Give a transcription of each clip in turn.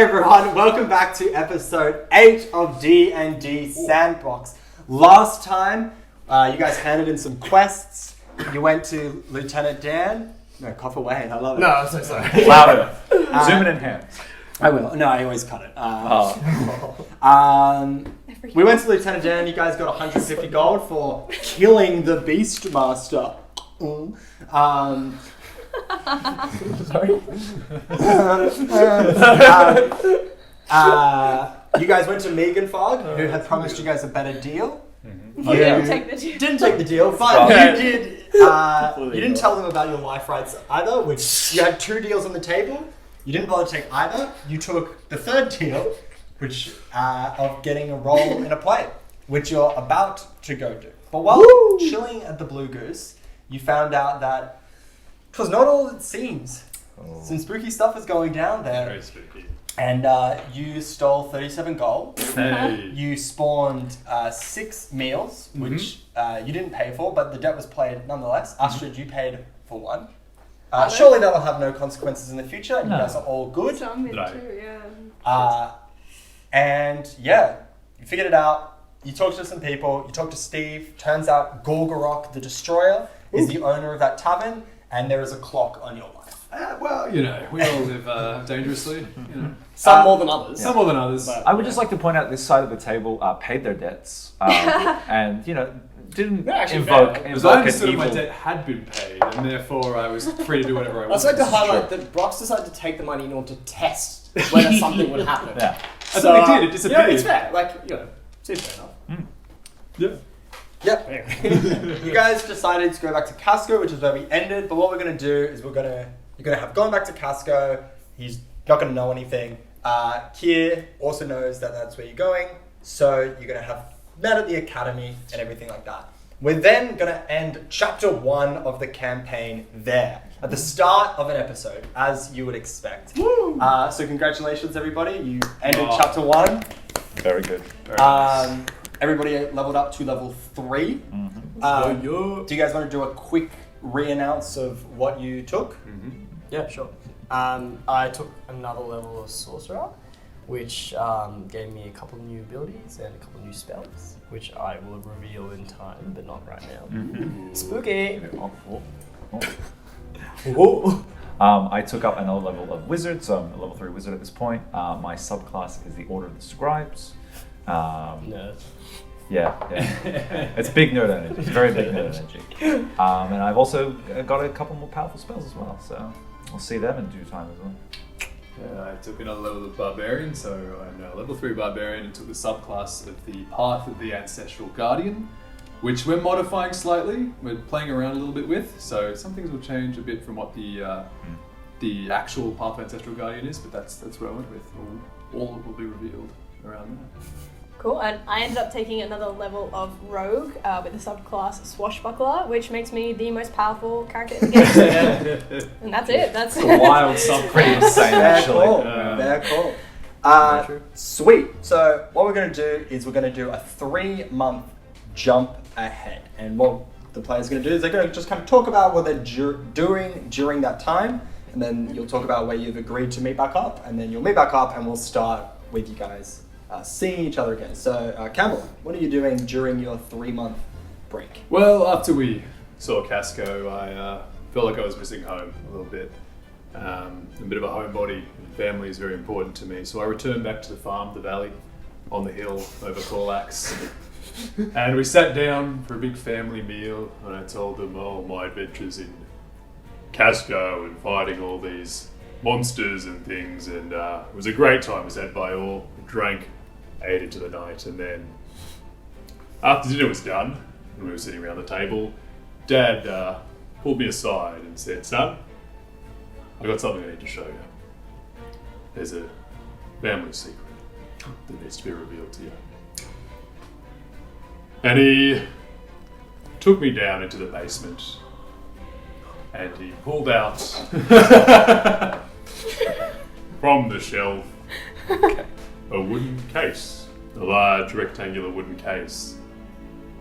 everyone, welcome back to episode 8 of DnD Sandbox. Last time, you guys handed in some quests. You went to Lieutenant Dan. No, cough away, I love it. No, I'm so sorry. Louder. Zoom it in hands. I will. No, I always cut it. We went to Lieutenant Dan. You guys got 150 gold for killing the Beastmaster. Sorry. You guys went to Megan Fogg, who had promised you guys a better deal. You didn't take the deal. Didn't take the deal, but you did. You didn't tell them about your life rights either, which you had 2 deals on the table. You didn't bother to take either. You took the 3rd deal, which of getting a role in a play, which you're about to go do. But while chilling at the Blue Goose, you found out that it was not all it seems. Some spooky stuff is going down there. Very spooky. And you stole 37 gold. Hey. You spawned 6 meals, which you didn't pay for, but the debt was paid nonetheless. Astrid, you paid for 1. Surely that'll have no consequences in the future, and you guys are all good. Some No. too, yeah. And yeah, you figured it out. You talked to some people. You talked to Steve. Turns out Gorgorok the Destroyer is the owner of that tavern, and there is a clock on your life. Well, you know, we all live dangerously. You know, Some more than others. some more than others. But- I would just like to point out this side of the table paid their debts and, you know, didn't actually invoke fair. Because I an understood evil... my debt had been paid, and therefore I was free to do whatever I I'd wanted. like to highlight that Brox decided to take the money in order to test whether something would happen. Yeah. I thought he did, it disappeared. Yeah, it's fair. Like, you know, seems fair enough. Yeah. Yep. You guys decided to go back to Casco, which is where we ended. But what we're going to do is you're gonna have gone back to Casco. He's not going to know anything. Kier also knows that that's where you're going. So you're going to have met at the academy and everything like that. We're then going to end chapter 1 of the campaign there at the start of an episode, as you would expect. So congratulations, everybody. You ended chapter 1. Very good. Very nice. Everybody leveled up to level 3. Do you guys want to do a quick re-announce of what you took? Yeah, sure. I took another level of Sorcerer, which gave me a couple of new abilities and a couple of new spells, which I will reveal in time, but not right now. Spooky! I took up another level of Wizard, so I'm a level 3 Wizard at this point. My subclass is the Order of the Scribes. Nerd. Yeah. It's big nerd energy. It's very big nerd energy. And I've also got a couple more powerful spells as well, so we'll see them in due time as well. I took another level of Barbarian, so I'm now level 3 Barbarian and took the subclass of the Path of the Ancestral Guardian, which we're modifying slightly. We're playing around a little bit with, so some things will change a bit from what the actual Path of Ancestral Guardian is, but that's what I went with. All will be revealed around that. Cool, and I ended up taking another level of Rogue with the subclass Swashbuckler, which makes me the most powerful character in the game. And that's it. That's It's a wild sub, pretty insane actually. Very cool. Sweet. So what we're going to do is we're going to do a 3-month jump ahead. And what the player's going to do is they're going to just kind of talk about what they're doing during that time. And then you'll talk about where you've agreed to meet back up. And then you'll meet back up and we'll start with you guys seeing each other again. So Campbell, what are you doing during your 3-month break? Well, after we saw Casco, I felt like I was missing home a little bit. I'm a bit of a homebody, and family is very important to me. So I returned back to the farm, the valley, on the hill over Corlax. And we sat down for a big family meal, and I told them all my adventures in Casco and fighting all these monsters and things. And it was a great time. We sat by all, drank, ate into the night, and then after dinner was done, and we were sitting around the table, Dad pulled me aside and said, "Son, I got something I need to show you. There's a family secret that needs to be revealed to you." And he took me down into the basement, and he pulled out from the shelf a wooden case, a large rectangular wooden case.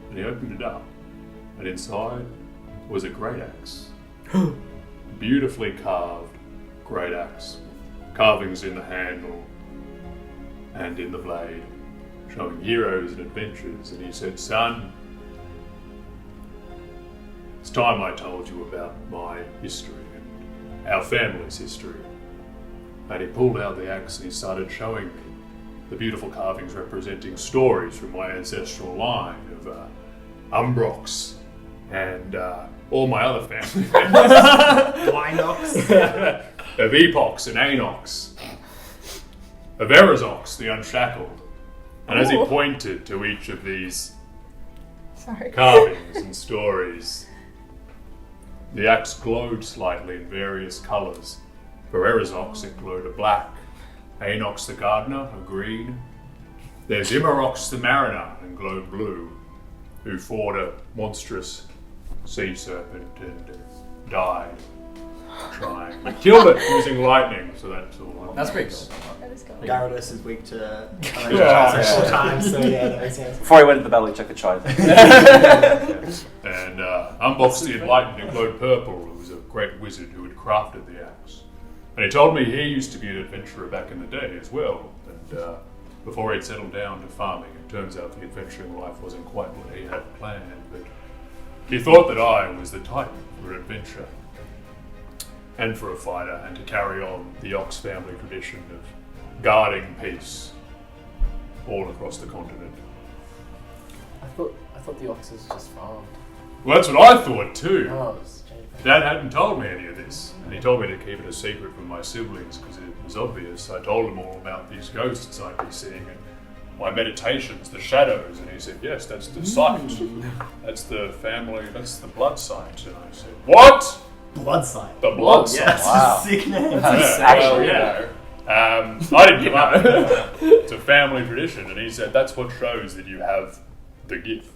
And he opened it up, and inside was a great axe. Beautifully carved great axe. Carvings in the handle, and in the blade, showing heroes and adventures. And he said, "Son, it's time I told you about my history and our family's history." And he pulled out the axe and he started showing me the beautiful carvings representing stories from my ancestral line of Umbrox and all my other family members. Winox. Of Epox and Anox. Of Erazox, the Unshackled. And as he Ooh. pointed to each of these Sorry. carvings and stories, the axe glowed slightly in various colours. For Erazox, it glowed a black. Anox the Gardener, a green. There's Imarox the Mariner, and glowed blue, who fought a monstrous sea serpent and died trying. But killed it using lightning, so that's all. That's pretty cool. That is cool. Gyarados is weak to Yeah. several times, so yeah, that makes sense. Before he went into the belly, check the chart. And Unbox the Enlightened, who glowed purple, who was a great wizard who had crafted the axe. And he told me he used to be an adventurer back in the day as well. And before he'd settled down to farming, it turns out the adventuring life wasn't quite what he had planned. But he thought that I was the type for adventure and for a fighter, and to carry on the Ox family tradition of guarding peace all across the continent. I thought the oxes just farmed. Well, that's what I thought too. Oh, it's changing. Dad hadn't told me any of this, and he told me to keep it a secret from my siblings because it was obvious. I told him all about these ghosts I'd be seeing and my meditations, the shadows, and he said, "Yes, that's the site. That's the family, that's the blood site." And I said, "What?" Blood sign. The blood site. Yes, Wow. sick name. Actually, I didn't come up with it. It's a family tradition, and he said that's what shows that you have the gift.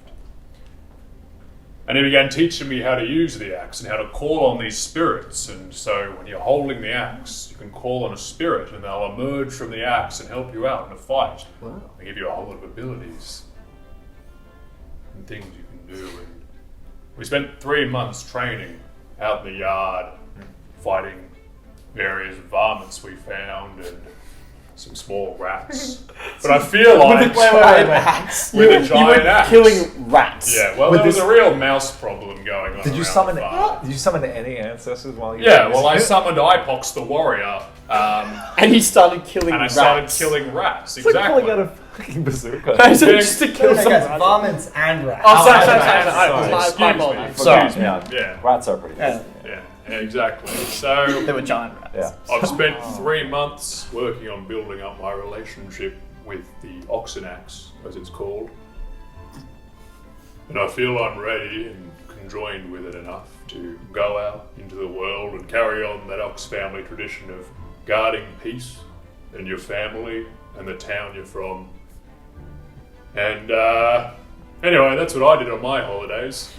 And he began teaching me how to use the axe and how to call on these spirits. And so when you're holding the axe, you can call on a spirit and they'll emerge from the axe and help you out in a fight. Wow. They give you a whole lot of abilities and things you can do. And we spent 3 months training out in the yard, fighting various varmints we found and some small rats. But I feel like Wait. with a giant axe. Killing rats. Yeah, well, With there was this- a real mouse problem going on. Did you around summon? the farm. Did you summon any ancestors while you? Yeah, were well, I using it? summoned Ipox the warrior, And he started killing and I rats. started killing rats. It's like Exactly. pulling out a fucking bazooka. Just to kill Okay, some guys, rats. varmints and rats. Oh, sorry. Excuse My me. apologies. Sorry. Sorry. Yeah. Yeah, Rats are pretty. Yeah. yeah, exactly. So They were giant rats. Yeah. I've spent 3 months working on building up my relationship with the Oxenax, as it's called. And I feel I'm ready and conjoined with it enough to go out into the world and carry on that Ox family tradition of guarding peace and your family and the town you're from. And anyway, that's what I did on my holidays.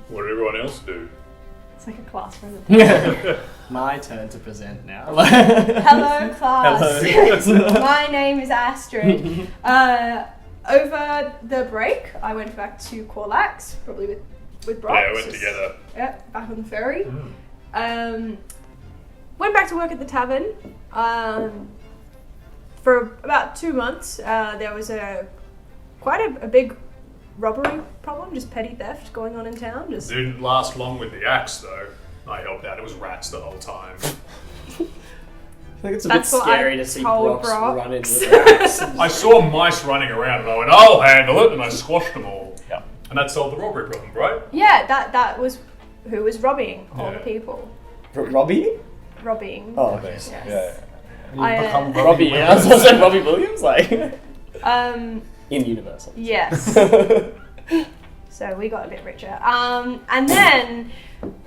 What did everyone else do? It's like a class presentation. My turn to present now. Hello, class. Hello. My name is Astrid. Over the break, I went back to Corlax, probably with Brock. Yeah, went together. Yeah, back on the ferry. Went back to work at the tavern. For about 2 months, there was quite a big robbery problem, just petty theft going on in town. Just Didn't last long with the axe though. I helped out. It was rats the whole time. I think it's a That's bit what I scary to see told Brox Brock. run into rats. I saw mice running around and I went, "I'll handle it," and I squashed them all. Yeah. And that solved the robbery problem, right? yeah, that was who was robbing all the Yeah. people. Robbie? Robbing. Oh, okay. Yes. Yeah. I, become Robbie, yeah. I was going to say Robbie Williams, like, Um. in Universal. Yes. So we got a bit richer. And then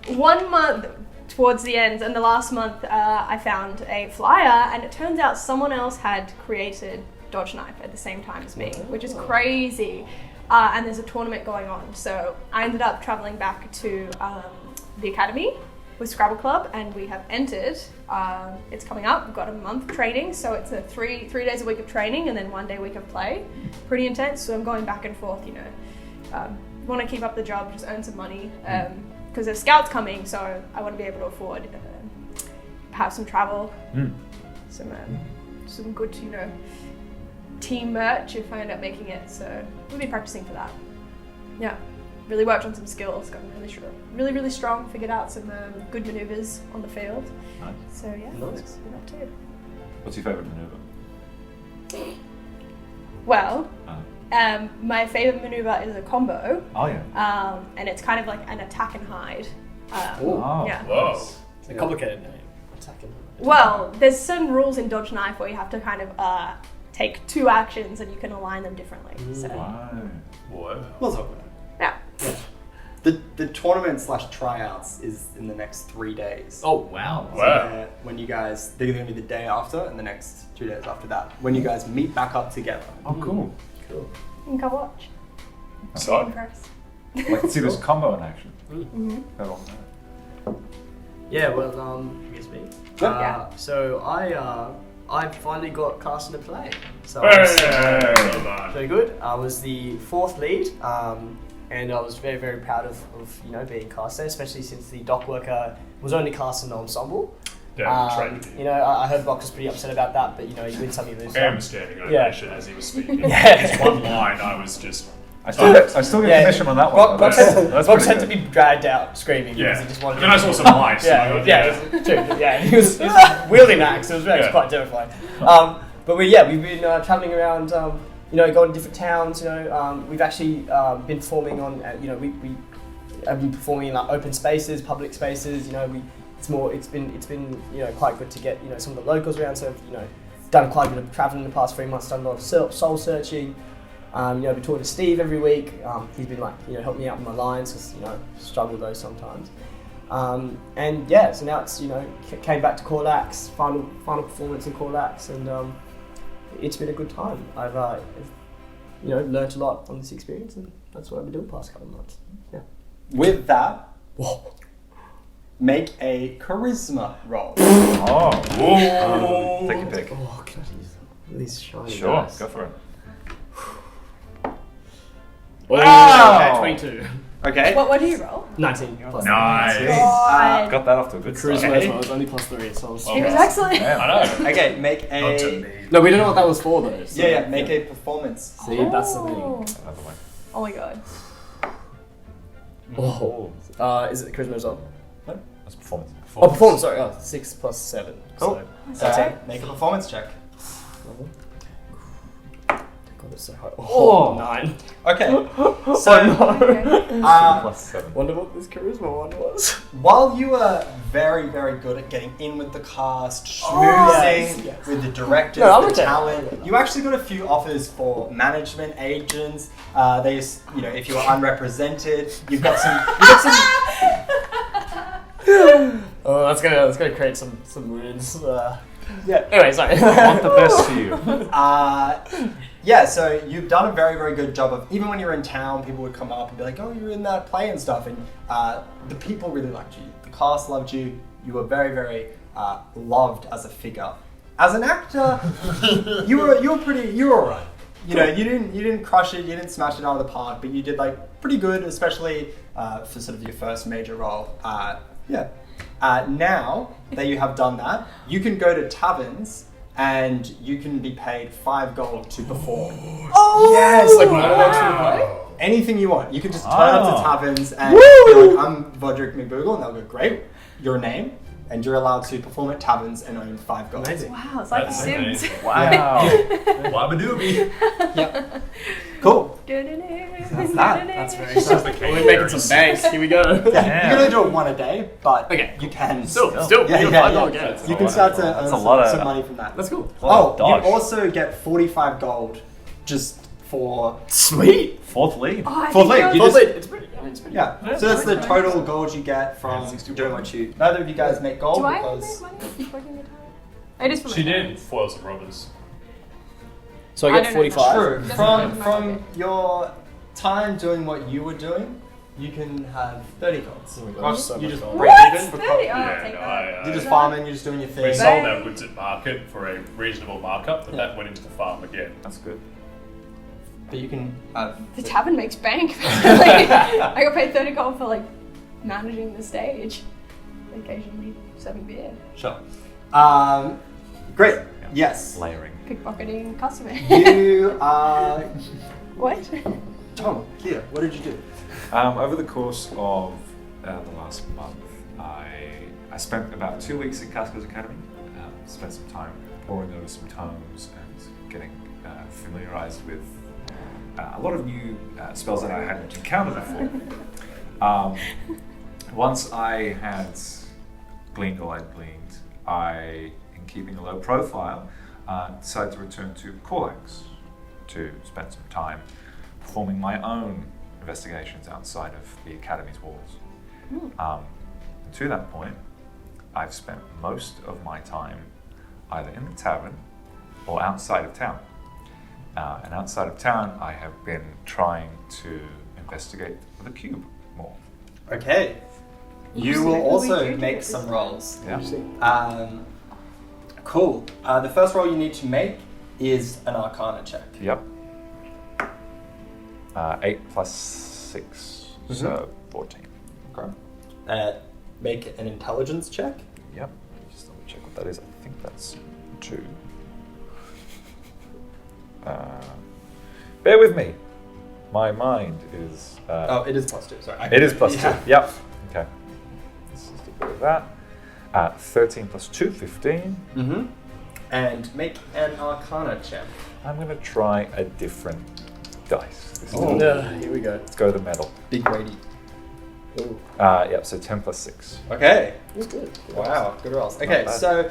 1 month towards the end, and the last month, I found a flyer, and it turns out someone else had created Dodge Knife at the same time as me, which is crazy. And there's a tournament going on. So I ended up traveling back to the academy with Scrabble Club, and we have entered. It's coming up. We've got a month training, so it's a three days a week of training and then 1 day a week of play. Pretty intense. So I'm going back and forth. You know, want to keep up the job, just earn some money because there's scouts coming, so I want to be able to afford have some travel, some good team merch if I end up making it. So we'll be practicing for that. Yeah, really worked on some skills. Got really strong. Figured out some good maneuvers on the field. Nice. So yeah, Nice. that's that too. What's your favourite maneuver? Well, Oh. My favorite maneuver is a combo, Oh yeah. and it's kind of like an attack and hide. Oh. Yeah. Whoa. It's a complicated name. Attacking. Well, there's some rules in Dodge Knife where you have to kind of take 2 actions and you can align them differently. So Wow. Whoa. We'll talk about it. yeah. The tournament / tryouts is in the next 3 days. Oh wow. So, Wow. when you guys, they're going to be the day after and the next 2 days after that. When you guys meet back up together. Oh, cool. Cool. You can come watch. So, Impressed. I'd like to see this combo in action. Mm-hmm. That all that. Yeah, well, I guess me. Yeah. So I finally got cast into play. So hey, I was, well done. very good. I was the 4th lead, and I was very, very proud of being cast there, especially since the dock worker was only cast in the ensemble. Yeah, tragedy. I heard Box was pretty upset about that, but you win some, you lose I am some. standing Yeah. ovation as he was speaking. Yeah. His one line, I was just. I still get Yeah. commission on that one. Box That's Box pretty had to good. be dragged out screaming Yeah. because he just wanted. Then I saw some lights. Yeah, so I got, yeah, it was true. Yeah, he was wielding that, so it was Yeah. quite terrifying. But we've been traveling around, going to different towns. We've actually been performing on, we have been performing in like open spaces, public spaces. It's been quite good to get some of the locals around. So done quite a bit of traveling in the past 3 months. Done a lot of soul searching. Been talking to Steve every week. He's been helping me out with my lines because struggle with those sometimes. So now it's came back to Corlax, final performance in Corlax, and it's been a good time. I've learnt a lot from this experience, and that's what I've been doing the past couple of months. Yeah. With that, Whoa. make a charisma roll. Oh. Take your pick. Oh, can I use these shiny Sure, dice? go for it. Wow! 22. Okay. What do you roll? 19 plus. Nice. God. Got that off to a good start. Charisma as well. It was only +3, so I was. He was excellent. Yeah. I know. Okay, make Not to a. me. No, we don't know what that was for though. So, Yeah, make a performance. See, that's the thing. Another way. Oh my god. Oh. Is it charisma as well? That's performance. Oh, performance. Sorry. 6 plus 7. Cool. So, Make a performance check. God, it's so hard. Oh, 9. Okay. So, So, Okay. Plus 7. wonder what this charisma one was. while you were very, very good at getting in with the cast, schmoozing yes. with the directors, No, I'm the okay. talent, you actually got a few offers for management agents. They, if you were unrepresented, you've got some. Oh, that's gonna create some wounds. Yeah. Anyway, sorry. I want the best for you. Yeah, so you've done a very, very good job of, even when you're in town, people would come up and be like, oh, you're in that play and stuff. And the people really liked you. The cast loved you. You were very, very loved as a figure. As an actor, you were all right. You didn't crush it, you didn't smash it out of the park, but you did like pretty good, especially for sort of your first major role. Now that you have done that, you can go to taverns and you can be paid 5 gold to perform. Oh yes, like play. Anything you want. You can just turn up to taverns and be like, I'm Vodrick McBoogle, and they'll go, great, your name, and you're allowed to perform at taverns and earn 5 gold. Amazing. Wow, it's like That's Sims. amazing. Wow. Wabadooby. Yep. Cool. That's That's very Sounds like We're making some bank. Here we go. Yeah, you can only do it 1 a day, but Okay. you can Still, Yeah. $5 You can start to That's earn a lot of- some money from that. That's cool. Oh, Dodge. you also get 45 gold just for Sweet. Fourth lead. Fourth league. You just- It's pretty. It's pretty. yeah. So that's the total gold you get from doing what you. Neither of you guys make gold Do I have to because make money if working your time? It is for my She did parents. foil some robbers. So I I get don't know. 45. true. Doesn't From matter. from your time doing what you were doing, you can have 30 golds. Oh my Or gosh, so you much just gold. break What? even for 30? profit. Oh, I'll Yeah, take no, that. You're just farming. You're just doing your We thing. sold our goods at market for a reasonable markup, but Yeah. that went into the farm again. That's good. But you can have. The tavern makes bank. Like, I got paid 30 gold for like managing the stage, occasionally serving beer. Sure. Great. Yes. Layering. pickpocketing customer. You are What? Tom. Here, what did you do? Over the course of the last month, I spent about 2 weeks at Casco's Academy. Spent some time poring over some tomes and getting familiarized with a lot of new spells that I hadn't encountered before. Once I had gleaned all I'd gleaned, I, in keeping a low profile, decided to return to Corlax to spend some time performing my own investigations outside of the Academy's walls. To that point, I've spent most of my time either in the tavern or outside of town. And outside of town, I have been trying to investigate the cube more. Okay. You will also make some rolls. Yeah. Cool. The first roll you need to make is an Arcana check. Yep. 8 plus 6, so 14. Okay. Make an Intelligence check. Yep. Just let me check what that is. I think that's 2. Bear with me. My mind is. It is +2. Sorry. It is +2. Yep. Okay. Let's just do that. 13 plus 2, 15. Mm-hmm. And make an Arcana check. I'm going to try a different dice. This Oh. time. Here we go. Let's go to the metal. Big weighty. Ooh. Yep, so 10 plus 6. Okay. That's good. Wow, good rolls. Okay, bad. so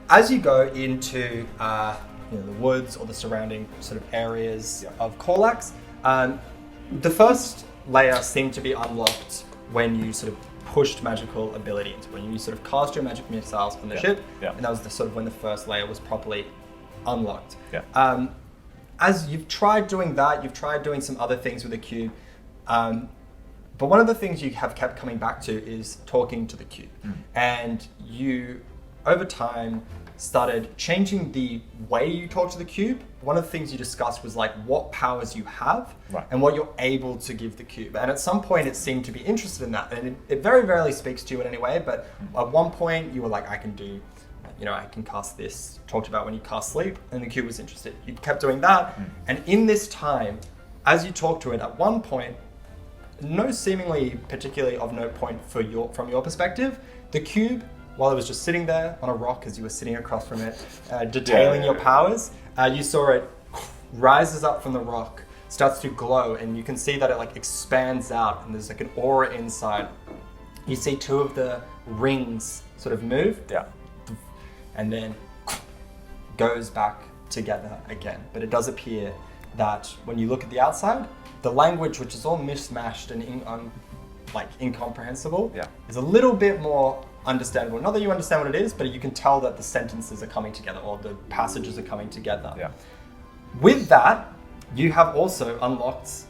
as you go into the woods or the surrounding sort of areas of Corlax, the first layer seemed to be unlocked when you sort of pushed magical ability into when you sort of cast your magic missiles on the ship, and that was the sort of when the first layer was properly unlocked. Yeah. As you've tried doing that, you've tried doing some other things with the cube, but one of the things you have kept coming back to is talking to the cube. And you, over time, started changing the way you talk to the cube. One of the things you discussed was like what powers you have and what you're able to give the cube. And at some point it seemed to be interested in that. And it very rarely speaks to you in any way, but at one point you were like, I can do, I can cast this. Talked about when you cast sleep, and the cube was interested. You kept doing that. And in this time, as you talked to it, at one point, no seemingly particularly of no point from your perspective, the cube, while it was just sitting there on a rock as you were sitting across from it, detailing your powers, you saw it rises up from the rock, starts to glow, and you can see that it like expands out, and there's like an aura inside. You see 2 of the rings sort of move, and then goes back together again. But it does appear that when you look at the outside, the language, which is all mishmashed and incomprehensible, is a little bit more understandable. Not that you understand what it is, but you can tell that the sentences are coming together or the passages are coming together. With that, you have also unlocked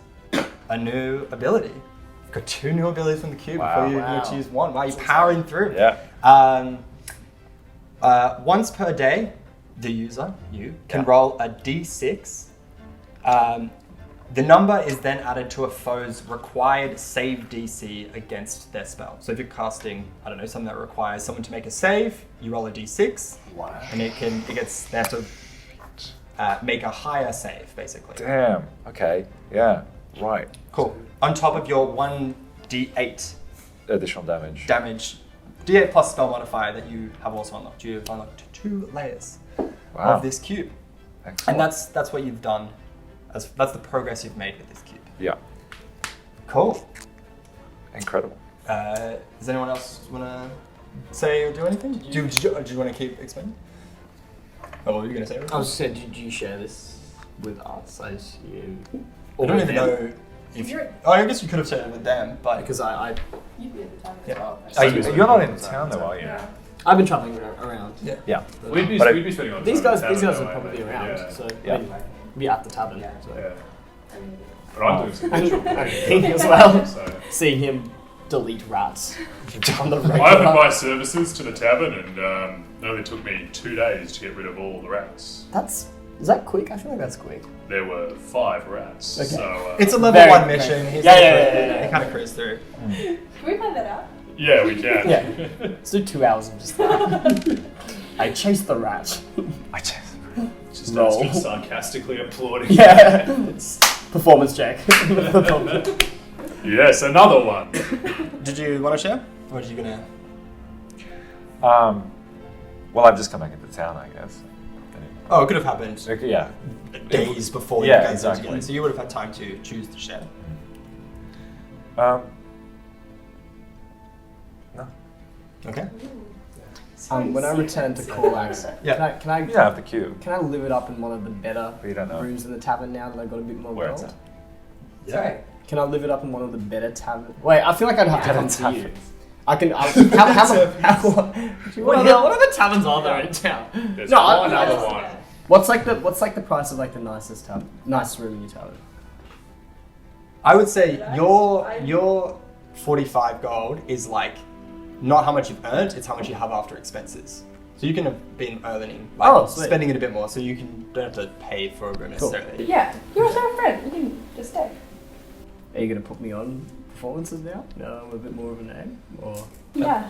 a new ability. You've got 2 new abilities from the cube before you need to use one. Wow, you're powering through. Once per day, the user, you, can roll a d6. The number is then added to a foe's required save DC against their spell. So if you're casting, something that requires someone to make a save, you roll a d6, and they have to make a higher save, basically. Damn. Okay. Yeah. Right. Cool. On top of your 1d8 Additional damage. d8 plus spell modifier that you have also unlocked. You've unlocked 2 layers of this cube. Excellent. And that's what you've done. That's the progress you've made with this cube. Yeah. Cool. Incredible. Does anyone else want to say or do anything? Do you want to keep explaining? Oh, what were you going to say? I was saying, did you share this with us? I assume. I don't even know if you... I guess you could have shared it with them, but... Because I You'd be at the time as well. You're not in town though, are you? Yeah. I've been traveling around. Yeah. We'd be spending on These time guys in will town probably be anyway, around. yeah. So Yeah. be at the tavern. Yeah. So. Yeah. But I'm doing some visual He as well. So. Seeing him delete rats on the I regular. offered my services to the tavern, and it only took me 2 days to get rid of all the rats. Is that quick? I feel like that's quick. There were 5 rats. Okay. So, It's a level 1 mission. He's Yeah. He kind of cruised through. Can we find that out? yeah, we can. Yeah. Let's do 2 hours of just that. I chased the rat. Just Roll. sort of sarcastically applauding. Yeah. Performance check. Yes, another one. Did you want to share? Or are you gonna? Well, I've just come back into town, I guess. Oh, it could have happened Okay, yeah. days before Yeah, you guys exactly. together, so you would have had time to choose to share. No. Okay. When I return to Corlax, Yeah. can I You don't have the cue. can I live it up in one of the better But you don't know. rooms in the tavern now that I got a bit more Where it's gold? at. Yeah. Can I live it up in one of the better taverns? Wait, I feel like I'd have to Better come to you. taverns. I can. What other taverns are there in town? There's No, one I- other one. What's like the price of like the nicest room in your tavern? I would say your 45 gold is like not how much you've earned, it's how much you have after expenses. So you can have been earning, like Oh, sweet. spending it a bit more, so you don't have to pay for a room necessarily. Yeah, you're also a friend. You can just stay. Are you gonna put me on performances now? No, I'm a bit more of a name, or Yeah.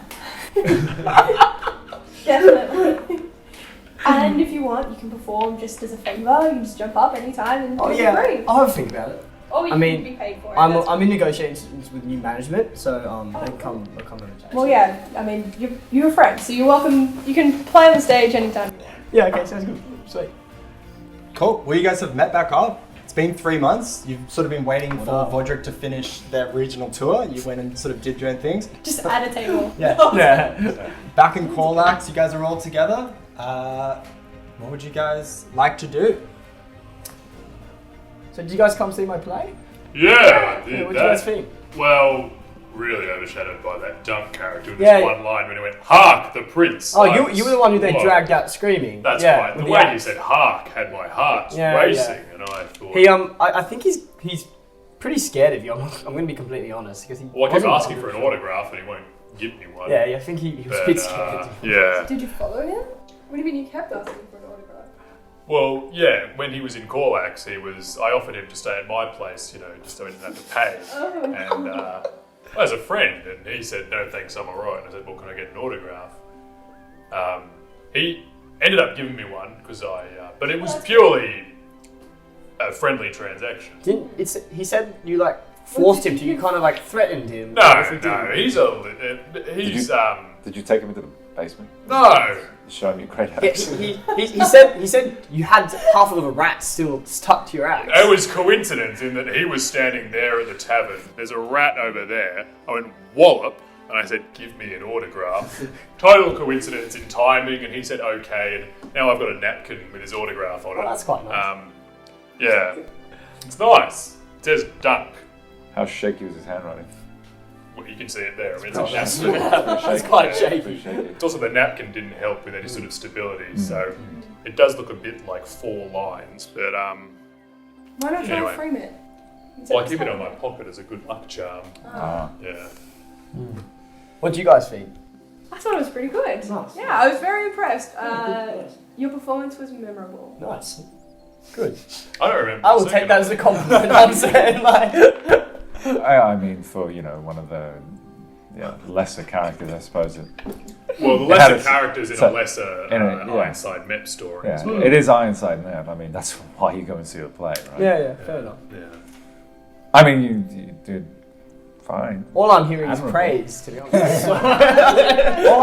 Definitely. And if you want, you can perform just as a favour. You can just jump up anytime and do it for free. I'll have a think about it. Or you I mean, can be paid for it. I'm that's I'm in negotiations with new management, so they come and chat. Well, yeah, I mean, you're a friend, so you're welcome. You can play on the stage anytime you want. Yeah, okay, sounds good. Sweet. Cool. Well, you guys have met back up. It's been 3 months. You've sort of been waiting for up? Vodrick to finish their regional tour. You went and sort of did your own things. Just at a table. Yeah. Yeah. Back in Corlax, you guys are all together. What would you guys like to do? So did you guys come see my play? Yeah, I did What did you guys that. think? Well, really overshadowed by that dumb character with Yeah. this one line when he went, "Hark, the prince." Oh, I you were the one who they whoa. dragged out screaming. That's yeah, right. The with way axe. he said "hark" had my heart Yeah, racing, and I thought. He I think he's pretty scared of you. I'm going to be completely honest because he. Well, I kept wasn't asking for an sure. autograph, and he won't give me one. Yeah, I think he was a But, bit scared. yeah. Did you follow him? What do you mean you kept asking for an autograph? Well, yeah. When he was in Corlax, I offered him to stay at my place, just so he didn't have to pay. Oh. And as a friend, and he said, "No, thanks, I'm alright." And I said, "Well, can I get an autograph?" He ended up giving me one because but it was purely a friendly transaction. He said you like forced him to. You kind of like threatened him. if he No, didn't. he's Did you take him into the basement? no. Show him your great Yeah, axe. he said you had half of a rat still stuck to your axe. It was coincidence in that he was standing there at the tavern. There's a rat over there. I went wallop, and I said, "Give me an autograph." Total coincidence in timing, and he said okay. And now I've got a napkin with his autograph on it. Oh, that's quite nice. Yeah, it's nice. It says "Dunk." How shaky was his handwriting? Well, you can see it there. I mean, it's, Oh, a that's- napkin. that's quite Yeah. shaky. Pretty shaky. It's also the napkin didn't help with any sort of stability, so it does look a bit like 4 lines. But Why not try Anyway. to frame it? well, I keep it on my pocket as a good luck charm. Ah. Yeah. What do you guys think? I thought it was pretty good. Nice. Yeah, I was very impressed. Your performance was memorable. Nice. Good. I don't remember. I will the take second that one. as a compliment. I'm saying like. I mean, for one of the lesser characters, I suppose. Well, the It had lesser a- characters in so- a lesser in a- yeah. Ironside Mep story. Yeah, it is Ironside Map. I mean, that's why you go and see the play, right? Yeah, fair enough. Yeah. I mean, you did fine. All I'm hearing is Admirable. praise, to be honest. All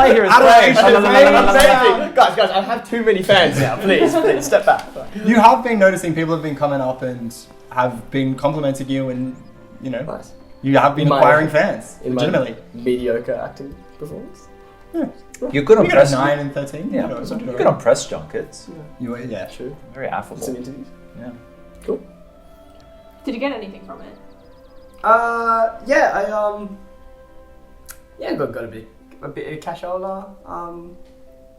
I hear is Adoration, Guys, I have too many fans now. Please, step back. You have been noticing people have been coming up and have been complimenting you, and Nice. you have been In my- acquiring fans. in my- Legitimately. Mediocre acting performance. You're good on You got press. a 9 and 13. Yeah, You know, you're good on press junkets. You were, yeah. True. Very affable. Some interviews. Yeah. Cool. Did you get anything from it? I got a bit of cashola.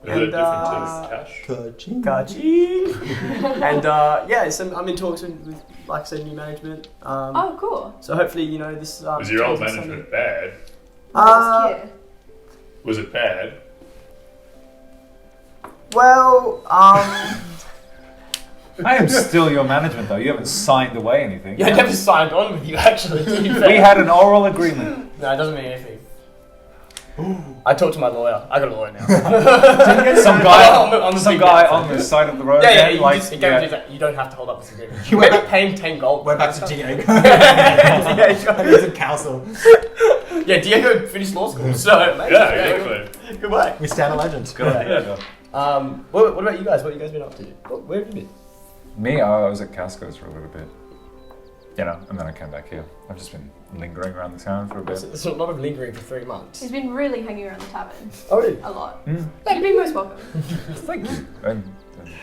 Is it different to cash? Ka-ching. Kaching. And I'm in talks with, like I said, new management. Oh, cool. So hopefully, this. Was your old turns into management bad? something- Cute. Was it bad? Well, I am still your management, though. You haven't signed away anything. I never signed on with you actually. To be We fair. had an oral agreement. No, it doesn't mean anything. I talked to my lawyer. I got a lawyer now. Some guy on the some big guy man, on the side of the road. Yeah, like, it guarantees that you don't have to hold up this agreement. You Maybe went pay him 10 gold. We're back to Diego. Yeah, He's in council. yeah, Diego finished law school, so maybe. Yeah, exactly. Goodbye. We stand a legend. Good idea. What about you guys? What have you guys been up to? Where have you been? Me, I was at Casco's for a little bit. You know, and then I came back here. I've just been lingering around the town for a bit. There's a lot of lingering for 3 months. He's been really hanging around the tavern Oh, really? a lot. Mm. You'd be most welcome. Thank you. And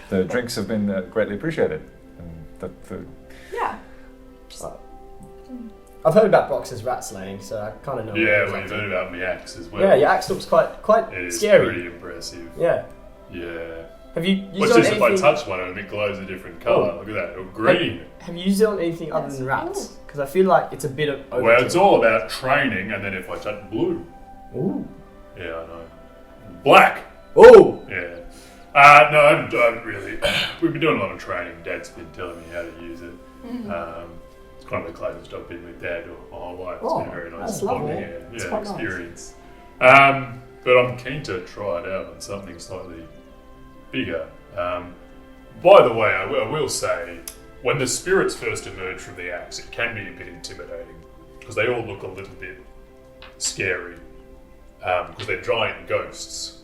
the drinks have been greatly appreciated. And the food. Yeah. I've heard about Brox's rat slaying, so I kind of know. Yeah, what well, he's you've up heard about my axe as to. well. Yeah, your axe looks quite It is scary. pretty impressive. Yeah. Yeah. Have you used Watch it on this, if I anything? touch one and it glows a different colour. Oh. Look at that, oh, green. Have you used it on anything other than rats? Because I feel like it's a bit of overkill. Well, it's all about training, and then if I touch blue. Ooh. Yeah, I know. Black. Oh. Yeah. No, I haven't really. We've been doing a lot of training. Dad's been telling me how to use it. It's kind of the closest I've been with Dad my whole life. It's been a very nice that's lovely. bonding That's quite nice. experience. But I'm keen to try it out on something slightly bigger. By the way, I will say, when the spirits first emerge from the axe, it can be a bit intimidating because they all look a little bit scary because they're giant ghosts.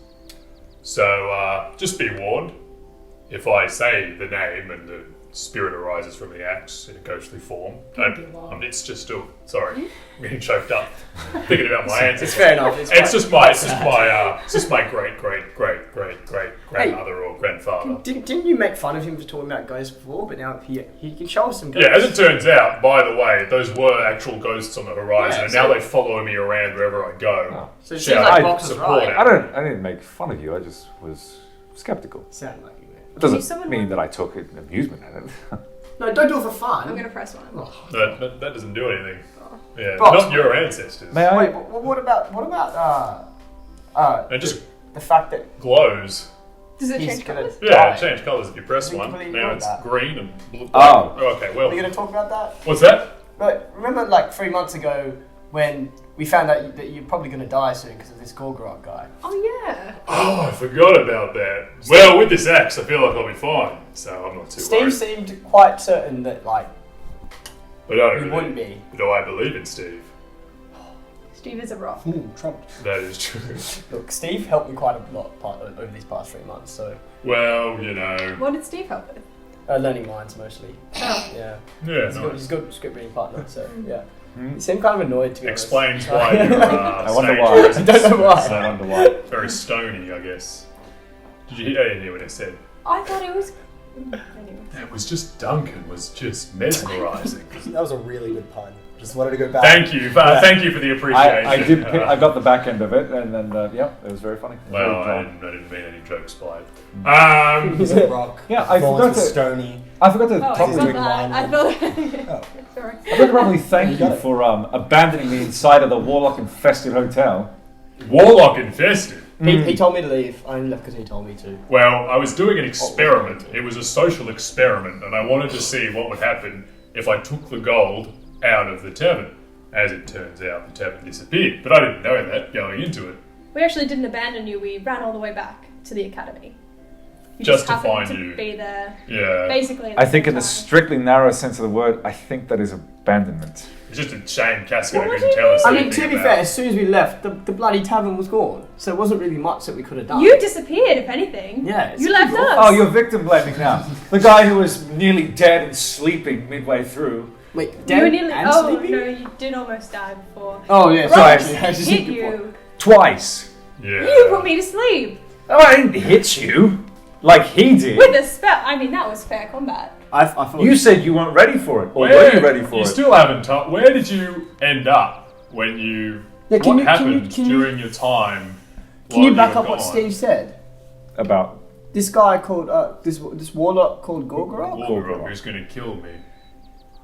So just be warned, if I say the name and the spirit arises from the axe in a ghostly form, it's just still, sorry, I'm getting choked up thinking about my ancestors. It's fair enough. It's just my great grandmother or grandfather. Didn't you make fun of him for talking about ghosts before? But now he can show us some ghosts. Yeah, as it turns out, by the way, those were actual ghosts on the horizon, Yeah, and so- now they follow me around wherever I go. So it Shout seems like out, Box is support right. it. I didn't make fun of you. I just was skeptical. Sound like you, man. It doesn't someone mean want- that I took amusement in it. No, don't do it for fun. I'm gonna press one. That doesn't do anything. Yeah, Box. not your ancestors. May I? Wait, what about It just the fact that glows. Does it He's change gonna- colours? Yeah, Die. change colours if you press We one. completely Now ignored it's that. green and blue. Oh. Okay, well. are we going to talk about that? What's that? But remember, like 3 months ago, when we found out that you're probably going to die soon because of this Gorgorok guy. Oh yeah. Oh, I forgot about that. Well, with this axe, I feel like I'll be fine, so I'm not too Steve worried. seemed quite certain that like But I don't you really, wouldn't be. Do I believe in Steve? Steve is a rock. Trump. That is true. Look, Steve helped me quite a lot over these past 3 months. So Well, you know. What did Steve help with? learning minds mostly. Oh. Yeah, Yeah, he's nice. a good script reading partner. So yeah, Hmm? he seemed kind of annoyed to be honest. Explains why you're I wonder stage why. presence I don't know why. is, I wonder why. Very stony, I guess. Did you hear what I said? I thought it was. Anyway. That was just Duncan was just mesmerising. That was a really good pun. Just wanted to go back. Thank you for the appreciation. I did. I got the back end of it, and then yeah, it was very funny. Well, Very I drawn. didn't mean any jokes by it. He's a rock. Yeah, I Vaughns forgot was to. Stony. I forgot to Oh, I probably. thought doing that. wine. I thought. Oh. Sorry. I forgot to probably thank You got you it. for abandoning me inside of the Warlock infested hotel. Warlock infested. He told me to leave. I only left because he told me to. Well, I was doing an experiment. It was a social experiment, and I wanted to see what would happen if I took the gold out of the tavern. As it turns out, the tavern disappeared, but I didn't know that going into it. We actually didn't abandon you. We ran all the way back to the academy. You Just to happened find to you. be there, Yeah, basically. at I the think same in the time. strictly narrow sense of the word, I think that is abandonment. it's just a shame Casco What didn't do tell you us I mean, anything to be about fair, as soon as we left, the bloody tavern was gone. So it wasn't really much that we could have done. You disappeared, if anything. Yeah, it's You left your us. Oh, you're victim blaming now. The guy who was nearly dead and sleeping midway through. Wait, You dead were nearly. and Oh sleeping? no, you did almost die before. Oh yeah, Right. sorry. Actually, Hit you. Twice. Yeah. You put me to sleep Oh, I didn't hit you. Like he did. with a spell. I mean, that was fair combat. I thought You said you weren't ready for it. Or Where- were you ready for you it? still haven't told. Where did you end up when you? Yeah, can what you- happened can you- during your time? Can you while back were up what gone? Steve said? About. This guy called this warlock called Gorgorok. Gorgorok, who's going to kill me?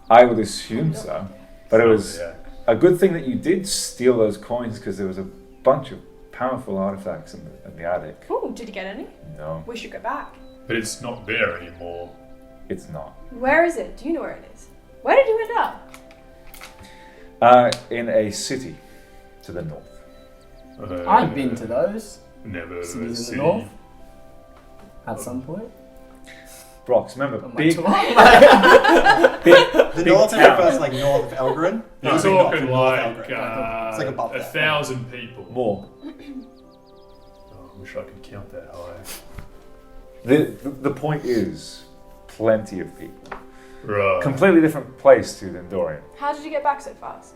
I would assume so. But it was Yeah. a good thing that you did steal those coins because there was a bunch of powerful artifacts in the attic. Oh, did you get any? No, We should go back. But it's not there anymore. it's not. Where is it? Do you know where it is? Where did you end up? In a city to the north. I've been to those Never cities in the city. north at some point. Brox, remember, On my big, tour. The big north town. refers like north of Elgrin. You're It's not talking from north like Elgrin. It's like above that. 1,000 people. More. Oh, I wish I could count that high. The point is, plenty of people. Right. Completely different place to than Dorian. How did you get back so fast?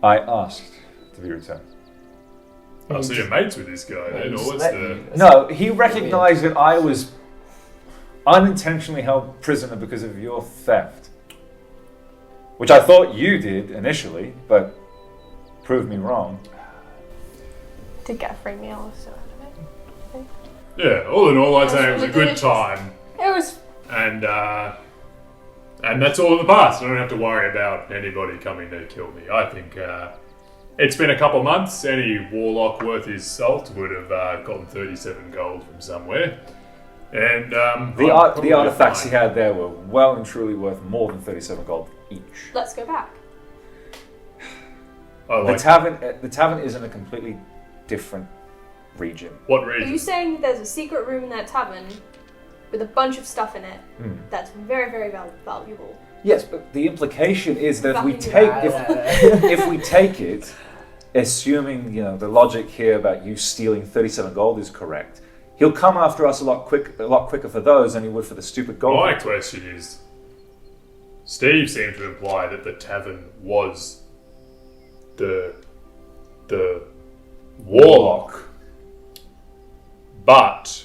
I asked to be returned. Oh, so you're mates with this guy then, or Just what's let the... you- No, he recognized that I was unintentionally held prisoner because of your theft. Which I thought you did initially, but proved me wrong. To get a free meal or so out of it. Yeah, all in all, I'd say it was a good Delicious. time. It was. And that's all in the past. I don't have to worry about anybody coming to kill me. I think it's been a couple of months. Any warlock worth his salt would have gotten 37 gold from somewhere. And The artifacts he had there were well and truly worth more than 37 gold each. Let's go back. The tavern is in a completely different region. What Are you reason? saying there's a secret room in that tavern with a bunch of stuff in it that's very, very valuable? Yes, but the implication is that if we Fucking take right. if we take it, assuming the logic here about you stealing 37 gold is correct, he'll come after us a lot quicker for those than he would for the stupid gold. My question is, Steve seemed to imply that the tavern was the warlock, but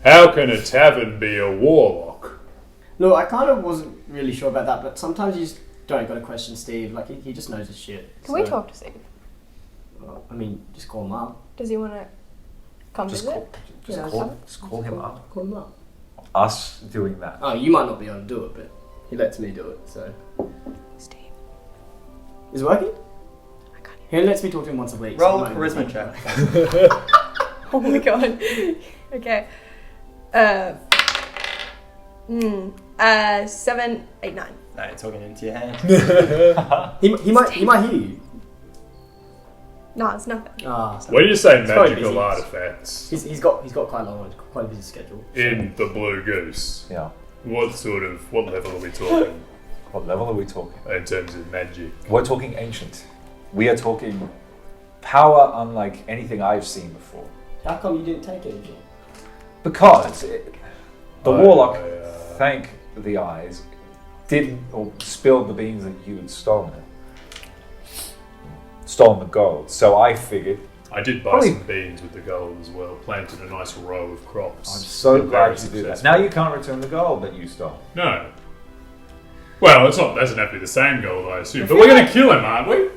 how can a tavern be a warlock? Look, I kind of wasn't really sure about that, but sometimes you just don't got to question Steve. Like he just knows his shit. Can we talk to Steve? Well, I mean, just call him up. Does he want to come Just visit? call him up. Call him up. Us doing that. Oh, you might not be able to do it, but he lets me do it. So Steve. is it working? I can't He only lets me talk to him once a week. Roll so a he might charisma even- check. Oh my god. Okay. 7, 8, 9. No, you're talking into your hand. He might hear you. No, it's nothing. When you say probably magical busy. artifacts He's got quite a long, quite a busy schedule. in the Blue Goose, Yeah. what level are we talking What level are we talking? in terms of magic? We're talking ancient. We are talking power unlike anything I've seen before. How come you didn't take anything? Because the warlock, I, thank the eyes, didn't or spilled the beans that you had stolen the gold. So I figured, I did buy Probably- some beans with the gold as well. Planted a nice row of crops. I'm so Been glad very you did that. successful. Now you can't return the gold that you stole. No. Well, doesn't have to be the same gold, I assume. But we're going to kill him, aren't we?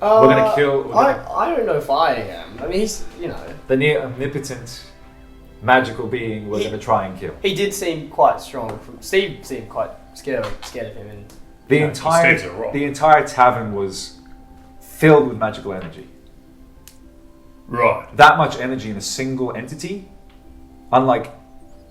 We're gonna kill- I don't know if I am. I mean, he's The near omnipotent magical being we're going to try and kill. he did seem quite strong. Steve seemed quite scared of him, and The Yeah, entire Steve's a rock. the entire tavern was filled with magical energy. Right. That much energy in a single entity, unlike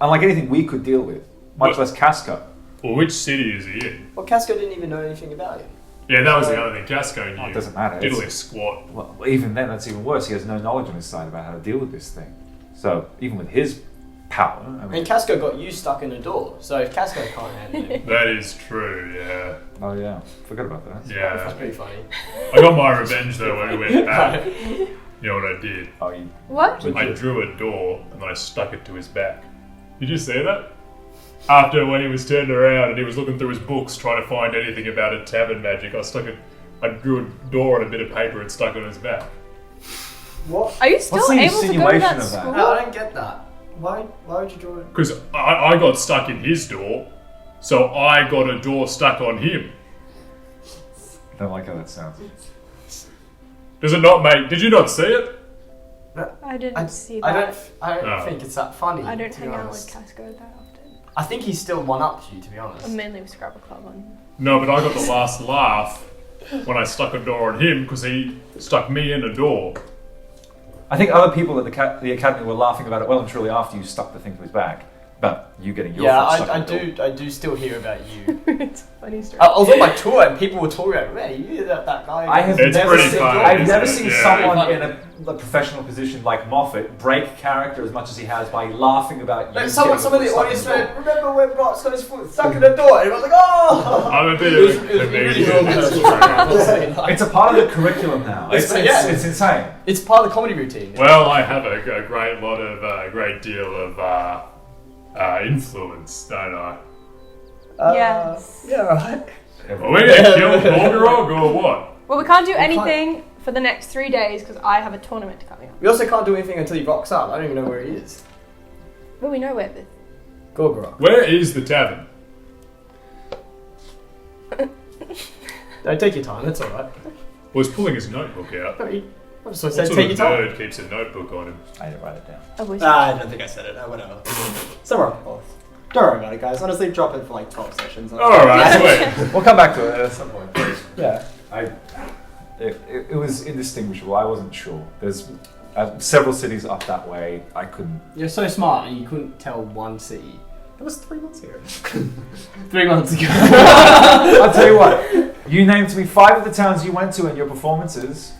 anything we could deal with, much What? less Casco. Well, which city is he in? well, Casco didn't even know anything about him. Yeah, that was the other thing. Casco knew. Oh, it doesn't matter. Diddly It's- squat. Well, even then, that's even worse. He has no knowledge on his side about how to deal with this thing. So even with his power, I I mean, mean, Casco got you stuck in a door, so if Casco can't handle him, That is true, yeah. oh yeah, forgot about that. that's Yeah. pretty funny. I got my revenge though when we went back. You know what I did? Oh, you What? I drew a door and then I stuck it to his back. Did you see that? After when he was turned around and he was looking through his books trying to find anything about a tavern magic, I drew a door on a bit of paper and stuck it on his back. What? Are you still What's the able to go to insinuation that of that? school? No, I don't get that. Why would you draw it? Because I got stuck in his door, so I got a door stuck on him. don't like how that sounds. Does it not make... Did you not see it? I didn't see I that. don't Oh. think it's that funny. I don't to be hang out honest. with Casco that often. I think he's still one up to you, to be honest. I'm mainly with Scrabble Club on. No, but I got the last laugh when I stuck a door on him because he stuck me in a door. I think other people at the academy were laughing about it well and truly after you stuck the thing to his back. But you getting your Yeah, foot stuck I in the door. do still hear about you. It's a funny story. I was on my tour and people were talking about, man, you hear that guy? I have It's never pretty seen, funny, I've isn't never it? seen Yeah. someone in a professional position like Moffat break character as much as he has by laughing about you. Like, some of getting the your foot audience stuck in the went, door. remember when Ross got his foot stuck in the door? And everyone was like, oh! I'm a bit It was of a really comedian. well. It's a part of the curriculum now. Yeah. It's insane. It's part of the comedy routine. Well, I have a great deal of influence, don't I? Yes. Yeah, right. Are we gonna kill Borgarog or what? Well, we can't do can't- anything for the next 3 days because I have a tournament coming up. We also can't do anything until he rocks up. I don't even know where he is. But we know where the Gorgorok. Where is the tavern? No, take your time, that's alright. Was pulling his notebook out. I'm just What saying, sort take of your time. nerd keeps a notebook on him? I didn't write it down. I was I don't think I said it. Whatever. Somewhere on both. Don't worry about it, guys. Honestly, drop it for like 12 sessions. Alright, sweet. We'll come back to it at some point. Yeah. It was indistinguishable. I wasn't sure. There's several cities up that way. I couldn't. You're so smart and you couldn't tell one city. It was 3 months ago. 3 months ago. I'll tell you what. You named me 5 of the towns you went to in your performances.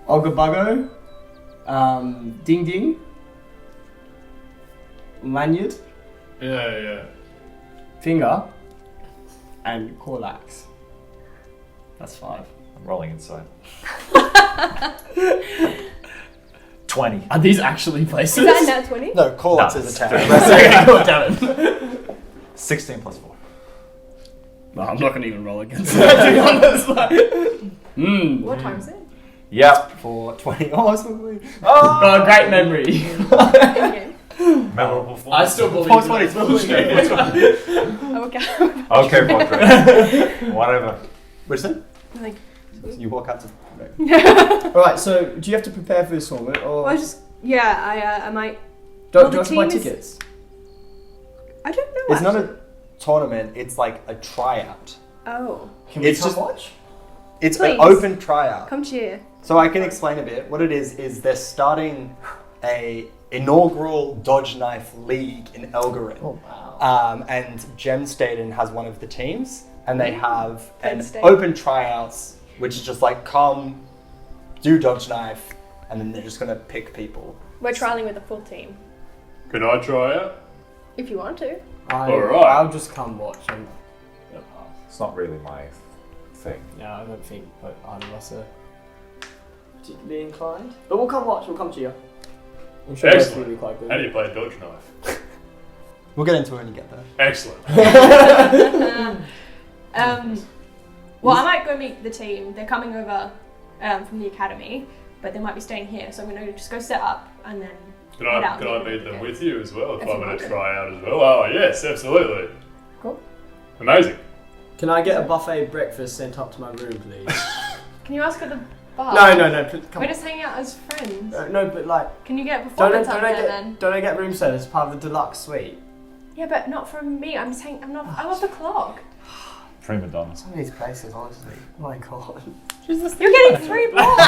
Ogabago, Ding Ding, Lanyard, Yeah. Finger, and Corlax. That's 5. I'm rolling inside. 20. Are these actually places? Is that nat 20? No, Corlax No, is a it's town. different. Damn it. 16 plus 4. No, I'm not going to even roll against that, to be honest. What time is it? Yep. 420. Oh, it's moving. Oh, great memory. Okay. Memorable form. I still believe 420. Okay. Okay, Patrick. Whatever. What'd you Like, say? You walk up to. Alright, so do you have to prepare for this tournament? Or well, I just I might. do well, you the have to buy team is- tickets? I don't know. It's not actually. a tournament, it's like a tryout. Oh, Can we It's come just- watch? It's Please. an open tryout. come cheer. So I can explain a bit. What it is they're starting a inaugural Dodge Knife League in Elgarin. Oh, wow. And Gemstaden has one of the teams, and they have an Gemstaden. open tryouts, which is just like come, do Dodge Knife, and then they're just gonna pick people. We're trialing with a full team. Can I try out? If you want to. Alright. I'll just come watch and It's not really my thing. yeah, I don't think but either of us are particularly inclined. But we'll come watch, we'll come cheer. I'm sure it's Excellent. going to be quite good. How do you play a dodge knife? We'll get into it when you get there. Excellent. Well, I might go meet the team. They're coming over from the academy, but they might be staying here. So I'm going to just go set up and then. Can head I out and meet them go. with you as well if If I'm you going want to to. try out as well? Oh yes, absolutely. Cool. Amazing. Can I get a buffet breakfast sent up to my room, please? Can you ask at the bar? No, come We're on. just hanging out as friends. No, but like, Can you get performance up there then? don't I get room service as part of the deluxe suite? Yeah, but not from me. I'm just hanging. I'm off the clock. Prima donna. Some of these places, honestly. Oh my god. You're getting free board.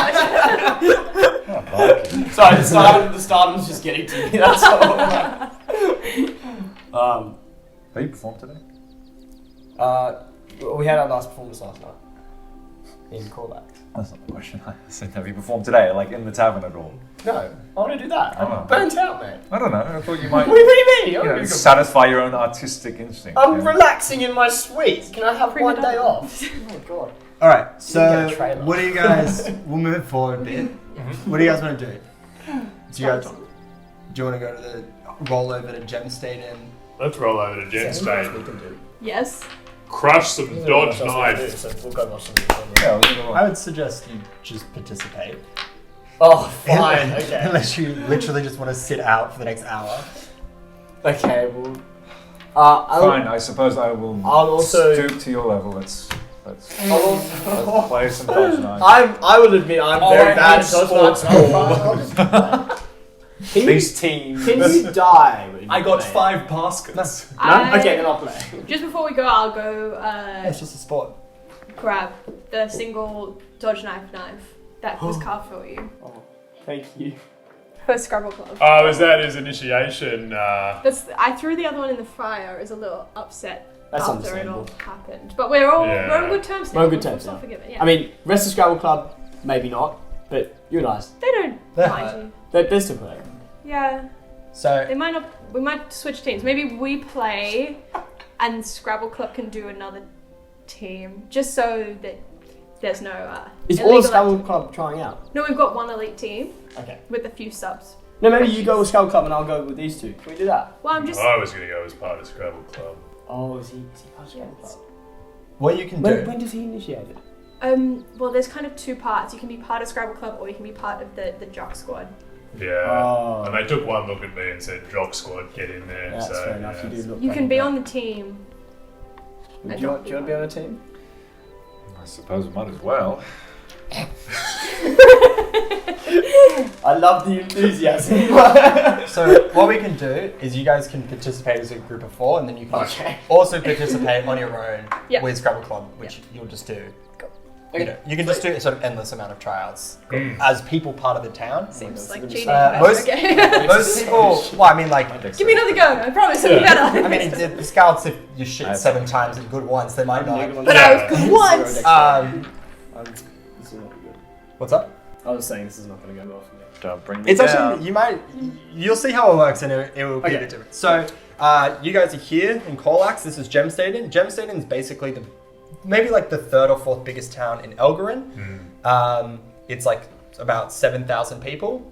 Sorry, the stardom's just getting to me, that's all. Have you performed today? We had our last performance last night. In callback. That's not the question. I said, have you performed today, like in the tavern at all? No, I want to do that. Oh. I'm burnt out, man. I don't know. I thought you might What do you mean? you know, satisfy your own artistic instinct. I'm yeah. relaxing in my suite. Can I have Prima one day donna. off? Oh my god. All right. get So a trailer. what do you guys? We'll move forward a bit. What do you guys want to do? Do you want to go to the roll over to Gemstaden? Let's roll over to Jen State. Yes. Crush some dodge knife. So we'll go watch some Yeah, we can go on. I would suggest you just participate. Oh, fine. Okay. Unless you literally just want to sit out for the next hour. Okay. Well. Fine, I suppose I will I'll also- stoop to your level. Let's let's I'll play some dodge knife. I will admit I'm very bad at dodge knives. These teams. Can you die? when I you got play? 5 baskets. No? Okay, then I'll play. Just before we go, I'll go It's just a sport. grab the single dodge knife that was carved for you. Oh, thank you. For Scrabble Club. Oh, is that his initiation? I threw the other one in the fire. I was a little upset That's after it all understandable. happened. But we're on good terms now. We're on good terms We're now. forgiven, yeah. I mean, rest of Scrabble Club, maybe not, but you're nice. they don't They're mind hard. you. They're still playing. Yeah. So They might not. We might switch teams. Maybe we play, and Scrabble Club can do another team, just so that there's no. Is all illegal of Scrabble activity. Club trying out? No, we've got one elite team Okay. with a few subs. No, maybe you go with Scrabble Club and I'll go with these two. Can we do that? Well, I'm just. I was going to go as part of Scrabble Club. Oh, is he part of Scrabble Yes. Club? what you can do. When does he initiate it? Well, there's kind of two parts. You can be part of Scrabble Club, or you can be part of the Jock Squad. Yeah. Oh. And they took one look at me and said, Jock Squad, get in there. Yeah, that's so, fair enough. yeah. You do look You like can be that. on the team. Do you want to be on a team? I suppose we might as well. I love the enthusiasm. So what we can do is you guys can participate as a group of 4, and then you can Okay. also participate on your own Yeah. with Scrabble Club, which you'll just do. You know, you can just do a sort of endless amount of tryouts as people part of the town. Seems that's like gonna be cheating. sad. but Most- okay. Most people, well, I mean, like, Give me another go. I promise it'll be better. I mean, the scouts, if you shit That's 7 times and good once, they might not. But I was good once. This is not good. What's up? I was saying this is not going to go well for me. Don't bring me It's down. actually, you'll see how it works, and it will be a Okay. bit different. So, you guys are here in Colax. This is Gemstaden. Gemstaden is basically maybe like the 3rd or 4th biggest town in Elgarin. It's like about 7,000 people.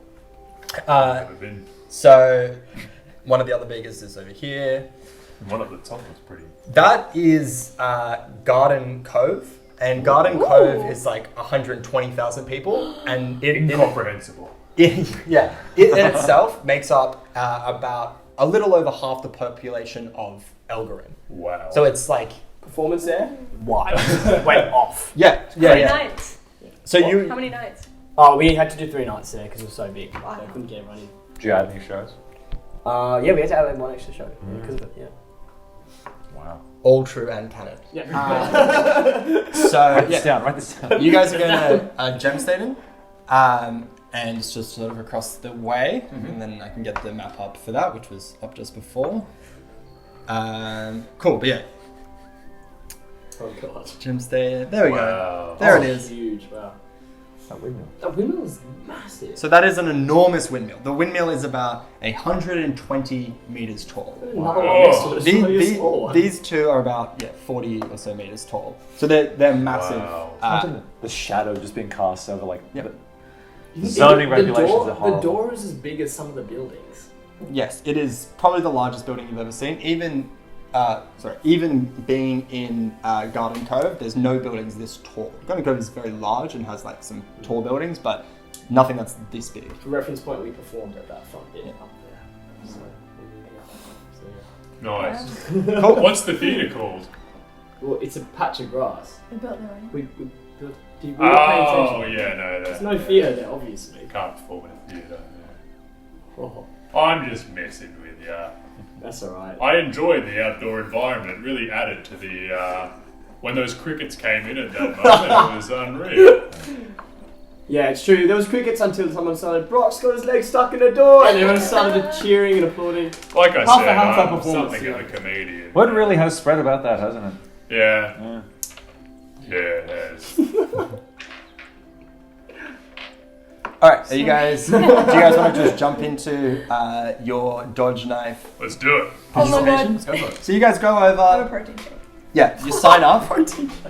Never been. So, one of the other biggest is over here. One at the top was pretty. That is Garden Cove. And Garden Cove is like 120,000 people. And Incomprehensible. in itself makes up about a little over half the population of Elgarin. Wow. So it's like, Performance there? Why? Went off. yeah. How many nights? So How many nights? Oh, we had to do 3 nights there because it was so big. Wow. So I couldn't get everyone in. Do you add any shows? Yeah, we had to add one extra show because of it, yeah. Wow. all true and canon. Yeah. So Write this down. Write this down. you guys are going to Gemstaden, and it's just sort of across the way, and then I can get the map up for that, which was up just before. Cool, but yeah, Oh god. Gemstaden. There we go. Wow. There Oh, it is. Huge, wow. That windmill. That windmill is massive. So that is an enormous windmill. The windmill is about 120 meters tall. Another one next to it. These, It's really these, small one. these two are about 40 or so meters tall. So they're massive. Wow. Imagine the shadow just being cast over like Yep. the zoning regulations door, are horrible. The door is as big as some of the buildings. Yes, it is probably the largest building you've ever seen. Even being in Garden Cove, there's no buildings this tall. Garden Cove is very large and has like some tall buildings, but nothing that's this big. For reference point, we performed at that front bit Yeah. up there. So Nice. Cool. What's the theatre called? well, it's a patch of grass. They built their own. We built. We were paying Oh, attention. yeah, no. There's no theatre there, obviously. Can't perform in a theatre. Oh, I'm just messing with ya. that's alright. I enjoyed the outdoor environment. It really added to the. When those crickets came in at that moment, it was unreal. Yeah, it's true. There was crickets until someone started, Brock's got his leg stuck in the door, and everyone started cheering and applauding. Like I Half said, a half our I'm performance, something yeah. of a comedian. Word really has spread about that, hasn't it? Yeah, Yeah. it has. All right, are you guys? Do you guys want to just jump into your dodge knife Let's do it. Oh my participation? god. Go for it. So you guys go I'm a over. protein shake. Yeah, you sign up.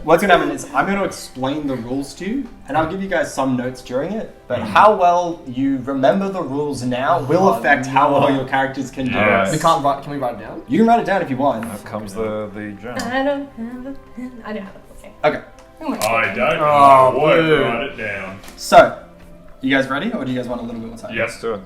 What's gonna happen is I'm gonna explain the rules to you, and I'll give you guys some notes during it. But how well you remember the rules now will affect how well your characters can do. Yes. We can't write. Can we write it down? You can write it down if you want. Here comes the journal. I don't have a pen. I don't have a pen. Okay, Oh my I god. don't know. Oh, Won't boo. write it down. so you guys ready, or do you guys want a little bit more time? Yep. Let's do it.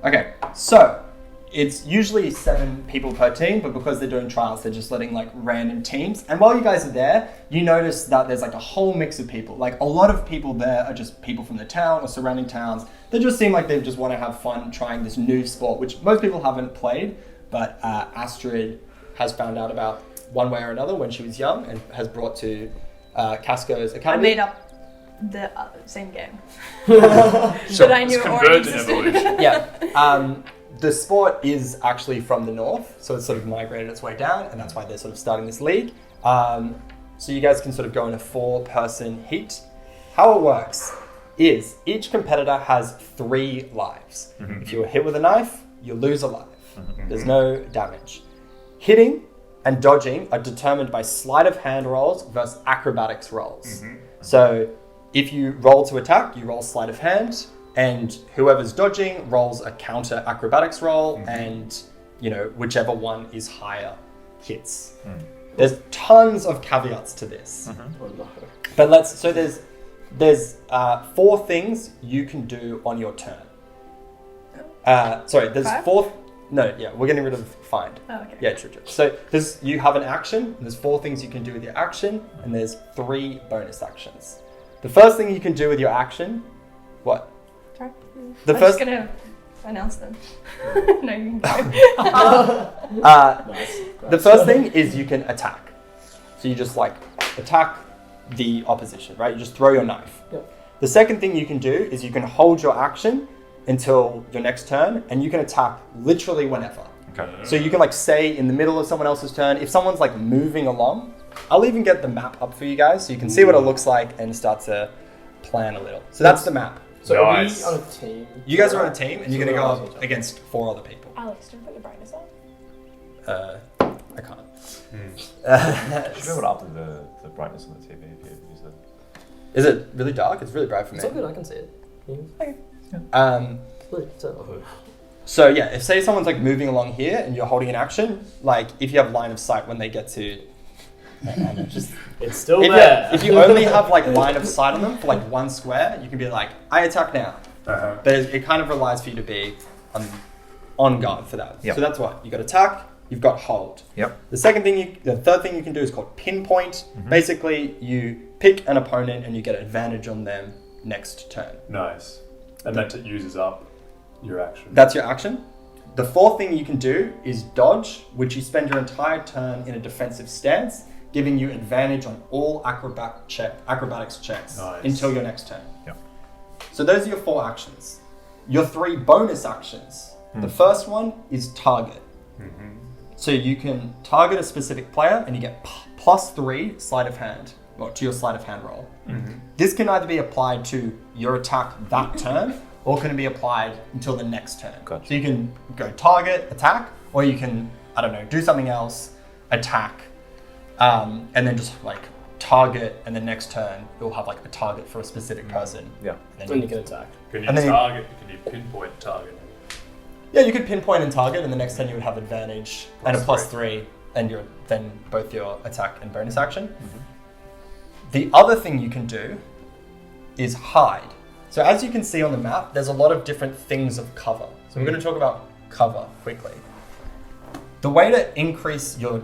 Okay, so it's usually 7 people per team, but because they're doing trials, they're just letting like random teams. And while you guys are there, you notice that there's like a whole mix of people. Like a lot of people there are just people from the town or surrounding towns. They just seem like they just want to have fun trying this new sport, which most people haven't played, but Astrid has found out about one way or another when she was young and has brought to Casco's I academy. made up the same game. Sure. That I knew It's already Convergent existed. evolution. Yeah. The sport is actually from the north, so it's sort of migrated its way down, and that's why they're sort of starting this league. So you guys can sort of go in a 4-person heat. How it works is each competitor has 3 lives. If you're hit with a knife, you lose a life. There's no damage. Hitting and dodging are determined by sleight of hand rolls versus acrobatics rolls. So if you roll to attack, you roll sleight of hand, and whoever's dodging rolls a counter acrobatics roll, and whichever one is higher hits. There's tons of caveats to this, but there's 4 things you can do on your turn. There's 5? 4. No, yeah, we're getting rid of find. Oh, okay. Yeah, true. So you have an action, and there's 4 things you can do with your action, and there's 3 bonus actions. The first thing you can do with your action, what? Sorry. The I'm first, just gonna announce them. No, you can go. the first thing is you can attack. So you just attack the opposition, right? You just throw your knife. Yep. The second thing you can do is you can hold your action until your next turn, and you can attack literally whenever. Okay. So you can stay in the middle of someone else's turn. If someone's moving along, I'll even get the map up for you guys so you can see what it looks like and start to plan a little. So that's the map. So Nice. are we on a team? You guys are on a team, and So you're going to we're go on a up team. against 4 other people. Alex, do you put your brightness up? I can't. You should be able to up the brightness on the TV if you use it. Is it really dark? It's really bright for me. It's all good, I can see it. Okay. So yeah, if say someone's moving along here and you're holding an action, if you have line of sight when they get to, It's still if, there. if you only have line of sight on them for 1 square, you can be I attack now. But it kind of relies for you to be on guard for that. Yep. So that's what you got attack. You've got hold. Yep. The third thing you can do is called pinpoint. Basically, you pick an opponent and you get advantage on them next turn. Nice. And that uses up your action. That's your action. The 4th thing you can do is dodge, which you spend your entire turn in a defensive stance, giving you advantage on all acrobatics checks Nice. until your next turn. Yep. So those are your 4 actions. Your 3 bonus actions. The first one is target. So you can target a specific player and you get +3 sleight of hand, to your sleight of hand roll. This can either be applied to your attack that turn, or can be applied until the next turn. Gotcha. So you can go target, attack, or you can, do something else, attack, and then just target, and the next turn you'll have a target for a specific person. Yeah. And Then you can attack. Can you And then you- target? Can you pinpoint target? Yeah, you could pinpoint and target, and the next turn you would have advantage and a +3, and then both your attack and bonus action. The other thing you can do is hide. So as you can see on the map, there's a lot of different things of cover. So we're going to talk about cover quickly. The way to increase your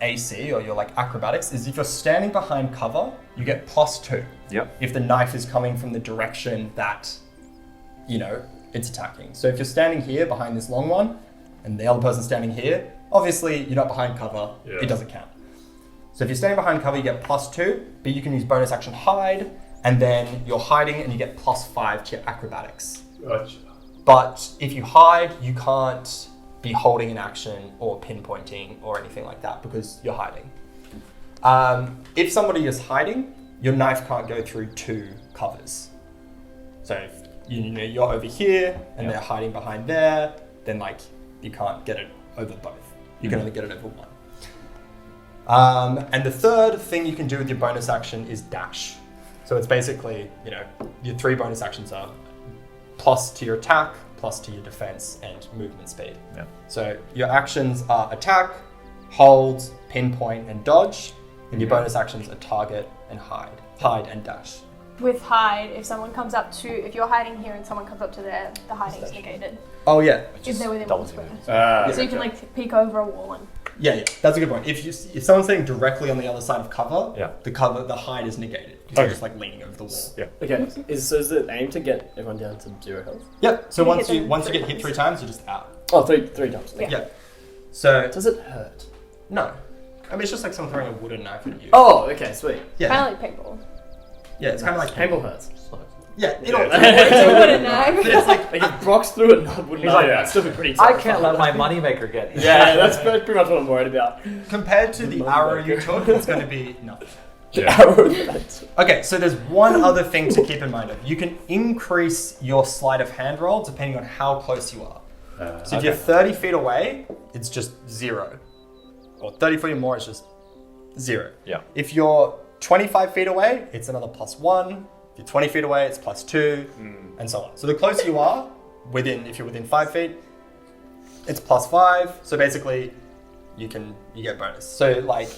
AC or your acrobatics is if you're standing behind cover, you get +2. Yep. If the knife is coming from the direction that it's attacking. So if you're standing here behind this long one and the other person's standing here, obviously you're not behind cover, Yeah. it doesn't count. So if you're standing behind cover, you get +2, but you can use bonus action hide, and then you're hiding and you get +5 to your acrobatics. Gotcha. But if you hide, you can't be holding an action or pinpointing or anything like that because you're hiding. If somebody is hiding, your knife can't go through 2 covers. So if you're over here and they're hiding behind there, then you can't get it over both. You can only get it over one. And the third thing you can do with your bonus action is dash. So it's basically, your 3 bonus actions are plus to your attack, plus to your defense, and movement speed. Yeah. So your actions are attack, hold, pinpoint, and dodge. And your bonus actions are target and hide and dash. With hide, if you're hiding here and someone comes up to there, the hiding is negated. Oh yeah, If they're within double 1 square. damage. So you can peek over a wall and yeah, that's a good point. If someone's sitting directly on the other side of cover, Yeah. the hide is negated. You're Okay. just leaning over the wall. Yeah. Okay, is the aim to get everyone down to 0 health? Yep. So You once hit you them once you 3 get hit times. 3 times, you're just out. Oh, three times. Yeah. Yeah. So Does it hurt? no, I mean it's just like someone throwing a wooden knife at you. Oh, okay, sweet. yeah. kind of like paintball. Yeah, it's kind of like Paintball hurts. Yeah, it all. I wouldn't know. But it's like Like if Brock's through it, I wouldn't He's know. like, That'd still be pretty I tough. can't let my moneymaker get. Yeah, that's pretty much what I'm worried about. compared to the arrow you took, it's going to be nothing. Yeah. Okay, so there's one other thing to keep in mind of. You can increase your sleight of hand roll depending on how close you are. So if you're 30 feet away, it's just 0. Or 30 feet or more, it's just 0. Yeah. If you're 25 feet away, it's another +1. If you're 20 feet away, it's +2, and so on. So the closer you are, if you're within 5 feet, it's +5. So basically, you get bonus. So like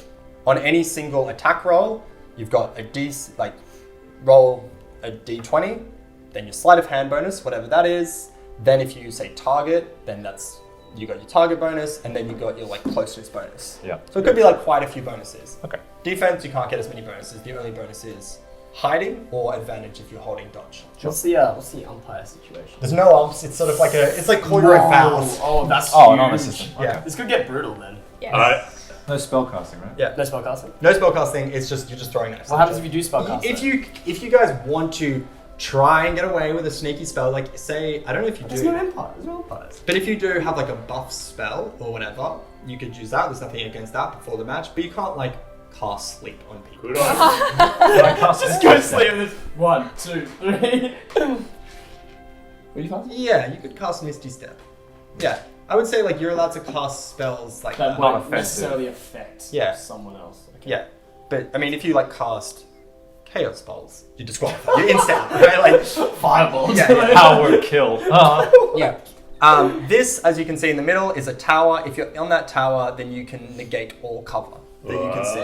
on any single attack roll, you've got roll a d20, then your sleight of hand bonus, whatever that is. Then if you say target, then you got your target bonus, and then you got your like closeness bonus. Yeah. So it could be like quite a few bonuses. Okay. Defense, you can't get as many bonuses. The only bonus is hiding or advantage if you're holding dodge. What's the umpire situation? There's no umps. It's sort of like it's like call your own fouls. Oh, that's Oh, huge. an honor system. Yeah. This could get brutal then. Yes. No spellcasting, right? Yeah. No spellcasting. No spellcasting. It's just you're just throwing knives. What happens if you do spellcast? If you guys want to try and get away with a sneaky spell, like say I don't know if you There's do, no empire. There's no empires. but if you do have like a buff spell or whatever, you could use that. There's nothing against that before the match, but you can't like cast sleep on people. Good on Just go sleep with 1, 2, 3. What do you find? Yeah, you could cast Misty Step. Yeah, I would say like you're allowed to cast spells like That that. Not won't offensive. necessarily affect Yeah. someone else. Okay. Yeah, but I mean, if you like cast Chaos Balls, you're disqualified. You're instant, right? Like Fireballs. Yeah. Power kill. yeah. This, as you can see in the middle, is a tower. If you're on that tower, then you can negate all cover that you can see.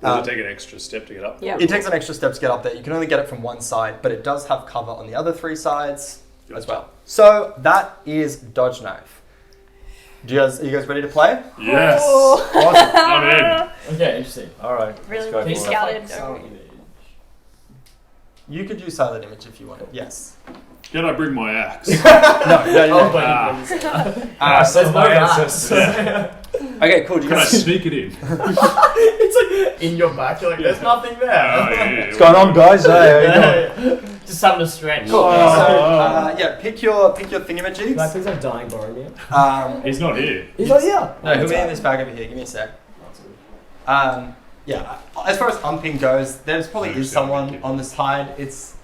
Does it take an extra step to get up there? Yep. It takes an extra step to get up there. You can only get it from one side, but it does have cover on the other 3 sides as well. So that is Dodge Knife. Are you guys ready to play? Yes. Oh. Awesome. I'm in. Okay, interesting. All right. Really let's go want to be for it. scouted. Silent image. You could use silent image if you wanted. Yes. Can I bring my axe? No. Oh, but Ah. there's no my rats. Okay, cool. Do you Can I guys... sneak it in? It's like in your back. You're like, there's nothing there. What's going on, guys? Hey, how you doing? Just having a stretch. Cool. Oh. So, pick your thingamajigs. Can I please have dying Boromir? He's not here. He's not here. No, he'll be in this bag over here. Give me a sec. Yeah, as far as umping goes, there's probably is someone on the side. It's,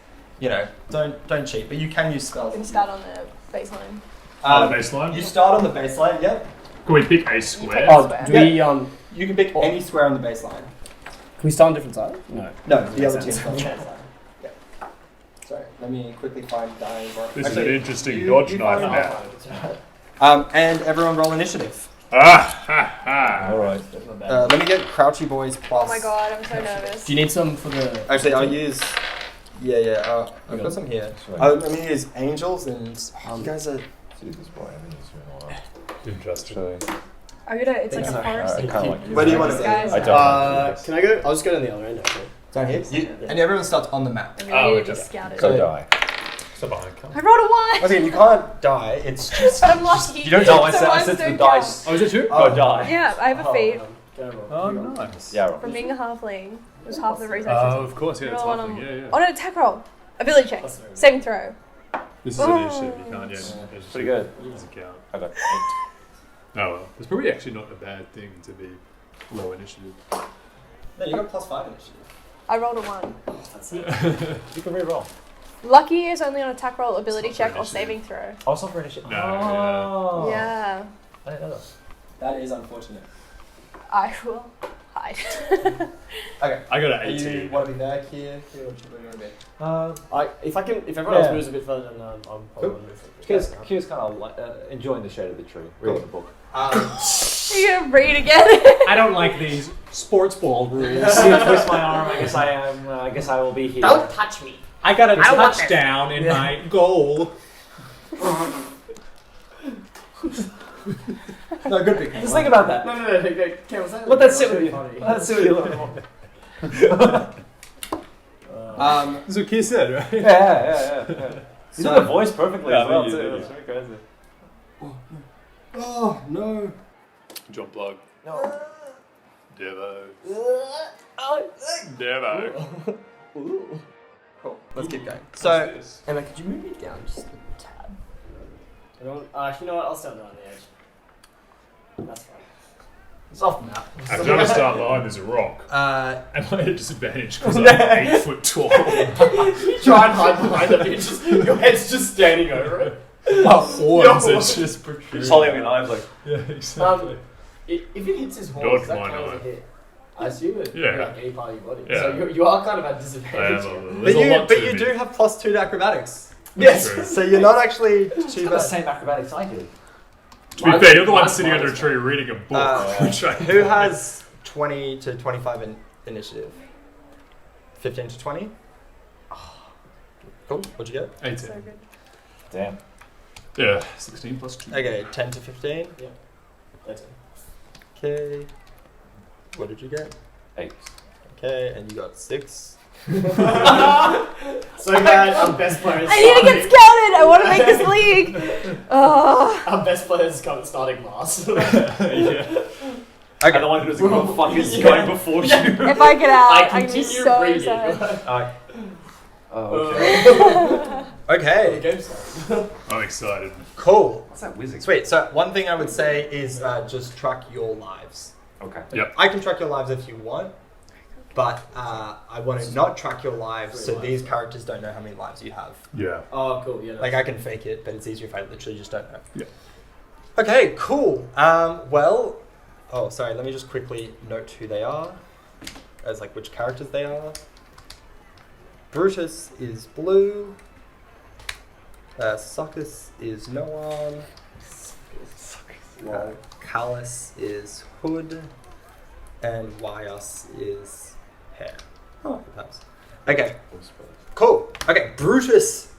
don't cheat, but you can use You spells. can start on the baseline. On the baseline? You start on the baseline, yep. Can we pick a square? Oh, Do we You can pick any square on the baseline. Can we start on different sides? No. No, the other Makes team's sense. on the side. Yeah. Sorry, let me quickly find dying. This is an interesting dodge knife now. And everyone roll initiative. Ah, ha, ha. All right. Let me get Crouchy Boys plus. Oh my god, I'm so nervous. Do you need some for the... Actually, I'll use. Yeah. I've got some here. I'm gonna use Angels and you guys are. Interesting. It's like a forest. Where do you want to go? Guys, I don't. Can I go? I'll just go down the other end, actually. Down here. And everyone starts on the map. I'm Oh, really okay. just scouted. Go die. So behind come. I rolled a 1! Once again, you can't die. It's just. I'm lucky. You don't No, die. I So said ones the don't dice. Oh, is it two? Go die. Yeah, I have a feat. Oh, nice. Yeah, From being a halfling, it was half the reason I Oh, chose of course, yeah, it's roll halfling. Yeah, yeah. on an attack roll. Ability check. Saving throw. This is an initiative, you can't, It's pretty good. It doesn't count. I got 8. Oh well. It's probably actually not a bad thing to be low initiative. No, you got +5 initiative. I rolled a 1. You can re-roll. Lucky is only on attack roll, ability It's not check, for or initiative. saving throw. Also for initiative. No, Oh. Yeah. I didn't know that. That is unfortunate. I will hide. Okay. I got Are an you 18. want to be there, here? Where do you want to be? If everyone else Yeah. moves a bit further, then I'm probably Cool. going to move. Q's kind of enjoying the shade of the tree, reading the book. You gonna read again? I don't like these sports ball rules. Twist my arm. I guess I am. I guess I will be here. touch me. I got a I don't want touchdown in my goal. No, good pick. Just think about that. No. Cam, was that? Let that sit with really you. funny. Let that sit with you a little more. That's what Keir said, right? Yeah. You So- did the voice perfectly Yeah, as well you too. did, That's very crazy. Oh, no. John Plug. No. Devo. Devo. Ooh. Cool. Let's keep going. So, Emma, could you move me down just a tad? I don't. Actually, you know what? I'll stand around the edge. That's fine. It's off the map. I've got to start behind there's a rock. uh, Am I at a disadvantage because I'm 8 foot tall? You try and hide behind it, your head's just standing over it. Horns are just protruding. Just holding your knives like. Yeah, exactly. If it hits his horns, Dodge that my counts as a knife. hit. I assume it Yeah. like any part of your body. Yeah. So you are kind of at I disadvantage. am but you do do have +2 to acrobatics. Yes. True. So you're not actually too It's got the bad. same acrobatics I did. To be fair, you're the one Mine's sitting under a minus tree reading a book. Which I Who has 20 to 25 in initiative? 15 to 20? Cool. What'd you get? 18. So good. Damn. Yeah, 16 plus 2. Okay, 10 to 15. That's it. Okay. What did you get? 8. Okay, and you got 6. So bad. Our best players. I need to get scouted. I want to make this league. Oh. Our best players come starting last. Yeah. Okay. And the one who doesn't give a fuck is going before you. If I get out, I I'm gonna be continue so reading. sad. Oh, okay. The Okay. game started. I'm excited. Cool. What's that whizzing? Sweet. So one thing I would say is just track your lives. Okay. Yep. I can track your lives if you want, but I want to not track your lives so these characters don't know how many lives you have. Yeah. Oh, cool. Yeah. Like I can fake it, but it's easier if I literally just don't know. Yeah. Okay, cool. Oh, sorry. Let me just quickly note who they are, as like which characters they are. Brutus is blue. Succus is Noam. Callus is hood, and Wyos is hair. Oh, perhaps. Okay. Cool. Okay, Brutus.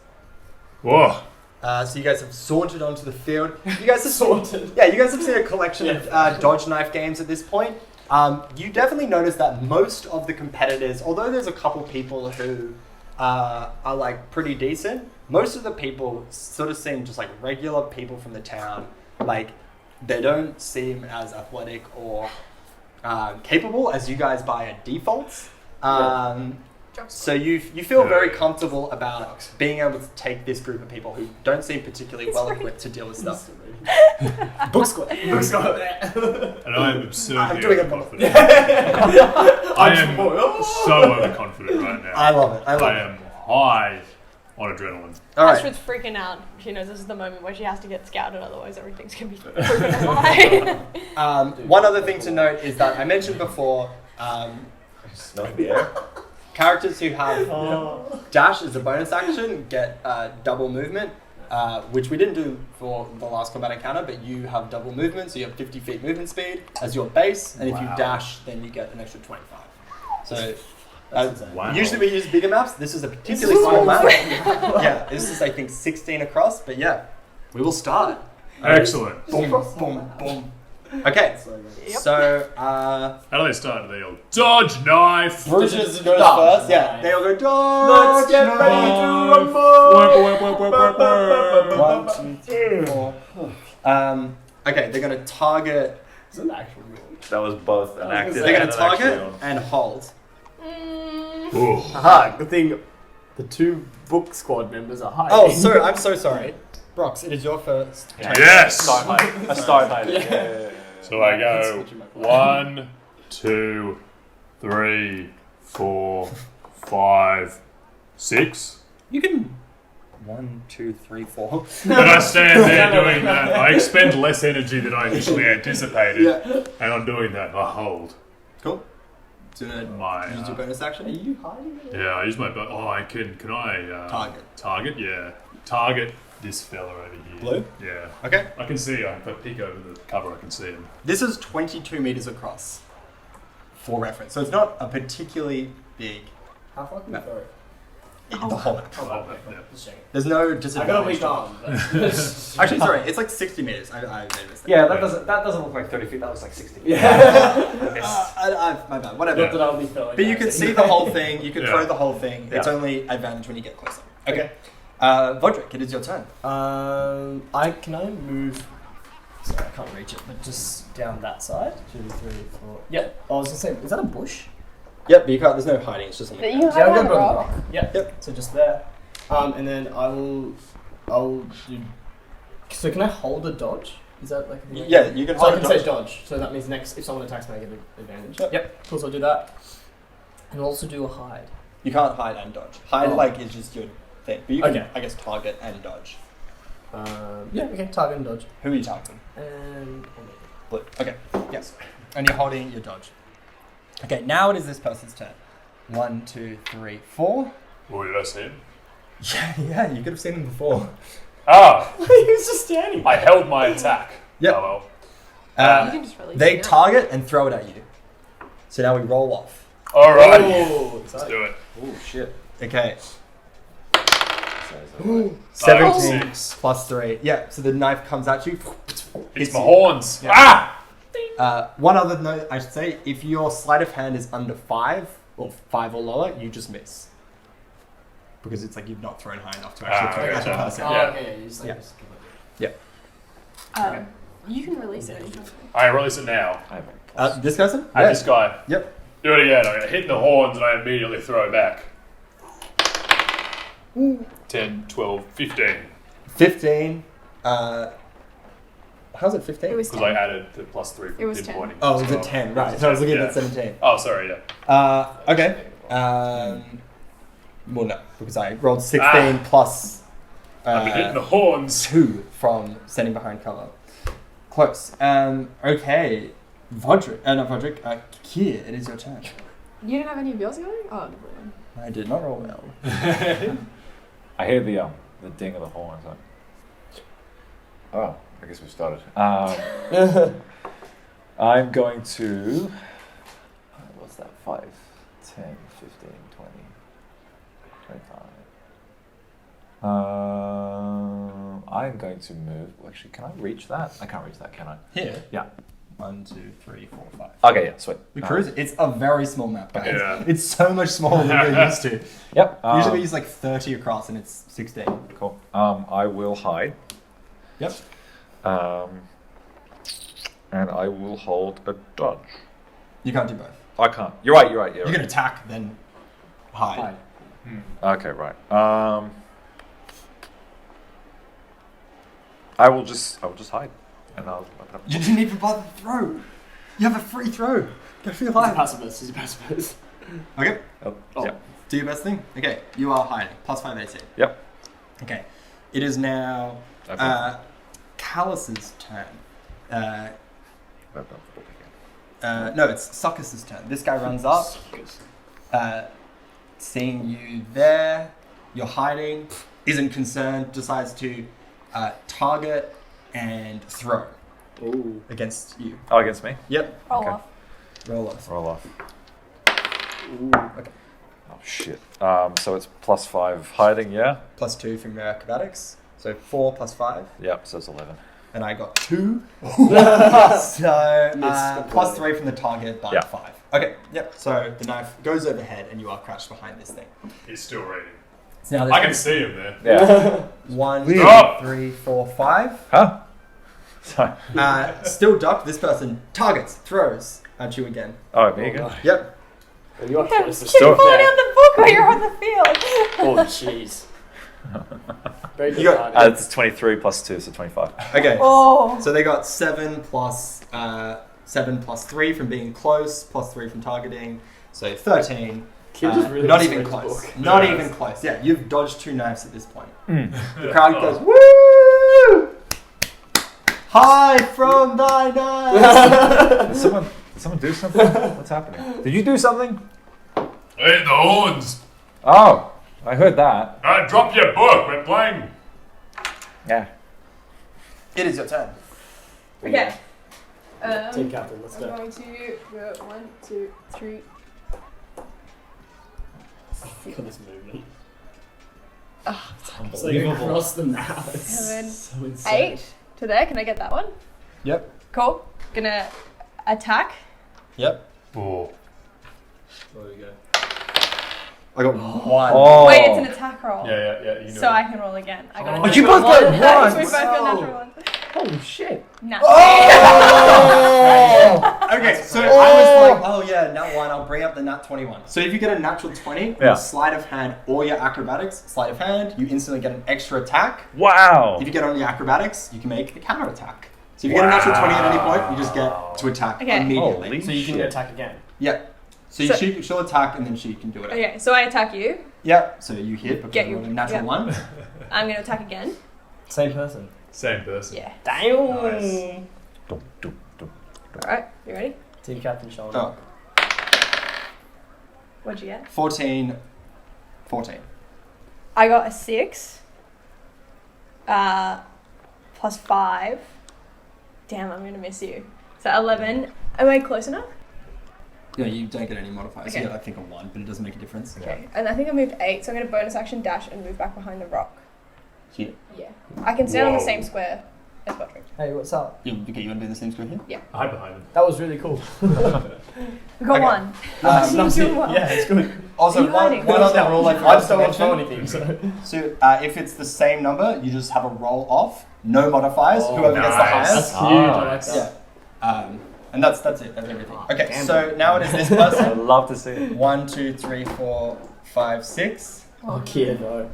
Whoa. So you guys have sauntered onto the field. You guys have Sauntered. Yeah, you guys have seen a collection of dodge knife games at this point. You definitely notice that most of the competitors, although there's a couple people who are like pretty decent, most of the people sort of seem just like regular people from the town. Like they don't seem as athletic or capable as you guys by a default. So you feel very comfortable about being able to take this group of people who don't seem particularly well equipped to deal with stuff. Book squad. Book squad. And I am absurdly I'm doing it. overconfident. I am so overconfident right now. I love it. I love I it. am high on adrenaline. All right. Astrid's freaking out. She knows this is the moment where she has to get scouted, otherwise everything's gonna be freaking high. One other thing to note is that I mentioned before, Smell in the air. characters who have dash as a bonus action get double movement, which we didn't do for the last combat encounter, but you have double movement, so you have 50 feet movement speed as your base, and if you dash, then you get an extra 25. So Wow. usually we use bigger maps. This is a particularly small map. Yeah, this is I think 16 across, but yeah, we will start. Excellent. Boom, boom, boom. Okay, so How do they start? They all dodge knife. Brutus goes Dodge first. Yeah, knife. they all go dodge. Let's get ready to rumble. 1, 2, 3, 4. Okay, they're gonna target. It's an actual rule. That was both an active They're gonna and an actual target one. and hold. Ooh. Aha, good thing the 2 book squad members are hiding. Oh, so I'm so sorry, Brox. It is your first. Yeah. Yes. A star knight. Yeah. So I go 1, 2, 3, 4, 5, 6. You can. 1, 2, 3, 4. And I stand there doing that. I expend less energy than I initially anticipated. Yeah. And I'm doing that. I hold. Cool. So then My, use your bonus Are action. you hiding? yeah, I use my. Oh, I can. Can I? Target. Target. Yeah. Target this fella over here. Blue? Yeah. Okay. I can see. If I peek over the cover, I can see him. This is 22 meters across. For reference, so it's not a particularly big. How far can No. you throw it? The whole map. Oh, yeah. Just checking. There's no I got a disadvantage. weak arm. but- Actually, sorry, it's like 60 meters. I made a mistake. Yeah, that doesn't look like 30 feet. That looks like 60. Yeah. My bad. Whatever. Not that I'll be throwing. But you can see the whole thing. You can Yeah. throw the whole thing. It's Yeah. only advantage when you get closer. Okay. Vodrick, it is your turn. Can I move? Sorry, I can't reach it, but just down that side. 2, 3, 4. Yeah, I was gonna say, is that a bush? Yep, but you can't. There's no hiding. It's just on the But ground. you can Yeah, hide I'm behind gonna a put it on the rock. rock. Yep. Yep. So just there. And then I'll do. So can I hold a dodge? Is that like a thing? Yeah, you can So I hold can a say dodge. So that means next, if someone attacks me, I get an advantage. Yep. Cool. So I'll do that. And I'll also do a hide. You can't hide and dodge. Hide Oh. like is just your thing, but you can, Okay. I guess, target and dodge. Yeah. Okay. Target and dodge. Who are you targeting? And Blue. Okay. Yes. And you're holding your dodge. Okay. Now it is this person's turn. 1, 2, 3, 4. Oh, did I see him? Yeah. You could have seen him before. Ah! he was just standing. I held my attack. Yep. Oh well. You can just release They it now. target and throw it at you. So now we roll off. Alright. Oh, Let's do it. Oh shit. Okay. Five, 17 6. plus 3. Yeah. So the knife comes at you. It's my you. horns. Yeah. Ah! One other note I should say: if your sleight of hand is under 5 or 5 or lower, you just miss. Because it's like you've not thrown high enough to actually throw it at the gotcha. person. Oh, Yeah. okay. You just like Yeah. just give it. You can release it anytime. I release it now. I have a This person? At this guy. Yep. Do it again. I hit the horns and I immediately throw back. 10, 12, 15. 15. How's it 15? It was Because I 10. added the plus 3 It from was 10. pinpointing. Oh, was as it well. 10? Right. So I was looking Yeah. at 17. Oh, sorry, yeah. Okay. Well, no, because I rolled 16 plus I've been hitting the horns. 2 from standing behind cover. Close. Okay. Vodrick. Not Vodrick. Kier, it is your turn. You didn't have any of yours going? Oh, never mind. I did not roll well. I hear the ding of the horn. So. Oh, I guess we started. I'm going to. What's that? 5, 10, 15, 20, 25. I'm going to move. Well, actually, can I reach that? I can't reach that, can I? Here? Yeah. 1, 2, 3, 4, 5. Okay, yeah, sweet. We cruise it. It's a very small map, guys. Yeah. It's so much smaller than we're used to. Yep. Usually we use like 30 across and it's 16. Cool. I will hide. Yep. And I will hold a dodge. You can't do both. I can't. You're right. Yeah, You can attack, then hide. Okay, right. I will just hide, and I'll open up. You didn't even bother to throw. You have a free throw. Go for your He's a life. pacifist. He's a pacifist. Okay. Oh, Oh. Yep. Do your best thing. Okay. You are hiding. Plus 5 AC. Yep. Okay. It is now Okay. Callus's turn. Open up the book again. No, it's Succus's turn. This guy runs up. Seeing you there, you're hiding, isn't concerned, decides to target and throw Ooh. against you. Oh, against me? Yep. Roll Okay. off. Roll off. Roll off. Ooh. Okay. Oh shit. So it's plus 5 hiding, yeah. Plus 2 from your acrobatics. So 4 plus 5. Yep. So it's 11. And I got 2. So Missed plus 3 from the target, but Yeah. 5. Okay. Yep. So the knife goes overhead and you are crouched behind this thing. He's still reading. So now I can there's see him there. Yeah. 1, Stop! 2, 3, 4, 5. Huh? Sorry. Still ducked. This person targets, throws at you again. Oh, me again. Yep. And you are Keep close to Still- pulling out the book while you're on the field. Oh, jeez. Very good. You got- hiding. It's 23 plus 2, so 25. Okay. Oh. So they got 7 plus 3 from being close, plus 3 from targeting. So 13. Kid just really not wants to even read the close. book. Not Yeah. even close. Yeah, you've dodged 2 knives at this point. Mm. The crowd goes, woo! Hide from thy knives! Did someone do something? What's happening? Did you do something? Hey, the horns! Oh, I heard that. Drop your book. We're playing. Yeah. It is your turn. Okay. Team captain, let's I'm go. going to go 1, 2, 3. Look at this movement. Oh, It's like across the map. It's 7, so insane. 8 to there. Can I get that one? Yep. Cool. Gonna attack. Yep. Oh. There we go. I got 1. Oh. Wait, it's an attack roll. Yeah. You can do So it. I can roll again. I got a Oh, you natural both got one. ones. We both got Wow. natural ones. Holy shit. Natural. Oh! Okay, so I was like, oh yeah, get a nat 1, I'll bring up the nat 21. So if you get a natural 20, Yeah. your sleight of hand or your acrobatics, sleight of hand, you instantly get an extra attack. Wow. If you get on your acrobatics, you can make a counter attack. So if you get a natural 20 at any point, you just get to attack Okay. immediately. Holy So you can shit. attack again. Yeah. So, she'll attack and then she can do it. Okay, so I attack you. Yeah. So you hit because Get you you. rolled a natural Yeah. 1. I'm gonna attack again. Same person. Same person. Yeah. Damn. Nice. Alright, you ready? Team captain Sean. Oh, What'd you get? 14. I got a 6. Plus 5. Damn, I'm gonna miss you. So 11. Am I close enough? Yeah, you don't get any modifiers. Okay. You get, I think, a 1, but it doesn't make a difference. Okay. And I think I moved 8, so I'm gonna bonus action dash and move back behind the rock. Here. Yeah. I can stand on the Whoa. same square as Patrick. Hey, what's up? You want to do the same square here? Hide behind him. That was really cool. We got Okay. 1. That's doing it. well. Yeah, it's good. Also, Are you one hiding? other rule I I forgot just to don't want to know mention. anything. So. So if it's the same number, you just have a roll off, no modifiers, Oh, whoever gets the nice. highest. That's huge. I like Yeah. that. And that's it. That's everything. Okay, damn so it. now it is this I'd person. love to see it. 1, 2, 3, 4, 5, 6. Oh, kid, though.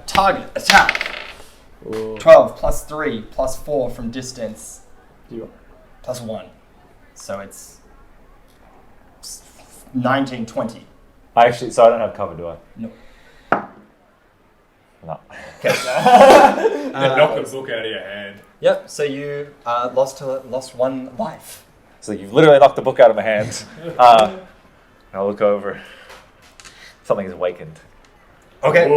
Target attack. Ooh. 12 plus 3 plus 4 from distance You- plus 1. So it's 19, 20. So I don't have cover, do I? No. No. Knock the book out of your hand. Yep. So you lost 1 life. So you've literally knocked the book out of my hands. And I'll look over. Something is awakened. Okay.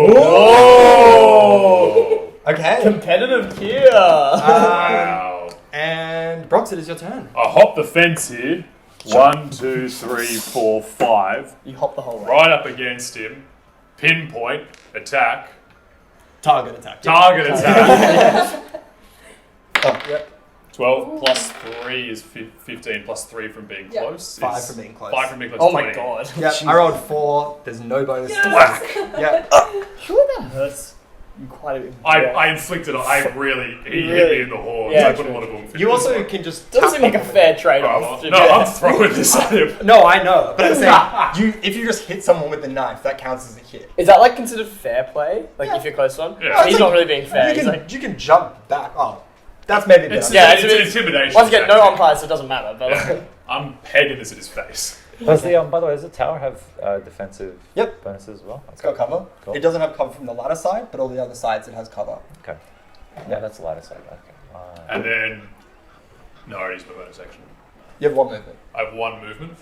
Whoa! Okay. Competitive here. Wow. And Brox, it is your turn. I hop the fence here. 1, 2, 3, 4, 5. You hop the whole way. Right up against him. Pinpoint. Attack. Target attack. Target attack. Oh, yep. 12 plus 3 is 15 plus 3 from being Yeah. close. 5 is from being close. 5 from being close. Oh my 20. god. Yeah, I rolled 4. There's no bonus. Whack! Yeah. Sure that hurts you quite a bit. I inflicted. He hit me in the horns. Yeah, I put a true. lot of them. You also can just. Doesn't tap seem like a people. fair trade-off. No, I'm throwing this at him. No, I know, but I'm saying if you just hit someone with the knife, that counts as a hit. Is that like considered fair play? Like Yeah. if you're close to one? Yeah. So he's not really being fair. You He's can, like, you can jump back. Oh, that's maybe better. It's, Yeah, it's it's an a bit- intimidation. once again, no tactic. umpires, so it doesn't matter. But like, I'm pegging this at his face. Does the by the way, does the tower have defensive Yep. bonuses as well? It's got cover. Cool. It doesn't have cover from the ladder side, but all the other sides it has cover. Okay. Yeah, that's the lighter side. Okay. And then, no, I already used my bonus action. You have 1 movement. I have 1 movement.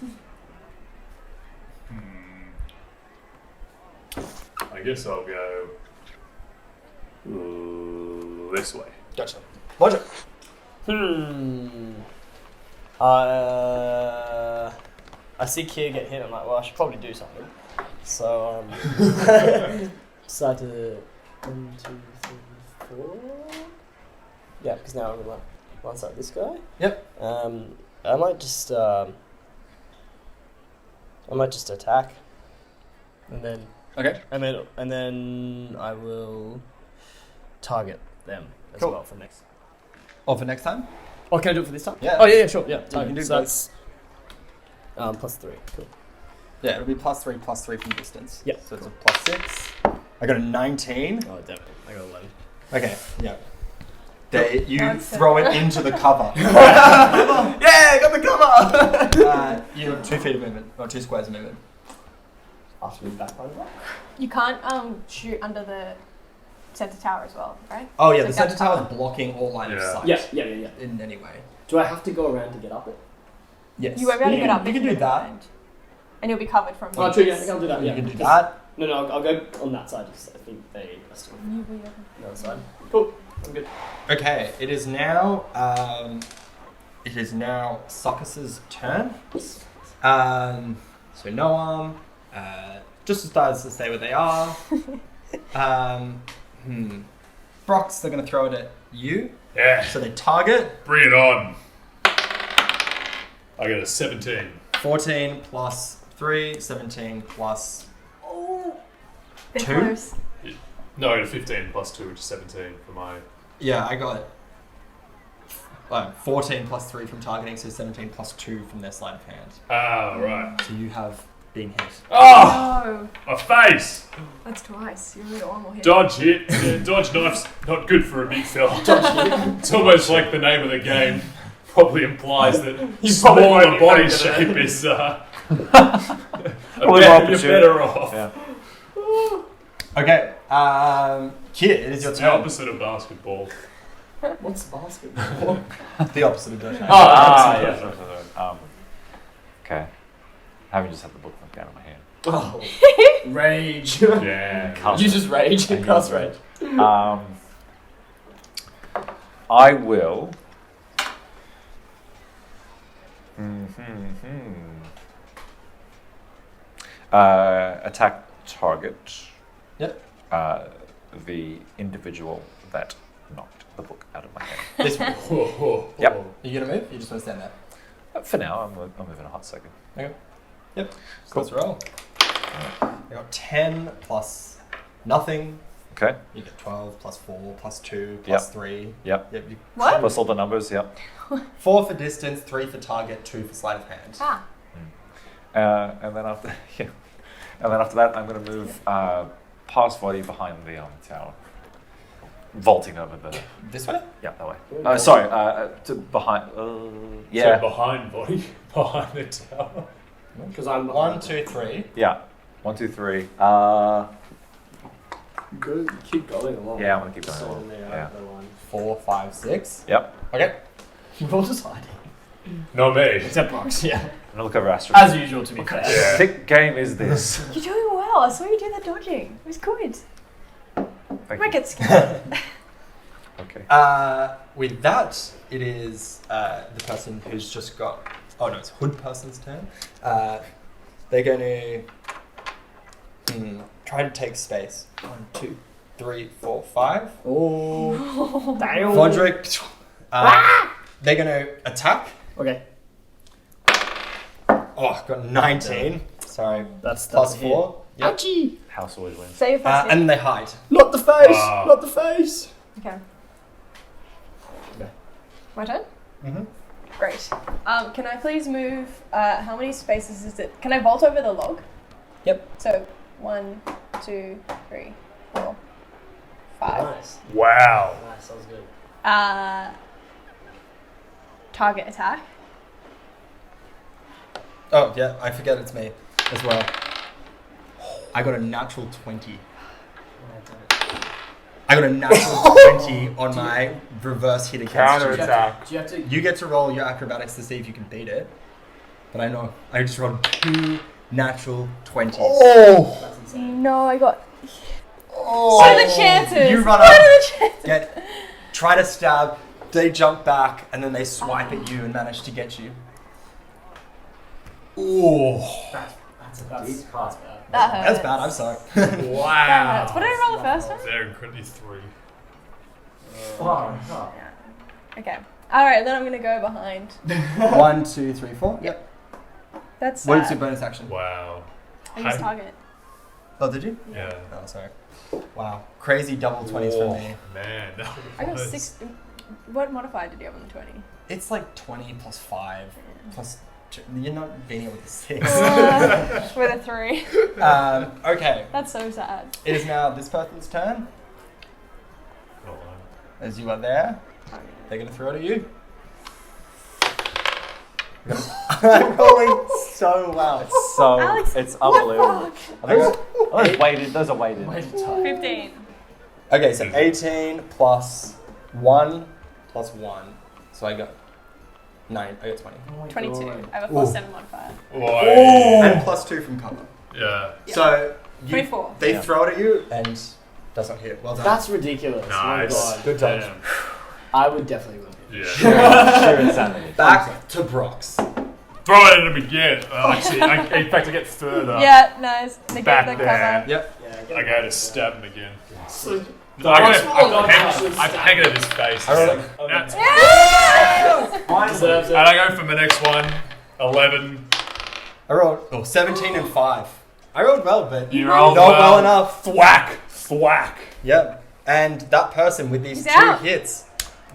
I guess I'll go this way. Gotcha. Logic. I see Kier get hit. I'm like, well, I should probably do something. So decide to 1, 2, 3, 4. Yeah, because now I'm gonna one side this guy. Yep. I might just attack, and then Okay. and then I will target them as Cool. well for next. Oh, for next time? Oh, can I do it for this time? Yeah. Oh yeah, sure. Yeah, can target. do So both. that's +3. Cool. Yeah, it'll be +3 from distance. Yeah, So it's a +6. I got a 19. Oh, definitely. I got 11. Okay. Yeah. You That's throw so it into the cover. Yeah, I got the cover. You have 2 feet of movement, or 2 squares of movement. After we back on that. You can't shoot under the center tower as well, right? Oh yeah, So the center that's tower cover. is blocking all line of Yeah. sight. Yeah. In any way. Do I have to go around to get up it? Yes. You won't be able to get up. You if can do you're that. behind. And you'll be covered from. Oh, true. Yeah, I can do that. You Yeah. can do that. No, I'll go on that side. Just I think they are still on the other side. Cool. I'm good. Okay, it is now Sockus's turn. So no arm. Just decides to stay where they are. Brox, they're gonna throw it at you. Yeah, So they target bring it on. I got a 17. 14 plus 3, 17 plus. They're 2? close. No, I got a 15 plus 2, which is 17 for my. Yeah, I got. 14 plus 3 from targeting, so 17 plus 2 from their sleight of hand. Ah, right. So you have been hit. Oh! No, A face! that's twice. You're really on hit. Dodge hit. Yeah, dodge knife's not good for a big fella. It's almost like the name of the game probably implies that smaller body shape is Probably more you're opportune. better off. Yeah. Okay, Kit, it is your It's the turn. opposite of basketball. What's basketball? The opposite of Dodge. Yes. Okay. I haven't just had the book knocked out of my hand. Oh, rage. Yeah. You just rage. I Cast use rage. I will. Attack target. Yep. The individual that knocked the book out of my hand. This one. Yep. Are you gonna move? You just want to stand there. For now, I'm moving a hot second. Okay. Yep. So Cool. let's roll. I got 10 plus nothing. Okay. You get 12 plus 4 plus 2 plus 3. Yep. Yep. You, What? Plus all the numbers. Yep. 4 for distance, 3 for target, 2 for sleight of hand. Ah. And then after, and then after that, I'm going to move past Voddy behind the tower, vaulting over the. This way? Yeah, that way. Sorry, to behind. Yeah. So behind body, behind the tower. Because I'm 1, 2, 3. Yeah. 1, 2, 3. Good. Keep going along. Yeah, I'm gonna keep going So along. they Yeah. are the one. 4, 5, 6. Yep. Okay. We're all just hiding. Not me. Except Brox, yeah. I'm gonna look over Astrid. As usual, to be fair. Yeah. Thick game is this? You're doing well. I saw you do the dodging. It was good. Thank Might you. get scared. Okay. With that, it is the person who's just got. Oh no, it's Hood person's turn. They're going to try to take space. 1, 2, 3, 4, 5. Oh. Damn. Fodrick. They're going to attack. Okay. Oh, got 19. Sorry. That's Plus a 4. Yep. Ouchie. House always wins. Say your first And then they hide. Not the face. Wow. Not the face. Okay. Okay. My turn? Mm-hmm. Great. Can I please move, how many spaces is it? Can I vault over the log? Yep. So, 1, 2, 3, 4, 5. Nice. Wow. Nice. Sounds good. Target attack. Oh, yeah, I forget it's me as well. I got a natural 20. I got a natural 20 on my reverse hit against Counter you. attack. Do you have to? You get to roll your acrobatics to see if you can beat it. But I know. I just rolled 2 natural 20s. Oh! That's insane. No, I got. Oh. What are the chances? You run What up, are the chances? try to stab, they jump back, and then they swipe at you and manage to get you. Ooh. That's bad. That hurts. That's bad, I'm sorry. That Wow. hurts. What did I roll the first time? They're incredibly 3. Okay. Alright, then I'm gonna go behind. 1, 2, 3, 4. Yep. That's What is your bonus action? Wow. I used target. Oh, did you? Yeah. Oh, sorry. Wow. Crazy double 20s from me. Man, that I got was- 6. What modifier did you have on the 20? It's like 20 plus 5 plus 2. You're not beating it with a 6. With a 3. Okay. That's so sad. It is now this person's turn. Not one. As you are there, they're going to throw it at you. I'm rolling so well. So Alex, it's unbelievable. Those weighted. Those are weighted. 15. Okay, so 18 plus 1 plus 1. So I got 9. I got 20. 22. I have a plus 7 modifier. And plus 2 from cover. Yeah. So you, 24. they Yeah. throw it at you and does not hit. Well done. That's ridiculous. Nice. Oh my god. Good job. Damn. I would definitely win. Yeah. Sheer insanity. Back to Brox. Throw it at him again. Actually, in fact, I get further. Yeah, nice. Negate Back the there. cover. Yep. Yeah, I go to stab him again. So, I hang it at his face. I rolled That's- deserves it. And I go for my next one. 11. I rolled 17 and 5. I rolled well, but You not rolled well enough. Thwack. Thwack. Yep. And that person with these He's 2 out. hits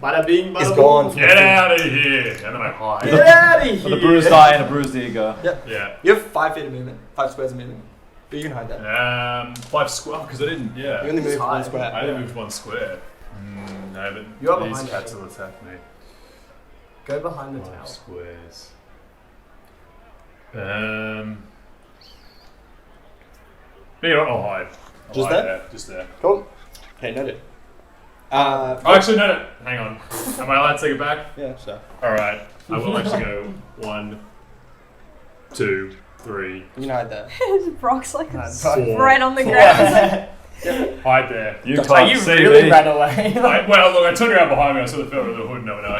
Bada bing, bada is boom. gone. From Get the field. out of here! And then I hide. Get out of With a here. bruised eye and a bruised ego. Yeah. You have 5 feet of movement, 5 squares of movement, but you can hide that. 5 square. Because I didn't. Yeah. You only moved hide. 1 square. I only moved 1 square. No, but You are these behind cats the will attack me. Go behind the 5 tower. squares. I'll hide. I'll Just hide there? Just there. Cool. Okay, noted. Oh, actually, no. Hang on. Am I allowed to take it back? Yeah, sure. Alright. I will actually go 1, 2, 3. You can hide there. Brock's like Four. right on the ground. Hide there. You Like, can't you see really me. ran away. Well, look, I turned around behind me. I saw the fella with the hood. No, no.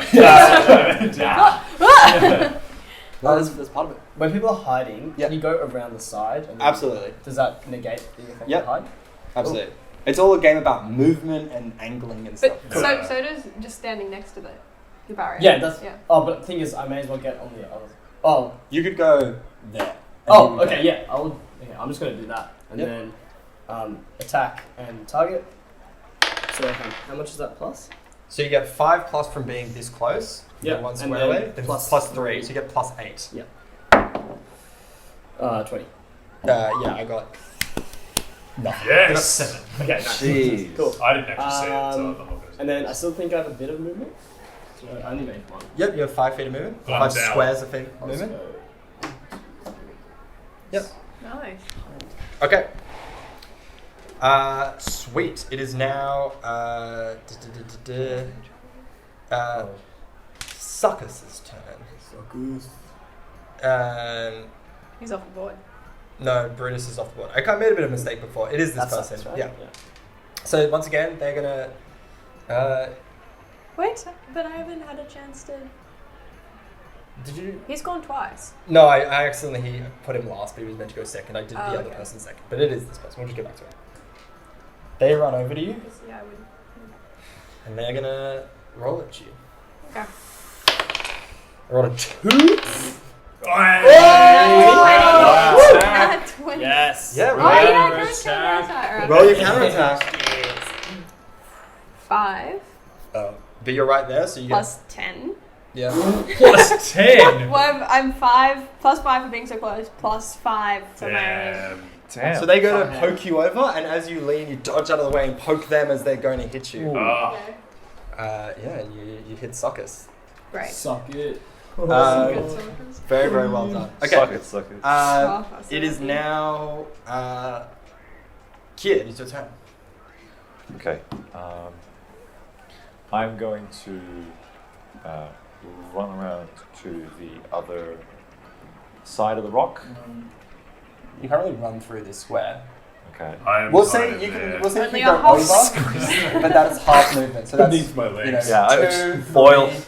No, that's part of it. When people are hiding, Yeah. can you go around the side? And Absolutely. Does that negate the effect Yep. of hide? Absolutely. It's all a game about movement and angling and stuff. But so does just standing next to the barrier. Yeah, that's. Yeah. Oh, but the thing is, I may as well get on the other. Oh. You could go there. and Oh, you would okay, go- yeah. I'm just gonna do that, and Yep. then attack and target. So how much is that plus? So you get 5 plus from being this close. Yeah, One and square then away. Then plus plus 3. So you get plus 8. 20. Yeah, I got nothing. Yes. 7. Okay, nice. Jeez. Cool. I didn't actually see it, so I'm not going to. And then I still think I have a bit of movement. So I only made 1. Yep, you have 5 feet of movement. Thumbs 5 down. squares of feet I'll movement. just go- Yep. Nice. Okay. Sweet. It is now Succus's turn. He's off the board. No, Brutus is off the board. I made a bit of a mistake before. It is this That's person. us, right? Yeah. So once again, they're gonna. Wait, but I haven't had a chance to. Did you? He's gone twice. No, I accidentally put him last, but he was meant to go second. I did the other Okay. person second, but it is this person. We'll just get back to it. They run over to you, Yeah, I would. and they're gonna roll at you. Okay. I rolled a 2. Wow. 20. Yes. Yeah, Oh, roll, yeah, counterattack. roll your counterattack. 5 But you're right there, so you plus 10. get. Yeah. Plus 10. Well, I'm 5 plus 5 for being so close, plus 5 for my. Damn. Damn. So they go to Fine. poke you over, and as you lean, you dodge out of the way and poke them as they're going to hit you. Ah. Yeah, you hit Succus. Great. Suck it. Very, very well done. Okay. Suck it, suck it. It is now Kier, it's your turn. Okay. I'm going to run around to the other side of the rock. You can't really run through this square. Okay. I am We'll kind say of you there. can. We'll say Only you can a go whole over, but that is half movement. So that's Beneath my legs. you know, Yeah, I 2, just foil 3.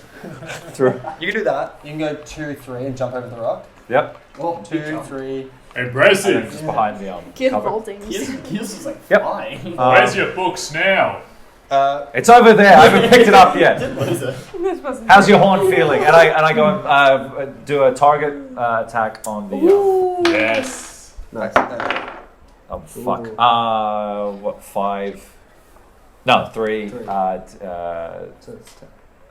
through. You can do that. You can go 2, 3, and jump over the rock. Yep. Oh, 2, 3. And then Impressive. just behind the Kid cover. vaulting. Gears is like Yep. flying. Where's your books now? It's over there. I haven't picked it up yet. What is it? How's your horn feeling? And I go and do a target attack on the. Yes. Nice. Oh fuck. What 5? No, 3. 3. So it's 10.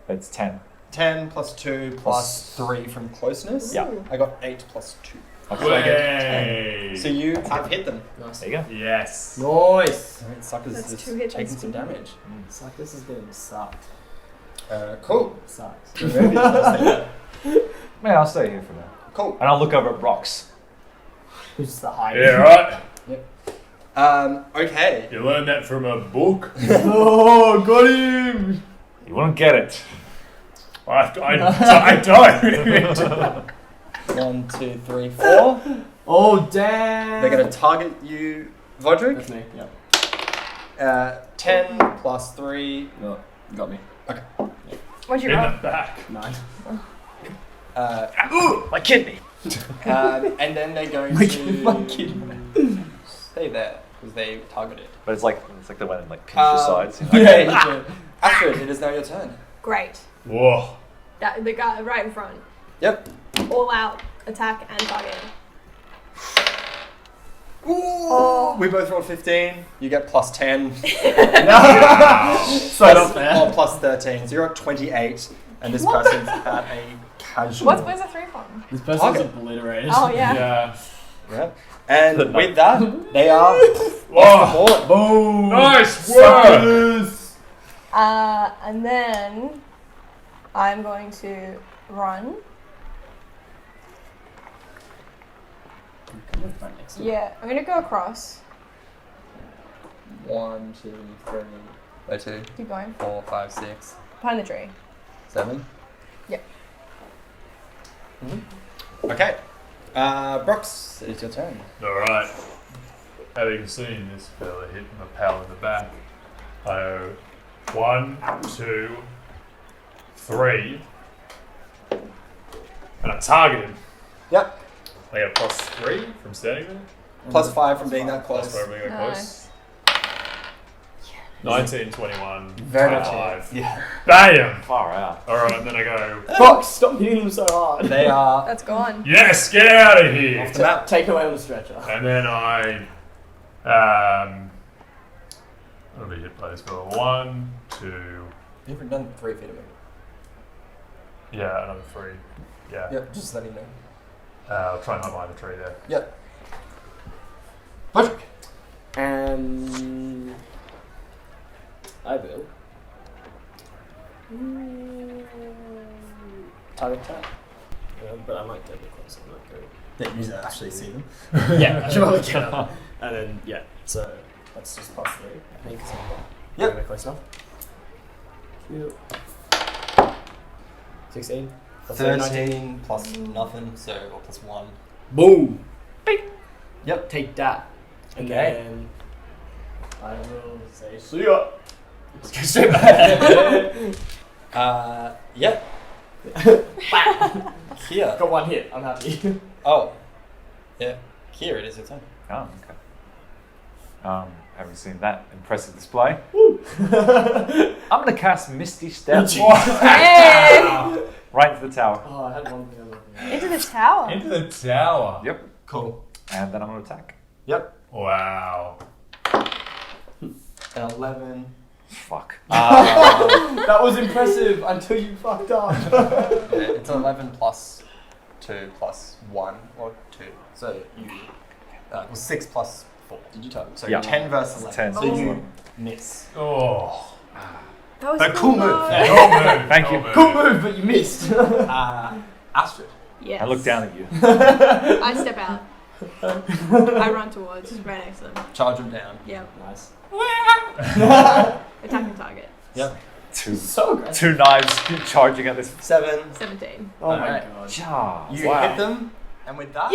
It's 10. 10 plus 2 plus 3 from closeness. Yeah. I got 8 plus 2. Way. So you have hit them. Nice. There you go. Yes. Nice. I mean, Suckers That's is 2 hit taking chance. some damage. Suck, this is getting sucked. Cool. Sucks. Maybe let's take that. Yeah, I'll stay here for now. Cool. And I'll look over at rocks. Who's the high? Yeah, right. Okay. You learned that from a book? Oh, got him! You won't get it. I don't. 1, 2, 3, 4. Oh, damn! They're going to target you, Vodric. That's me, yeah. 10 plus 3. No, got me. What'd you In roll? the back. 9. Ooh, my kidney. And then they're going to stay there because they targeted. But it's like they went and like pinched the sides. You know? Okay. Astrid, it is now your turn. Great. Whoa. That, the guy right in front. Yep. All out attack and target. Ooh, we both rolled 15. You get plus 10. So not fair. Or plus 13. So you're at 28. And this person's at a casual. Where's the 3 from? This person's Target. obliterated. Oh yeah. Yeah. Yeah. And with that, they are Whoa. off the board. Boom. Nice work. And then I'm going to run. Yeah, I'm gonna go across. 1, 2, 3. Wait, 2, Keep going. 4, 5, 6, Behind the tree. 7. Yep. Okay. Brooks, it's your turn. Alright. Having seen this fella hit my pal in the back, I owe 1, 2, 3. And I target him. Yep. I get a plus 3 from standing there. Plus 5 from being that Plus close. 5 being that Nice. close. 19, 21, Very much 25. Yeah. Bam! Far out. Alright, and then I go, Fox, stop hitting them so hard. They are That's gone. yes, get out of here! off the map. Take away on the stretcher. And then I, I'll be hit by this fella. 1, 2, You haven't done 3 feet of me. yeah, another 3. Yeah. Yep, just letting you know. I'll try and hide behind the tree there. Yep. Patrick. I will. Target attack. But I might get a bit closer. I'm not going. That you actually see them. Yeah, I should probably get up. And then, yeah, so that's just plus 3, I think. So Yep. a bit close enough. Cute. 16. Plus 19. 13 plus nothing, so or plus 1. Boom! Yep. Take that. And Okay. then I will say, see ya! Yep. Here. Got 1 hit, I'm happy. Oh. Yeah. Here it is your turn. Oh, okay. Having seen that impressive display, I'm gonna cast Misty Step Hey! right into the tower. Oh, I had one thing I'm looking at. Into the tower. Into the tower. Yep. Cool. And then I'm gonna attack. Yep. Wow. An 11. Fuck. That was impressive until you fucked up. Yeah, it's 11 plus 2 plus 1 or 2. So you. Well, 6 plus 4. Did you tell? So Yeah. 10 versus 11. 10. So you miss. Oh. That was But cool move. Cool move. Thank you. Cool move, but you missed. Astrid. Yes. I look down at you. I step out. I run towards, right next to them. Charge him down. Yep. Nice. Attacking target. Yep. So aggressive. 2 knives charging at this. 7. 17. Oh my Alright. god. Ja, You wow. hit them, and with that,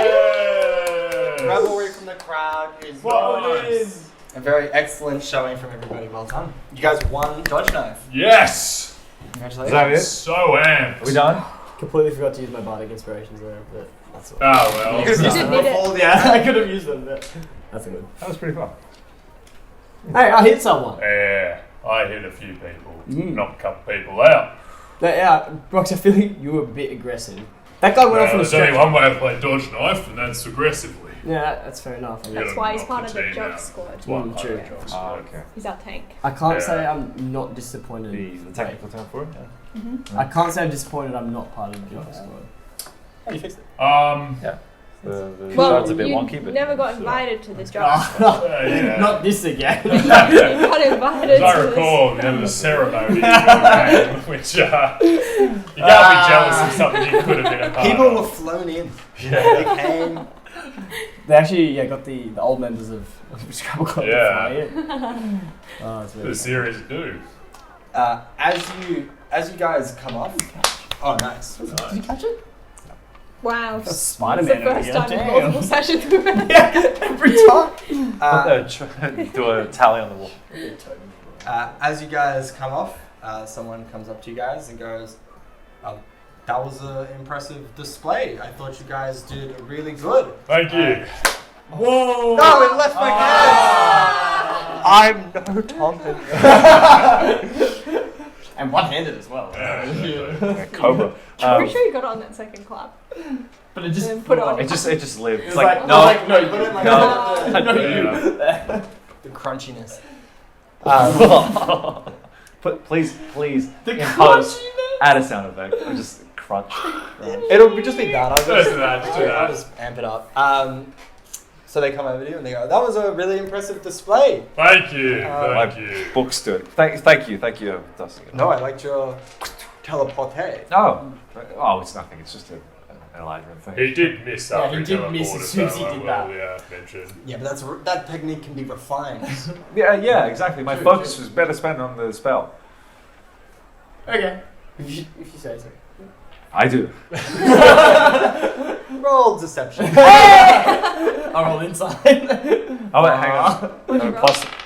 Yes! revelry from the crowd is Nice. a very excellent showing from everybody. Well done. You guys won Dodge Knife. Yes! Congratulations. Is that it? So amped. Are we done? Completely forgot to use my bardic inspirations there, but that's all. Oh, well. You could have used You them did it. before. Yeah, I could have used them, but that's good. That was pretty fun. Hey, I hit someone. Yeah, I hit a few people. Mm. Knocked a couple people out. Yeah, Brox, I feel like you were a bit aggressive. That guy went off on a There's only stretch. one way to play dodge knife, and that's aggressively. Yeah, that's fair enough. I, mean, That's why he's Knock part of the team joke out. squad. It's one part True. of the joke Ah, squad. okay. He's our tank. I can't Yeah. say I'm not disappointed. The technical term for it? Yeah. I can't say I'm disappointed I'm not part of the joke squad. Oh, you fixed it. The Well, shard's a bit you wonky, but never got invited to this joke squad. Yeah. Not this again. You got invited As I to recall, there was a ceremony which you can't be jealous of something you could have been a part People of. were flown in. Yeah. They came. They actually got the old members of Scrabble Club Yeah. to fly in. Oh, it's The really series do. As you guys come off. Oh, nice. Did you catch it? Wow. It's the Spider-Man over first here. time in Damn. multiple sessions we've had. Every time. do a tally on the wall. As you guys come off, someone comes up to you guys and goes, that was an impressive display. I thought you guys did really good. Thank you. Whoa! No, it left my hands! I'm no Tongan. And one-handed as well. Yeah, Cobra. I'm pretty sure you got it on that second clap. But it just And put it on It just lived. It It's was like, no, no. no, you put it like No. Yeah. The crunchiness. Please The impose, crunchiness. add a sound effect. Or just crunch. It'll just be that. I'll Just do that, just do I'll that. just amp it up. So they come over to you and they go, "That was a really impressive display." Thank you, My thank you. book stood. Thank you, Dusty. No, I liked your teleporte. Oh, it's nothing. It's just an enlargement thing. He did miss Yeah, up. he and did miss teleported, as soon as he though, did I will, that. Yeah, mention. Yeah, but that technique can be refined. Yeah, exactly. My True, focus true. was better spent on the spell. Okay. If you say so. I do. Roll deception. I'll roll inside. Oh, wait, hang on. I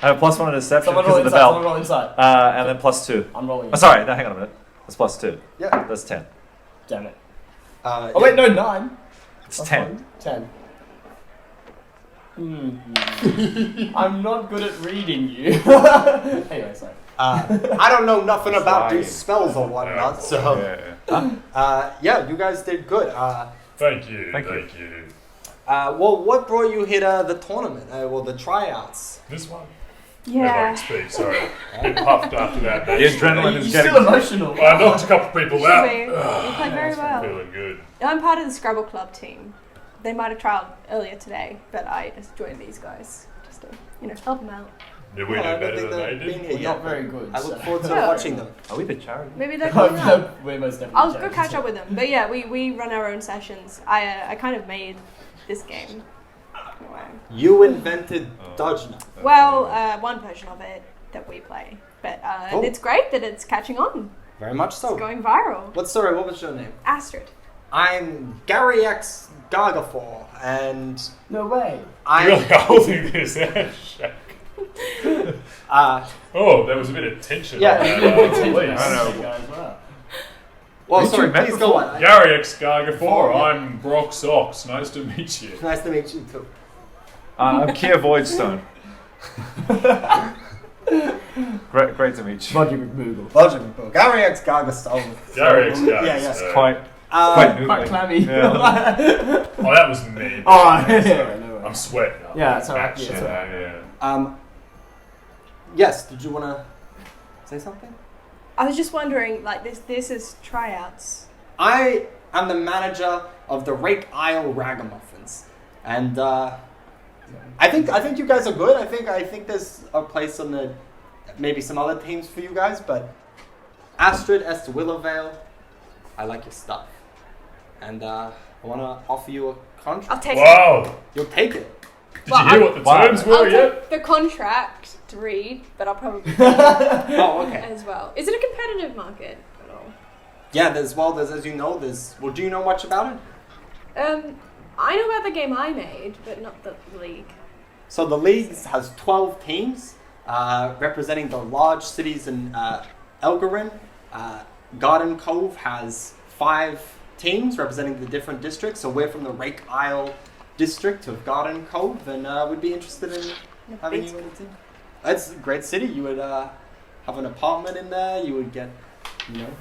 have a plus one in deception Someone because roll of the inside. Someone bell. roll inside. And then plus 2. I'm rolling. Oh, sorry, no, hang on a minute. That's plus 2. Yeah. That's 10. Damn it. Oh Oh wait, no, 9. It's Plus 10. 1, 10. I'm not good at reading you. Anyway, sorry. I don't know nothing about Fine. these spells or whatnot, so yeah, you guys did good. Thank you, Thank thank you. you. Well, what brought you here to the tournament? Well, the tryouts. This one. Yeah. I speak, sorry. Bit puffed after that. The adrenaline You're is still getting... emotional. I knocked a couple people Should out. be. You played very well. Feeling good. I'm part of the Scrabble Club team. They might have trialed earlier today, but I just joined these guys just to, help them out. Did we Well, I do don't better think than they've they been did? here We're yet. not very good. I look so. forward to Yeah. watching them. Are we the charity? Maybe they're coming up. We're most definitely. I'll go joking. catch up with them. But yeah, we run our own sessions. I kind of made this game. in a way. You invented Dodge now. Well, one version of it that we play. But Cool. it's great that it's catching on. Very much so. It's going viral. What was your name? Astrid. I'm Gary X Gargafor, and No way. I'm Really holding this handshake. Oh, there was a bit of tension. Yeah, on you that, did please. I know. Guys, wow. well, Did you sorry, met please go before? on. Gary X Gargafor, Before, yeah. I'm Brock Sox. Nice to meet you. Nice to meet you too. I'm Kier Voidstone. Great to meet you. Roger McMoogle. Belgium, Gary X Gargafor. Gary X Yeah, Gargafor. yes. Quite new. Quite clammy. Yeah. Oh, that was me. Oh, yeah, no way. I'm sweating up. Yeah, it's alright. Action, Yeah, it's alright. yeah. Yes. Did you want to say something? I was just wondering, like, this is tryouts. I am the manager of the Rake Isle Ragamuffins, and I think you guys are good. I think there's a place on the maybe some other teams for you guys, but Astrid S. Willowvale, I like your stuff, and I want to offer you a contract. I'll take it. Wow. You'll take it. Did you hear what the Wow. terms I'll were yet? take the contract to read, but I'll probably Oh, okay. as well. Is it a competitive market at all? Yeah, there's as you know, well, do you know much about it? I know about the game I made, but not the league. So the league has 12 teams representing the large cities in Elgarin. Garden Cove has 5 teams representing the different districts. So we're from the Rake Isle district of Garden Cove, and we'd be interested in having you in the team. It's a great city. You would have an apartment in there. You would get,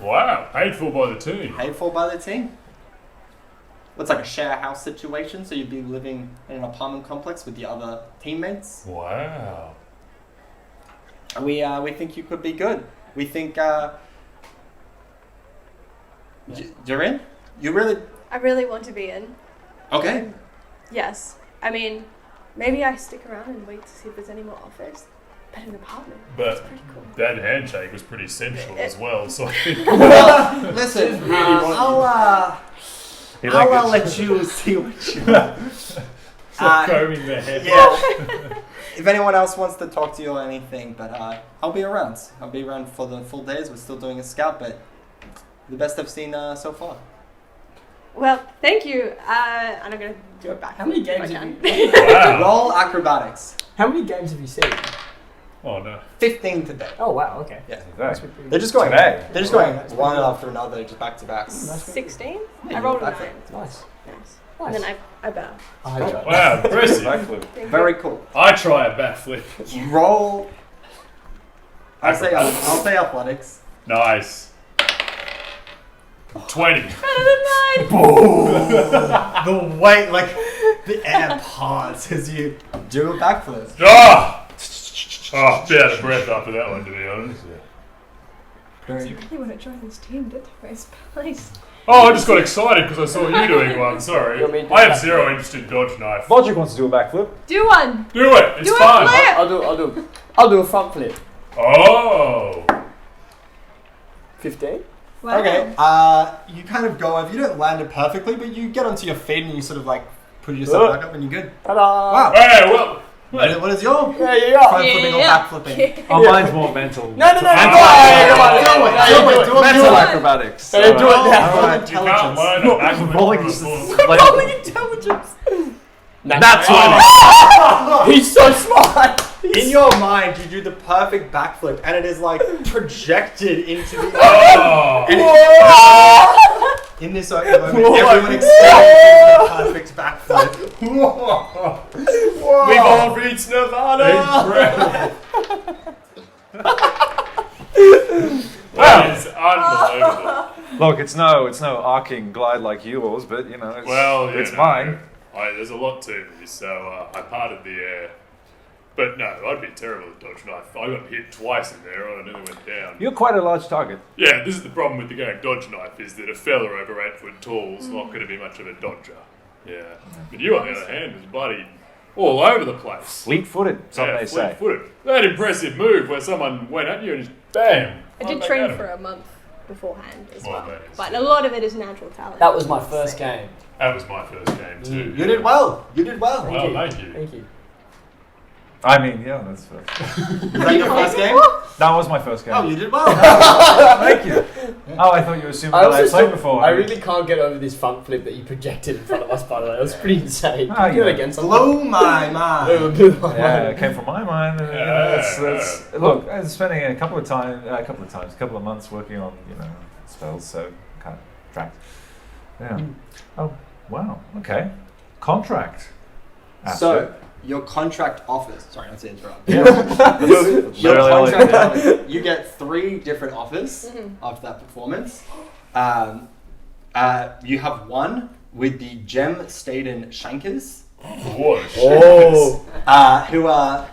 Wow. Paid for by the team. paid for by the team. It's like a share house situation, so you'd be living in an apartment complex with the other teammates. Wow. And we think you could be good. We think you're in. You really I really want to be in. okay? Yes. I mean, maybe I stick around and wait to see if there's any more offers. But an apartment. But That's pretty cool. that handshake was pretty sensual as well, so I think Well, listen, Really I'll You like it? let you see what you. combing their hair. Yeah. If anyone else wants to talk to you or anything, but I'll be around. I'll be around for the full days. We're still doing a scout, but the best I've seen so far. Well, thank you. And I'm going to do it back. How many if I games have can. you? Wow. Roll acrobatics. How many games have you seen? Oh no. 15 today. Oh wow. Okay. Yeah. Must be pretty They're just going. Today? They're just going one after another, just back to back. Nice. 16? Yeah, I rolled a back 9. Nice. Nice. And then I bow. Wow, impressive. Backflip. Thank Very you. cool. I try a backflip. Roll. I'll say athletics. Nice. 20. The weight, like the air parts as you do a backflip. Ah! Oh, a bit out of breath after that one, to be honest. You really want to join this team, didn't you? Nice. Oh, I just got excited because I saw you doing one. Sorry. You want me to do I have that? zero interest in dodge knife. Logic wants to do a backflip. Do one. Do it. It's Do a fun. flip. I'll do a front flip. Oh. 15. Wow. Okay, you kind of go over. You don't land it perfectly, but you get onto your feet and you sort of like put yourself back up and you're good. Ta-da! Wow. Hey, well. What is your Yeah, yeah. front flipping or back flipping? Oh, mine's more mental. No, no, no, no, Mental Do it. mental acrobatics. Hey, do it Roll now. You can't intelligence. learn a backflip Rolling from a just full- like Rolling intelligence. that's what He's so smart. In your mind, you do the perfect backflip, and it is like projected into the air. Oh. And it's, in this moment, everyone experiences the perfect backflip. We've all reached Nirvana. That is unbelievable. Look, it's no arcing glide like yours, but you know, it's, Well, yeah, it's no, mine. there's a lot to this, so I parted the air. But no, I'd be terrible at dodge knife. I got hit twice in there and I nearly went down. You're quite a large target. Yeah, this is the problem with the game dodge knife, is that a fella over 8 foot tall is not going to be much of a dodger. Yeah. But you, on the other hand, was bloody all over the place. Fleet-footed, some may say. Fleet-footed. That impressive move where someone went at you and just bam. I right did back train at him. for a month beforehand as Well, well. that is- But a lot of it is natural talent. That was my first game. That was my first game too. You did well. You did well. Well, thank you. Thank you. I mean, yeah, that's first. Was that your first game? That was my first game. Oh, you did well. Thank you. Oh, I thought you were assuming I that I also played still, before. I really can't get over this front flip that you projected in front of us, by the way. It was pretty insane. Ah, Can you do yeah. it again sometime? Blow my mind. Yeah, it came from my mind. And, you know, it's, look, I was spending a couple of months working on spells, so kind of tracked. Yeah. Oh, wow. Okay. Contract. So, your contract offers. Sorry, not to interrupt. Yeah. Your Literally all contract it- offers. You get 3 different offers after that performance. You have one with the Gem Staden Shankers, What a shit. who are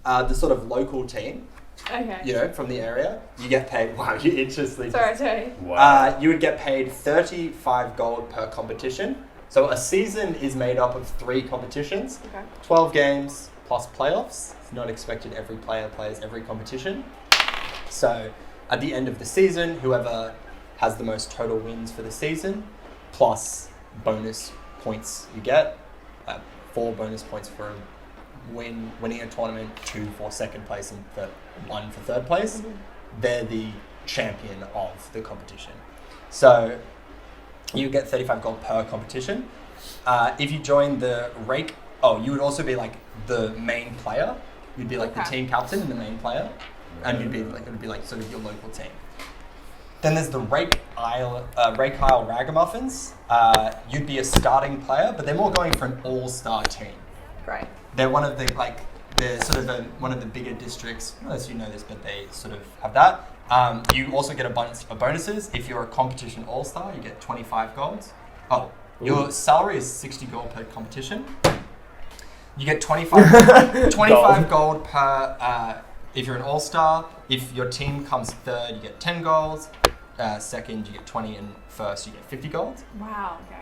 the sort of local team, Okay. from the area. You get paid. Wow, you interestingly. Sorry. Wow. You would get paid 35 gold per competition. So a season is made up of 3 competitions, Okay. 12 games plus playoffs. It's not expected every player plays every competition. So at the end of the season, whoever has the most total wins for the season, plus bonus points you get, 4 bonus points for winning a tournament, 2 for second place, and 1 for third place. They're the champion of the competition. So you get 35 gold per competition. If you join the rake, you would also be like the main player. You'd be like the team captain and the main player, and it would be like sort of your local team. Then there's the Rake Isle Ragamuffins. You'd be a starting player, but they're more going for an all-star team. Great. They're one of the they're sort of one of the bigger districts. Unless you know this, but they sort of have that. You also get a bunch of bonuses. If you're a competition all-star, you get 25 golds. Your salary is 60 gold per competition. You get 25 gold per if you're an all-star. If your team comes third, you get 10 golds. Second, you get 20, and first, you get 50 golds. Wow. Okay.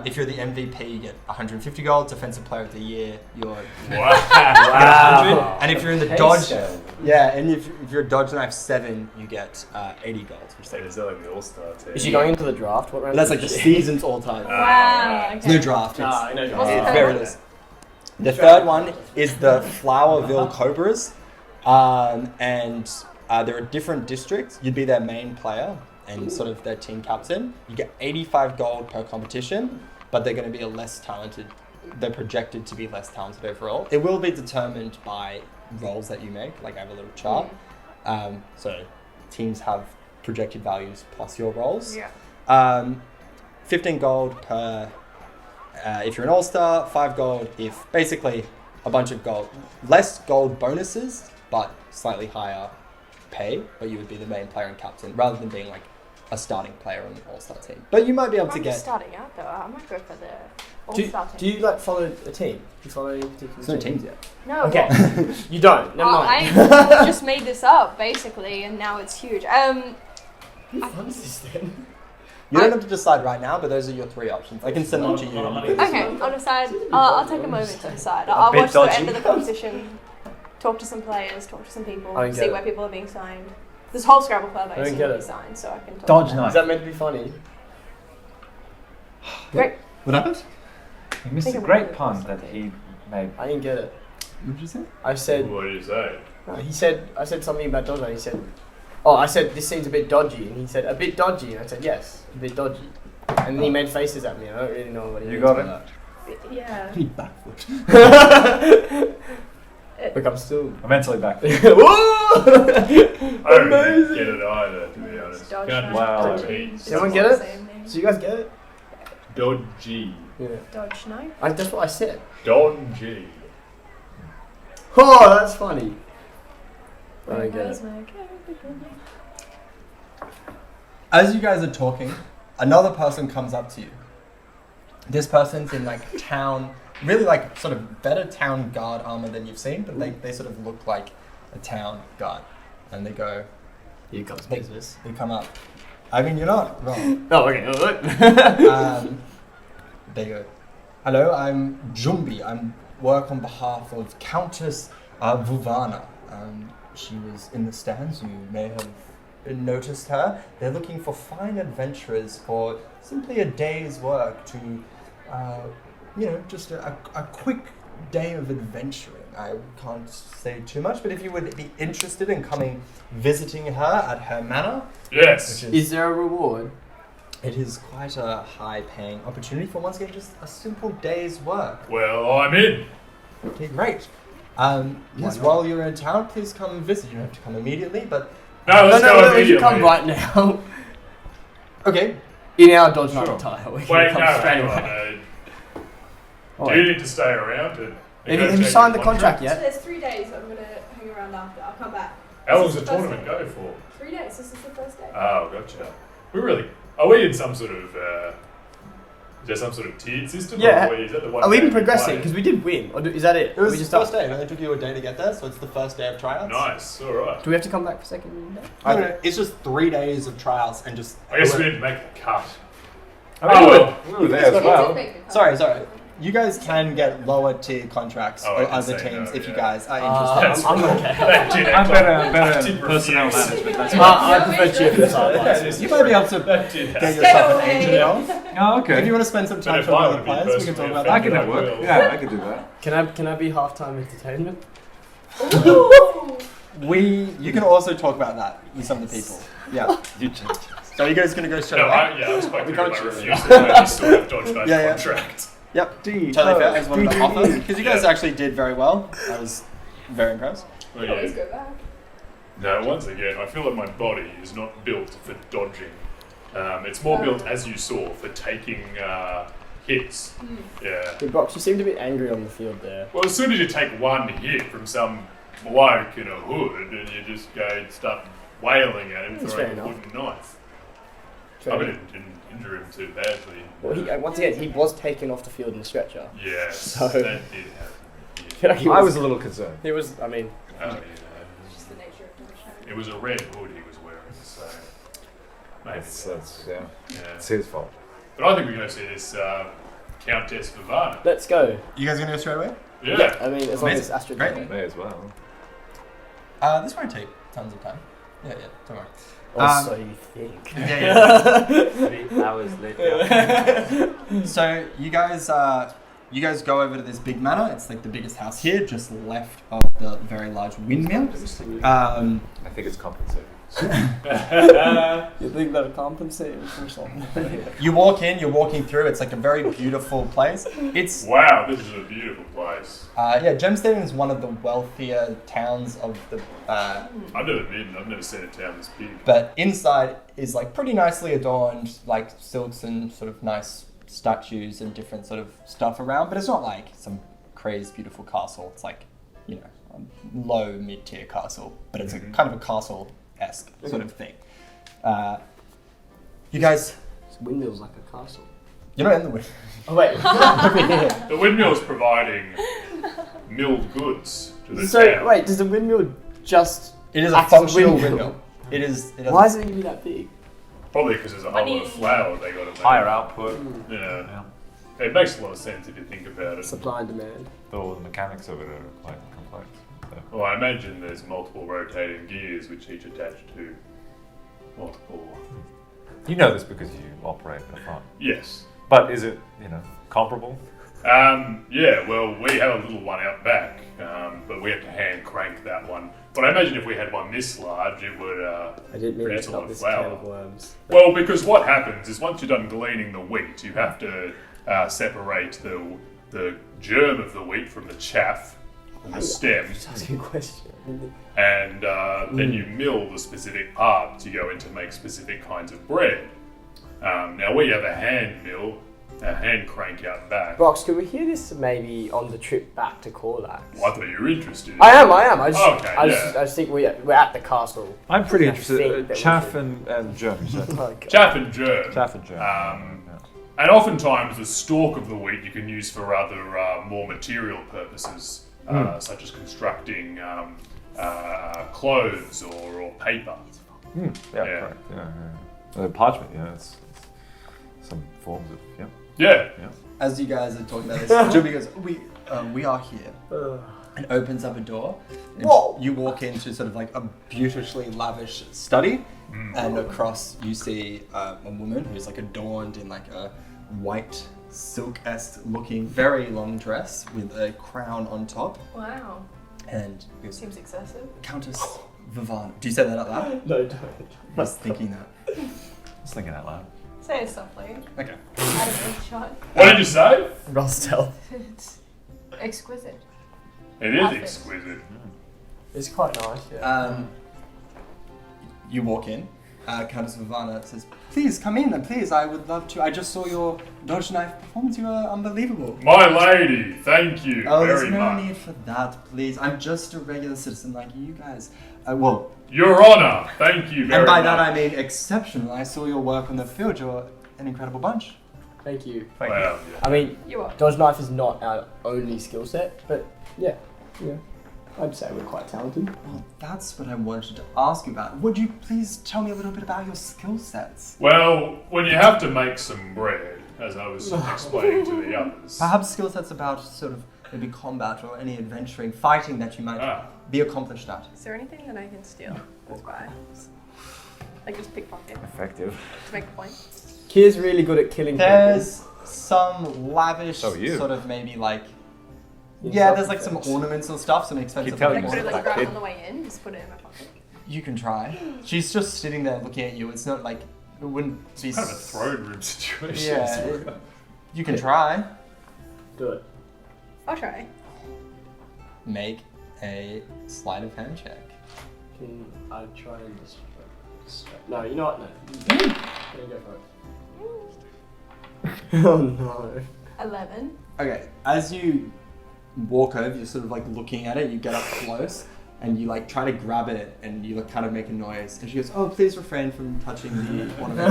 If you're the MVP, you get 150 gold. Defensive Player of the Year, you're Wow. and if you're in the Pay dodge, scale. and if you're a dodge knife 7, you get 80 golds. Which Is that like the All-Star team? Is she going into the draft? What round? that's like the season's all time. Wow. Okay. There's no draft. No draft. It's very loose. The third one is the Flowerville Cobras, and there are different districts. You'd be their main player and sort of their team captain. You get 85 gold per competition, but they're going to be they're projected to be less talented overall. It will be determined by roles that you make, like I have a little chart. So teams have projected values plus your roles. Yeah. 15 gold per if you're an all-star, 5 gold if basically a bunch of gold. Less gold bonuses, but slightly higher pay, but you would be the main player and captain rather than being like a starting player on an all-star team. But you might be able to I'm get. just starting out though. I might go for the Do all-star team. do you like follow a team? Do you follow a particular There's no team? teams yet. No. Okay. well, You don't. Never mind. I just made this up basically, and now it's huge. Who funds this then? You don't have to decide right now, but those are your 3 options. I can send them to you. Okay, I'll decide. I'll take a moment to decide. I'll bit watch the dodgy. end of the competition, talk to some players, talk to some people, I don't see get it. where people are being signed. This whole Scrabble club I don't assume get will be it. signed, so I can talk Dodge to them. Is that meant to be funny? Great. What happened? He missed Think a I'm great gonna pun do that he made. I didn't get it. What did you say? I said. What do you say? No, he said. I said something about dodgy. He said. Oh, I said this seems a bit dodgy, and he said a bit dodgy, and I said yes, a bit dodgy. And then he made faces at me. I don't really know what he You means got by it? that. Yeah. Need backfoot. Look, I'm still. I'm mentally back. Whoa! I don't really get it either, to be honest. Dodge Can't knife, Wow. dodgy. repeat. It's Someone all get the it? same name. So you guys get it? Dodgy. Yeah. Dodge knife. That's what I said. Dodgy. Oh, that's funny. I don't get it. As you guys are talking, another person comes up to you. This person's in like town, really like sort of better town guard armor than you've seen, but they sort of look like a town guard. And they go, Here comes They- business. they come up. I mean, you're not wrong. Oh, okay. Alright. They go, hello, I'm Jumbi. I work on behalf of Countess Vuvana. She was in the stands. You may have noticed her. They're looking for fine adventurers for simply a day's work to, just a quick day of adventuring. I can't say too much, but if you would be interested in coming visiting her at her manor, Yes. which Is there a reward? it is quite a high-paying opportunity for once again just a simple day's work. Well, I'm in. Okay, great. Yes, not? while you're in town, please come visit. You don't have to come immediately, but No, let's go we should immediately. come right now. okay. In our Dodge Knight Sure. attire. We can Wait, come no, straight hang on. away. Do you need to stay around? To Have you signed the contract So yet? there's 3 days I'm going to hang around after. I'll come back. How long This does is the tournament first go for? 3 days. This is the first day. Oh, gotcha. Are we in some sort of, is there some sort of tiered system? Yeah. Or is that the one Are we game even progressing? play? Because we did win. Or is that it? It was we the just first started. day. It only took you a day to get there, so it's the first day of tryouts. Nice, alright. Do we have to come back for second day? No, it's just 3 days of trials and just. I guess we didn't make the cut. I mean, Oh, we were there as You did well. make the cut. Sorry. You guys can get lower tier contracts Oh, I or did other say teams no, if you yeah. guys are That's interested. I'm okay. That did I'm actually- better I did personnel refuse. management. That's I right. prefer cheer for the sidelines. You might be able to That did get happen. yourself an away. agent role. Oh, If okay. you want to spend some But time if for I other would be players, we can talk personally about I that. can that work. Yeah, I could do that. Can I be halftime entertainment? You can also talk about that with some of the people. Yeah. You change. So you guys gonna go straight No, away? I was quite We clear can't I choose. refused it. I still have Dodge Knight Yeah, yeah. contract. Yep. D. Totally fair. I just wanted to offer because you guys Yeah. actually did very well. I was very impressed. Well, Always yeah. go back. No, once again, I feel like my body is not built for dodging. It's more built, as you saw, for taking hits. Yeah. Good box. You seemed a bit angry on the field there. Well, as soon as you take one hit from some bloke in a hood, and you just go start wailing at him, That's throwing fair a enough. wooden knife. Fair I mean, enough. it didn't injure him too badly. Well, once again, he was taken off the field in a stretcher. Yes, So- that did happen. I feel like he I was a little concerned. He was. I mean, Oh, yeah. It's just the nature of the show. It was a red hood he was wearing, so maybe That's yeah. it's his fault. But I think we're going to see this Countess Vivana. let's go. You guys gonna go straight away? Yeah. I mean, as long as Amazing. Astrid. Great. May as well. This won't take tons of time. Yeah, don't worry. Also, you think. Yeah. 3 hours later. So you guys go over to this big manor. It's like the biggest house here, just left of the very large windmill. I think it's compensated. You think that'll compensate for something? You walk in. You're walking through. It's like a very beautiful place. It's Wow, this is a beautiful place. Gemstone is one of the wealthier towns of the. I've never been. I've never seen a town this big. But inside is like pretty nicely adorned, like silks and sort of nice statues and different sort of stuff around. But it's not like some crazy beautiful castle. It's like, a low mid-tier castle. But it's a kind of a castle windmill-esque sort of thing. You guys, So windmill's like a castle. you're not in the windmill. Oh wait. Over here. The windmill's providing milled goods to the So town. wait, does the windmill just? It is a act as functional windmill? windmill. It is. It Why is it going to be that big? Probably because there's a whole lot of flour they got to make. Higher output. Yeah. It makes a lot of sense if you think about it. Supply and demand. Though the mechanics of it are quite complex. So. Well, I imagine there's multiple rotating gears which each attach to multiple. You know this because you operate a farm. Yes. But is it, comparable? Yeah, well, we have a little one out back, but we have to hand crank that one. But I imagine if we had one this large, it would I didn't mean to produce a lot stop of this flour. can of worms. Well, because what happens is once you're done gleaning the wheat, you have to separate the germ of the wheat from the chaff and the stem, Just asking a question. and then you mill the specific part to go in to make specific kinds of bread. Now we have a hand mill, a hand crank out back. Brox, could we hear this maybe on the trip back to Corlax? Well, I thought you were interested. I am. I just think we're at the castle. I'm pretty I interested. think that we Chaff should- and germ, you said. Oh, God. Chaff and germ. Chaff and germ. And oftentimes the stalk of the wheat you can use for rather more material purposes, such as constructing clothes or paper. Yeah, Yeah. correct. Parchment, it's some forms of, Yeah. As you guys are talking about this, Juby goes, we are here. And opens up a door. And Whoa. You walk into sort of like a beautifully lavish study. And across you see a woman who's like adorned in like a white silk-esque looking very long dress with a crown on top. Wow. And he goes, Seems excessive. Countess Vivana. Do you say that out loud? No, don't. I was thinking that. Just thinking out loud. Say it softly. Okay. Out of earshot. What did you say? Rostel. It's exquisite. It is Outfit. exquisite. It's quite nice. Yeah. You walk in. Countess Vivana says, "Please come in, then. Please, I would love to. I just saw your dodge knife performance. You are unbelievable." My lady, thank you Oh, very there's no much. need for that, please. I'm just a regular citizen like you guys. Well, Your Honor, thank you very and by much. that I mean exceptional. I saw your work on the field. You're an incredible bunch. Thank you. Thank you. Well, I mean, You are. dodge knife is not our only skill set, but yeah, I'd say we're quite talented. Well, that's what I wanted to ask you about. Would you please tell me a little bit about your skill sets? well, when you have to make some bread, as I was explaining to the others. Perhaps skill sets about sort of maybe combat or any adventuring, fighting that you might be accomplished at. Is there anything that I can steal? That's why. Like just pickpocket Effective. to make a point. Kira's really good at killing There's some lavish So are you. sort of maybe like people. yeah, there's like some ornaments and stuff, some expensive telling Like me put it Like like that grab kid. on the way in. Just put it in my pocket. You can try. She's just sitting there looking at you. It's not like it wouldn't be Kind of a throne room situation. Yeah, you can try. Do it. I'll try. Make a sleight of hand check. Can I try and distract? No, you know what? No. There you go for it. Oh no. 11. Okay, as you walk over, you're sort of like looking at it. You get up close and you like try to grab it, and you like kind of make a noise. And she goes, "Oh, please refrain from touching the ornament.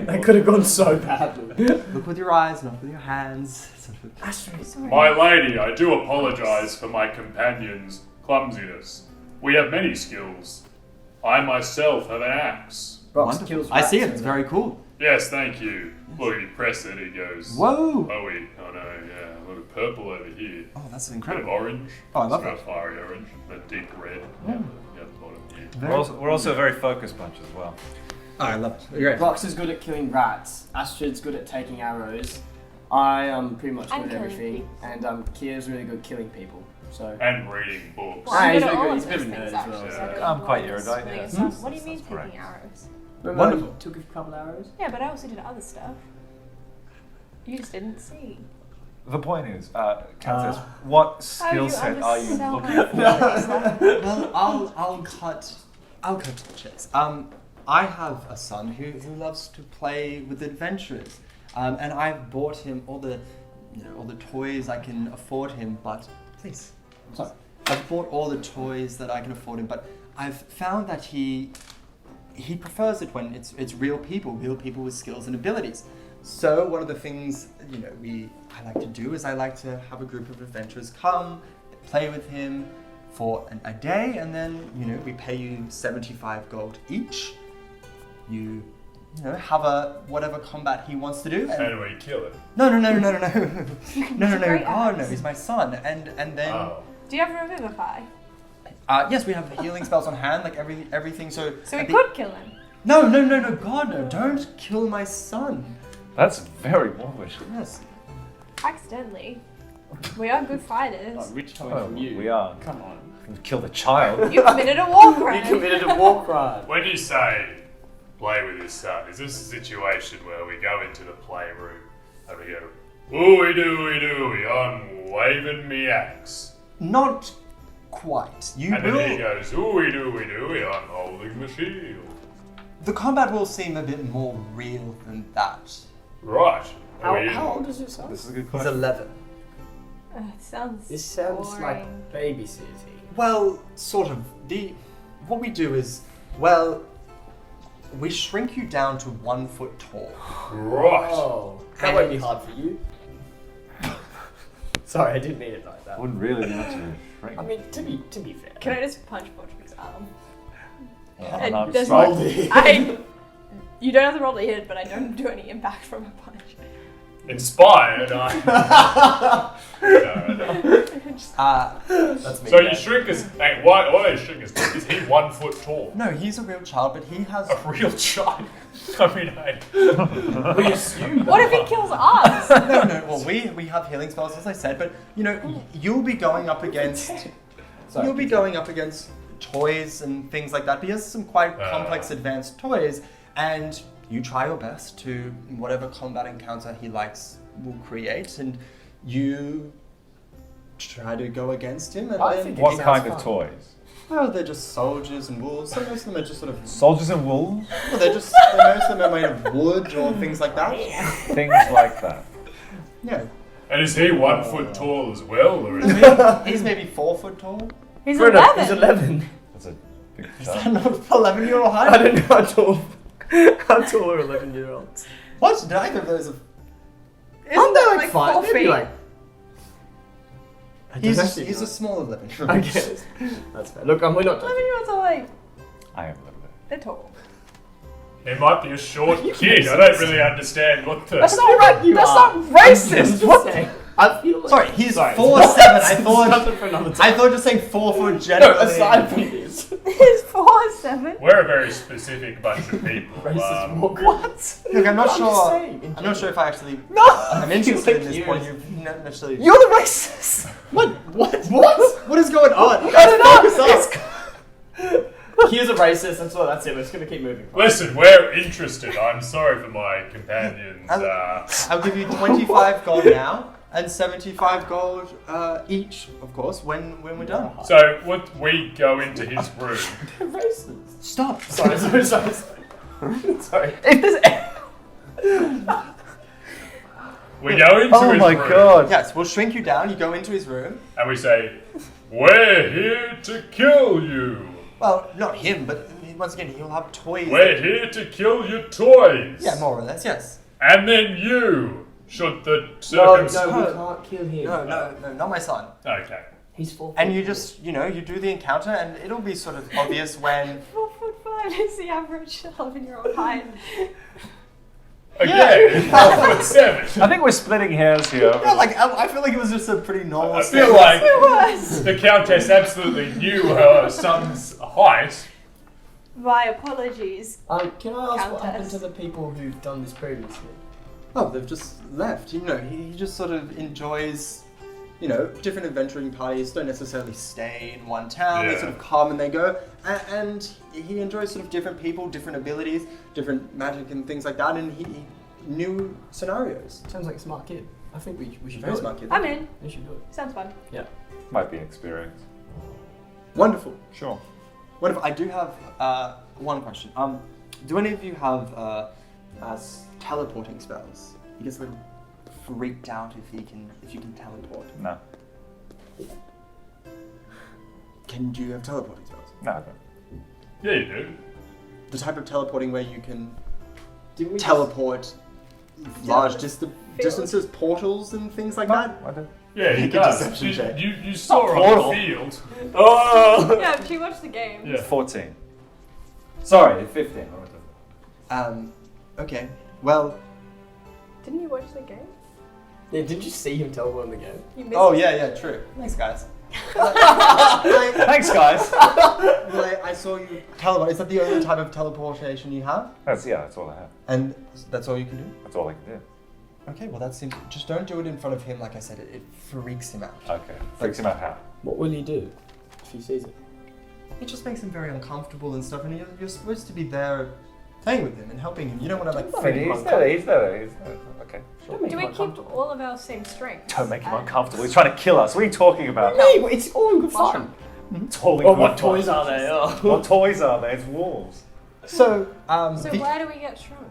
That could have gone so badly. Look with your eyes, not with your hands." Sort of. Sorry. My lady, I do apologize for my companion's clumsiness. We have many skills. I myself have an axe. Brox Wonderful. kills I see it. rats It's with very cool. Yes, thank you. Look, if you press it, it goes. Whoa! Oh, wait. Oh, no, yeah. A little purple over here. Oh, that's A bit of incredible. orange. Oh, I love It's not that. fiery orange, but deep red. Oh. Yeah, the bottom here. We're also a very focused bunch as well. Oh, I love it. Great. Brox is good at killing rats. Astrid's good at taking arrows. I am pretty much good And at killing everything. people. And Kira's really good at killing people. So. And reading books. Ah, he's good at very all good. of He's a bit those of a nerd things, as well, actually. so- I don't I'm know quite what erudite, swinging yeah. and stuff. Hmm? What do you mean That's correct. taking arrows? Remember I Wonderful. took a couple arrows. Yeah, but I also did other stuff. You just didn't see. The point is, Countess, what skill set are you undersell looking my for? feelings. Well, I'll cut to the chase. I have a son who loves to play with adventurers, and I've bought him all the toys I can afford him. But please, Sorry. I've bought all the toys that I can afford him. But I've found that he prefers it when it's real people with skills and abilities. So one of the things I like to do is I like to have a group of adventurers come, play with him for a day, and then we pay you 75 gold each. You have whatever combat he wants to do. How do we kill it? No. Great Oh no, ass. he's my son. And then Do you have Revivify? yes, we have healing spells on hand, like everything. So So we could kill him. No, God, no! Don't kill my son. That's very morbid. Yes. Accidentally. We are good fighters. Rich coming Oh, from you. we are. Come on. Kill the child. You committed a war crime. You committed a war crime. When you say play with his son, is this a situation where we go into the playroom and we go, ooey dooey, I'm waving me axe? Not quite. You And will. then he goes, ooey dooey, I'm holding the shield. The combat will seem a bit more real than that. Right. How old is your son? This is a good He's question. 11. It sounds This sounds boring. like babysitting. Well, sort of. What we do is, we shrink you down to 1 foot tall. Right. Oh, that won't be hard for you. Sorry, I didn't mean it like that. Wouldn't really be much of a shrink. I mean, to be fair. Can I just punch Portugue's arm? Yeah, And I'm there's sorry. You don't have to roll to hit, but I don't do any impact from a punch. Inspired, I... No. That's me. So you shrink us... Hey, why do you shrink us? Is he 1 foot tall? No, he's a real child, but he has. A real child? I mean, hey. We assume. What if he kills us? No. Well, we have healing spells, as I said, but you'll be going up against. Sorry. You'll be going up against toys and things like that. But he has some quite complex, advanced toys, and you try your best to whatever combat encounter he likes will create, and you try to go against him. And I then, think What sounds kind of fun. toys? well, they're just soldiers and wolves. So most of them are just sort of. Soldiers and wool? Well, most of them are made of wood or things like that. Things like that. Yeah. And is he 1 foot tall as well, or is he... He's maybe 4 foot tall. He's Bruno, 11. He's 11. That's a big Is child. that not 11-year-old height? I don't know how tall. How tall are 11-year-olds? What? Neither of those are. Aren't they like 4 5? Maybe feet? like. I don't He's actually a know. small 11. I guess. That's fair. Look, we're not. 11-year-olds are like, I am a little bit. they're tall. He might be a short kid. I don't really understand what the... That's not right. That's not racist. What? I feel like. Sorry, he's Sorry. 4'7". I Something for another I time. thought just saying 4 foot generally. No, aside from this. He's 4'7". We're a very specific bunch of people. Racist walk. What? Look, I'm not I'm sure. just saying, I'm not sure if I actually. No! I'm interested in this You point. like You've not necessarily. You're the racist! What? What is going on? I don't know! Focus up. Here's a racist, that's it. We're just gonna keep moving. Listen, we're interested. I'm sorry for my companions. I'll give you 25 gold now and 75 gold each, of course, when we're done. So, what we go into his room. They're racist. Stop. Sorry. Sorry. If there's. We go into Oh his my room god. Yes, we'll shrink you down. You go into his room. and we say, "We're here to kill you. Well, not him, but once again, he'll have toys. We're here to kill your toys." Yeah, more or less, yes. And then you, should the No, circumstances. we can't kill him. No, not my son. Okay. He's 4 And you just, you do the encounter, and it'll be sort of obvious when. 4'5" is the average 11-year-old height. Again, 4'7". I think we're splitting hairs here. Yeah, like I feel like it was just a pretty normal. I feel like It was. the Countess absolutely knew her son's height. My apologies. Can I ask what happened Countess. to the people who've done this previously? Oh, they've just left. He just sort of enjoys, different adventuring parties don't necessarily stay in one town. They Yeah. sort of come and they go, and he enjoys sort of different people, different abilities, different magic and things like that, and he new scenarios. Sounds like a smart kid. I think we should Very do smart it. kid. I'm in. We should do it. Sounds fun. Might be an experience. Wonderful. Sure. Wonderful. I do have one question. Do any of you have teleporting spells? He gets a little freaked out if you can teleport. No. Do you have teleporting spells? No, I don't. Yeah, you do. The type of teleporting where you can Didn't we teleport large Field. distances, portals and things like that. I don't. Yeah, he Make a does. deception check. You saw her Portal. on the field. Oh! Yeah, she watched the game. Yeah. 14. Sorry, 15. Okay. Well. Didn't you watch the game? Yeah, did you see him teleport in the game? You missed Oh it. yeah, true. Thanks, guys. Thanks, guys. I saw you teleport. Is that the only type of teleportation you have? That's all I have. And that's all you can do? That's all I can do. Okay, well that seems. Just don't do it in front of him. Like I said, it freaks him out. Okay. Freaks him out how? What will he do if he sees it? It just makes him very uncomfortable and stuff. And you're supposed to be there, playing with him and helping him. You don't want to like I freak mean, him he's out. there. Okay. Don't make Do him we uncomfortable. keep all of our same strengths? Don't make him uncomfortable. He's trying to kill us. What are you talking about? Hey, it's all in good fun. It's all in Oh, good what fun. toys are they? Oh. What toys are they? It's wolves. So, So why do we get shrunk?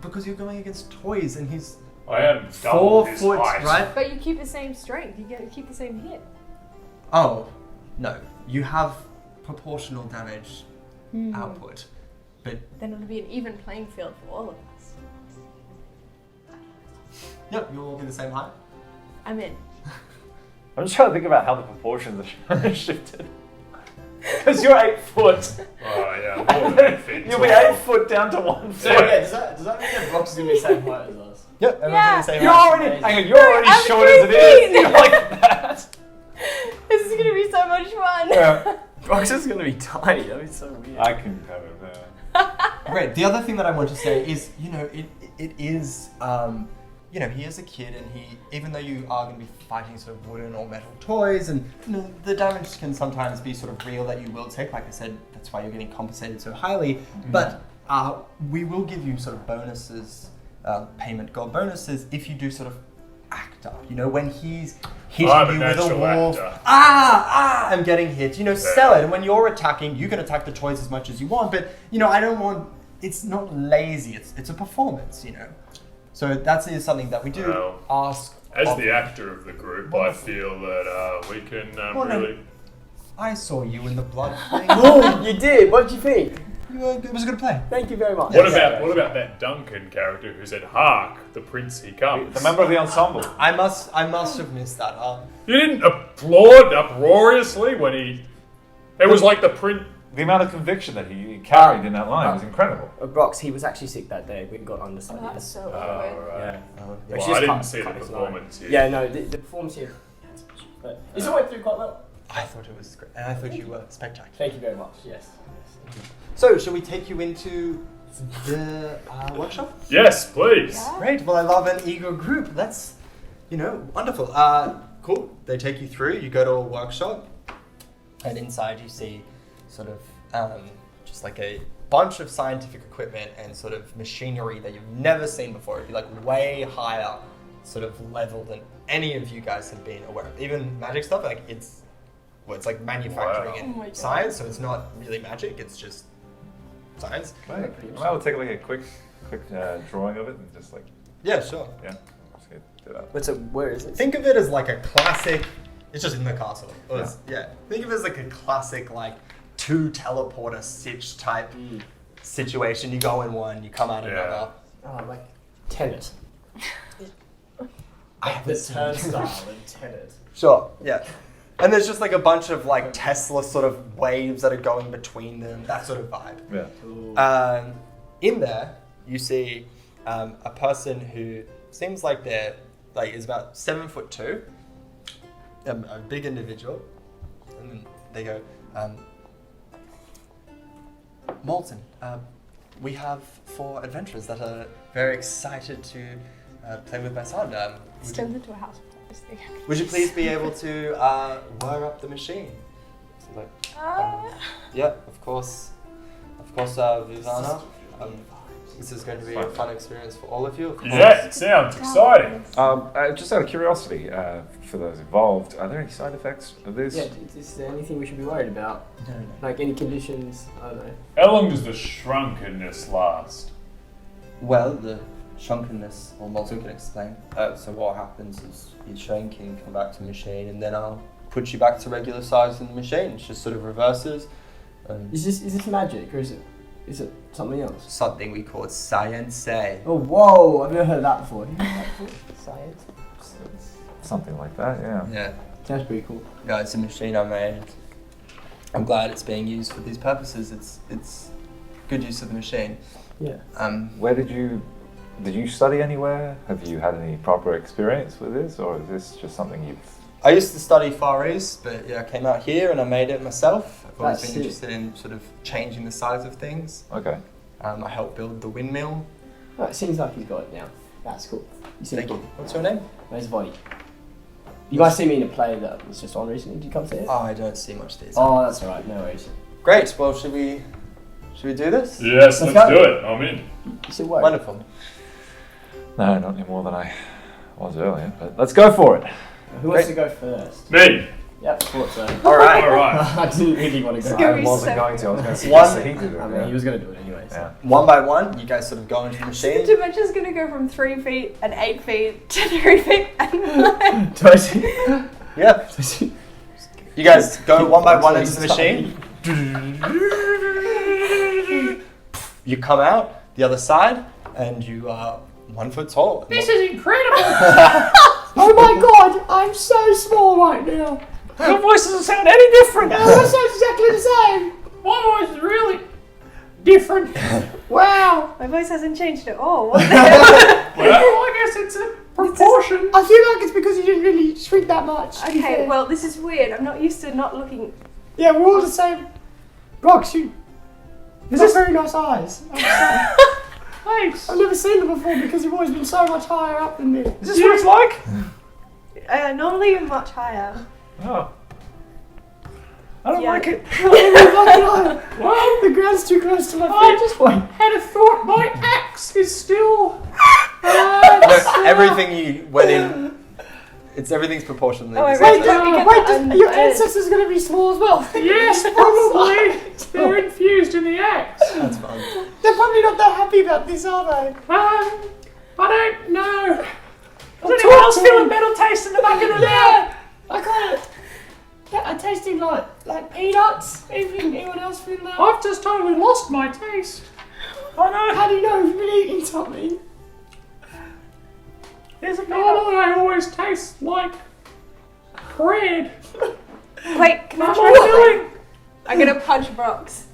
because you're going against toys and he's I am 4 his foot, height. right? But you keep the same strength. You keep the same hit. Oh, no. You have proportional damage output, but Then it'll be an even playing field for all of us. yep, you'll all be the same height. I'm in. I'm just trying to think about how the proportions are shifted. Because you're 8 foot. Oh yeah, more than 8 feet. You'll be tall. 8 foot down to 1 foot. Yeah, does that mean that Brock's gonna be the same height as us? Yep, everyone's Yeah. the same You're height. already, hang on, you're already I'm short as it 3 is. feet. You're like that. This is gonna be so much fun. Yeah. Brock's is gonna be tiny. That'd be so weird. I can have it. Great. The other thing that I want to say is, it is, he is a kid, and even though you are going to be fighting sort of wooden or metal toys, and the damage can sometimes be sort of real that you will take. Like I said, that's why you're getting compensated so highly. But we will give you sort of bonuses, payment gold bonuses, if you do sort of act up. When he's hitting I'm a you with a natural wolf, actor. I'm getting hit. Sell it. And when you're attacking, you can attack the toys as much as you want. But I don't want. It's not lazy. It's a performance. So that is something that we do Well, ask. As of the you. actor of the group, I Wonderful. feel that we can Well, no. really. I saw you in the blood thing. Oh, you did. What did you think? It was a good play. Thank you very much. What about that Duncan character who said, "Hark, the prince he comes"? The member of the ensemble. I must have missed that. You didn't applaud uproariously when he. It was like the prince. The amount of conviction that he carried in that line was incredible. Brox, he was actually sick that day. We got understudied. That's so Oh, awkward. right. Yeah. Well, She just I didn't cut- see the cut his performance here. Yeah, no, the performance here. But it went through quite well. I thought it was great, and I thought you were spectacular. Thank you very much. Yes. So, shall we take you into the workshop? Yes, please. Yeah. Great. Well, I love an eager group. That's, wonderful. Cool. They take you through. You go to a workshop, and inside you see sort of just like a bunch of scientific equipment and sort of machinery that you've never seen before. It'd be like way higher sort of level than any of you guys have been aware of. Even magic stuff, like it's like manufacturing Wow. Oh my and God. science, so it's not really magic. It's just science. Right. I will take like a quick drawing of it and just like, Yeah, sure. just do that. What's where is it? Think of it as like a classic. It's just in the castle. Think of it as like a classic, like 2 teleporter Sitch type situation. You go in one, you come out another. Oh, like Tenet. I haven't The seen turnstile in Tenet. Sure. Yeah. And there's just like a bunch of like Tesla sort of waves that are going between them. That sort of vibe. Yeah. In there, you see a person who seems like is about 7'2", a big individual, and then they go, Molten, we have 4 adventurers that are very excited to play with my son. It's turned into a house of this thing. Would you please be able to wire up the machine? So like, yeah, of course, Vivana. This is going to be a fun experience for all of you. Of course. Yeah, it sounds exciting. Just out of curiosity, for those involved, are there any side effects of this? Yeah, is there anything we should be worried about? No. Like any conditions? I don't know. How long does the shrunkeness last? Well, the shrunkeness, or Molten can explain. So what happens is you shrink and come back to the machine, and then I'll put you back to regular size in the machine. It just sort of reverses. Is this magic or is it something else? Something we call science. Oh, whoa! I've never heard that before. You heard that before? Science. Something like that, yeah. Yeah. Sounds pretty cool. No, it's a machine I made. I'm glad it's being used for these purposes. It's good use of the machine. Yeah. Where did you study anywhere? Have you had any proper experience with this, or is this just something you've... I used to study Far East, but yeah, I came out here and I made it myself. I've always That's been it. interested in sort of changing the size of things. Okay. I helped build the windmill. Oh, it seems like he's got it now. That's cool. You seem Thank cool. you. What's your name? Where's Vonnie? You guys see me in a play that was just on recently. Did you come see it? Oh, I don't see much these. Oh, that's alright. No worries. Great. Well, should we do this? Yes, Let's let's go. do it. I'm in. You still work? Wonderful. No, not any more than I was earlier, but let's go for it. Who wants to go first? Me. Yep, thought so. All right. All right. I didn't really want to go. gonna I be wasn't so going to. I was going to One- suggest that he did it. I mean, he was going to do it anyway. So. Yeah. One by one, you guys sort of go into the The machine. dimension's gonna go from 3 feet and 8 feet to 3 feet and 9. Do I see? Yeah. Do I see? You guys go one by one into the machine. You come out the other side, and you are 1 foot tall. This is incredible! Oh my god, I'm so small right now. Your voice doesn't sound any different! That sounds exactly the same. My voice is really different. Wow. My voice hasn't changed at all. Well, I guess it's a proportion. I feel like it's because you didn't really shrink that much. to be Okay, fair. well, this is weird. I'm not used to not looking. Yeah, we're all the same. Rox, you've got very nice eyes. Thanks. I've never seen them before because you've always been so much higher up than me. Is this what it's like? Normally you're much higher. Oh. I don't Yeah. like it. Well, the ground's too close to my feet. I Just wait. had a thought my axe is still... No, everything you went in, everything's proportionally. Oh, I the same. read that. Wait, your ancestors are going to be small as well. Yes, probably. They're infused in the axe. That's fun. They're probably not that happy about this, are they? I don't know. Does anyone else feel a better taste in the back of the mouth? I got it. I'm tasting like peanuts. Anyone else feel that? I've just totally lost my taste. I know. How do you know you've been eating something? There's a normally I always taste like bread. Wait, can I I'm try all something? willing. I'm gonna punch Brox.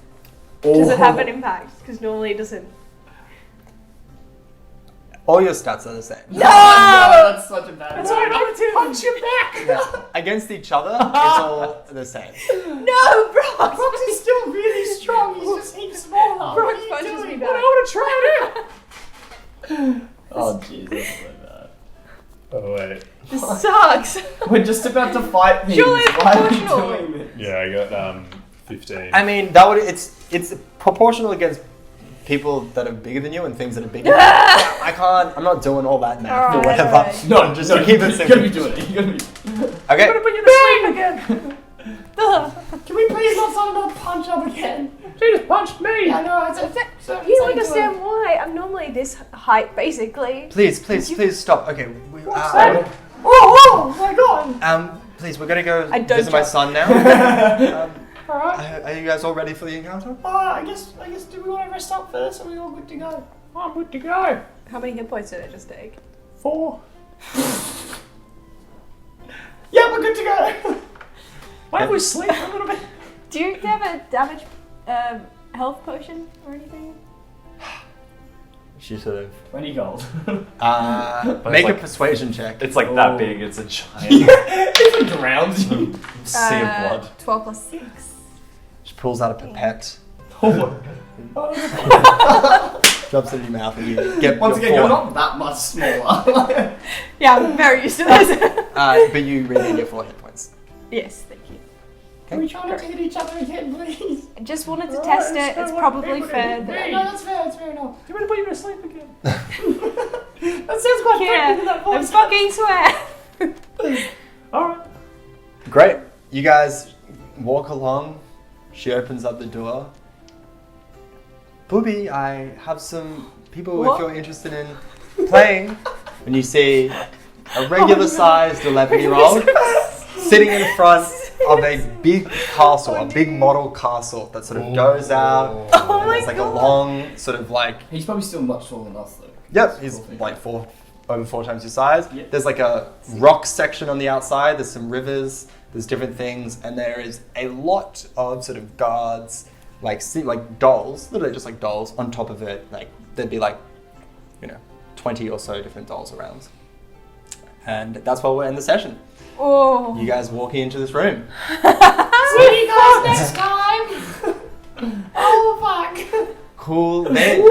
Does it have an impact? Because normally it doesn't. All your stats are the same. No, that's such a bad It's like I'm to punch you back. Yeah. Against each other, it's all the same. No, Brox! Brox is still really strong. He's just heaps smaller. Brox punches me I back. want to try it out. Oh Jesus, like that. Oh wait. This sucks. We're just about to fight things. Surely it's Why are we proportional. doing this? Yeah, I got 15. I mean, it's proportional against people that are bigger than you and things that are bigger. I'm not doing all that math or Alright, whatever. alright. No, just to keep it You're gonna simple. be doing it. You're gonna be. I'm Okay. gonna put you to sleep again. Can we please not start another punch up again? She just punched me. I know. It's You don't understand why. I'm normally this height, basically. Please stop. Okay. that? Oh my god! Please, we're gonna go I don't visit my jump. son now. Alright. Are you guys all ready for the encounter? I guess. Do we want to rest up first? Or are we all good to go? I'm good to go. How many hit points did it just take? 4. Yeah, we're good to go. Why don't we sleep a little bit? Do you have a damage health potion or anything? She sort of 20 gold. make a like- persuasion check. It's like that big. It's a giant It drowns you. sea of blood. 12 plus 6. She pulls out a pipette, Oh. drops it in your mouth, and you get Once your again, you're four. not that much smaller. Yeah, I'm very used to this. But you regain your 4 hit points. Yes, thank you. Can we try not to hit each other again, please? I just wanted to Alright, test let's it. go It's on probably people fair to that. me. No, that's fair. That's fair enough. Do you want to put you to sleep again? That sounds quite Yeah, threatening, that I voice. fucking swear. Alright. Great. You guys walk along. She opens up the door. Booby, I have some people What? if you're interested in playing. And you see a regular sized 11-year-old sitting in front of a big castle, a big model castle that sort of goes out. Oh and my there's like God. a long sort of like. He's probably still much taller than us, though. Yep, he's like over four times your size. Yeah. There's like a rock section on the outside. There's some rivers. There's different things, and there is a lot of sort of guards, like dolls, literally just like dolls on top of it. Like there'd be like, 20 or so different dolls around. And that's why we're in the session. Oh. You guys walking into this room. See you guys next time. Oh fuck. Cool things.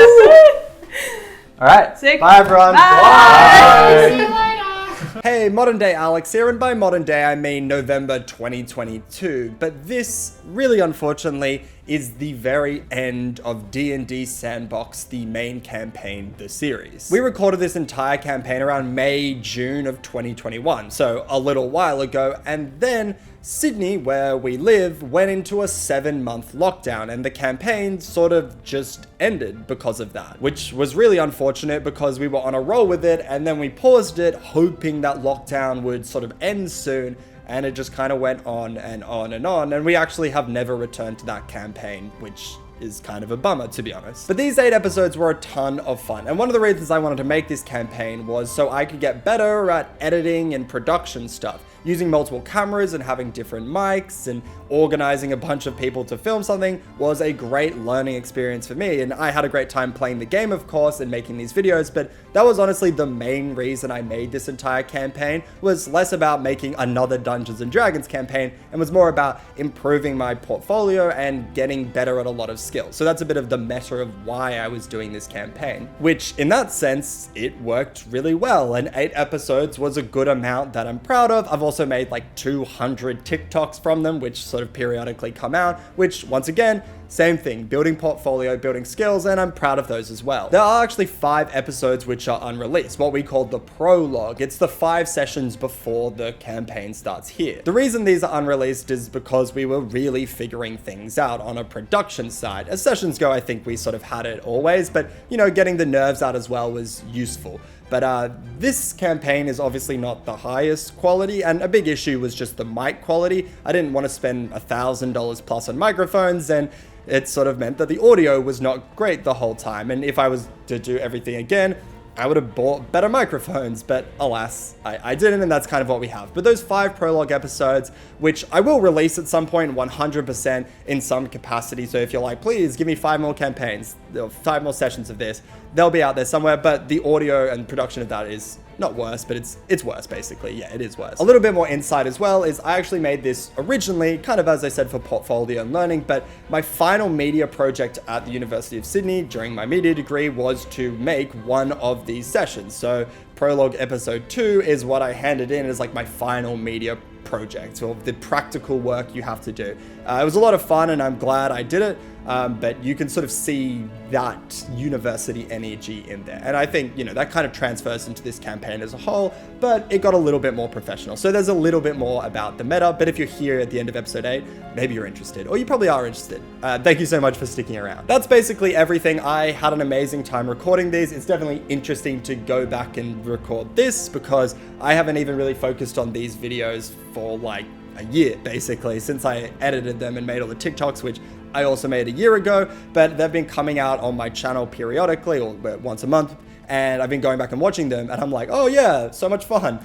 All right. Sick. Bye, everyone. Bye. See you later. Hey, Modern Day Alex here, and by modern day I mean November 2022, but this, really unfortunately, is the very end of DnD Sandbox, the main campaign, the series. We recorded this entire campaign around May, June of 2021, so a little while ago, and then Sydney, where we live, went into a 7-month lockdown, and the campaign sort of just ended because of that, which was really unfortunate because we were on a roll with it, and then we paused it, hoping that lockdown would sort of end soon, and it just kind of went on and on and on, and we actually have never returned to that campaign, which is kind of a bummer, to be honest. But these 8 episodes were a ton of fun, and one of the reasons I wanted to make this campaign was so I could get better at editing and production stuff. Using multiple cameras and having different mics and organizing a bunch of people to film something was a great learning experience for me, and I had a great time playing the game, of course, and making these videos, but that was honestly the main reason I made this entire campaign, was less about making another Dungeons & Dragons campaign, and was more about improving my portfolio and getting better at a lot of skills. So that's a bit of the meta of why I was doing this campaign, which in that sense, it worked really well, and 8 episodes was a good amount that I'm proud of. I've also made like 200 TikToks from them, which sort of periodically come out, which once again, same thing, building portfolio, building skills, and I'm proud of those as well. There are actually 5 episodes which are unreleased, what we call the prologue. It's the 5 sessions before the campaign starts here. The reason these are unreleased is because we were really figuring things out on a production side. As sessions go, I think we sort of had it always, but getting the nerves out as well was useful. But this campaign is obviously not the highest quality, and a big issue was just the mic quality. I didn't want to spend $1,000 plus on microphones, and it sort of meant that the audio was not great the whole time. And if I was to do everything again, I would have bought better microphones, but alas, I didn't, and that's kind of what we have. But those 5 prologue episodes, which I will release at some point 100% in some capacity, so if you're like, please give me 5 more campaigns, 5 more sessions of this, they'll be out there somewhere, but the audio and production of that is not worse, but it's worse basically. Yeah, it is worse. A little bit more insight as well is I actually made this originally, kind of as I said, for portfolio and learning, but my final media project at the University of Sydney during my media degree was to make one of these sessions. So prologue episode 2 is what I handed in as like my final media project, or the practical work you have to do. It was a lot of fun, and I'm glad I did it. But you can sort of see that university energy in there. And I think, that kind of transfers into this campaign as a whole, but it got a little bit more professional. So there's a little bit more about the meta, but if you're here at the end of episode 8, maybe you're interested, or you probably are interested. Thank you so much for sticking around. That's basically everything. I had an amazing time recording these. It's definitely interesting to go back and record this because I haven't even really focused on these videos for like a year, basically, since I edited them and made all the TikToks, which I also made a year ago, but they've been coming out on my channel periodically, or once a month, and I've been going back and watching them, and I'm like, oh yeah, so much fun.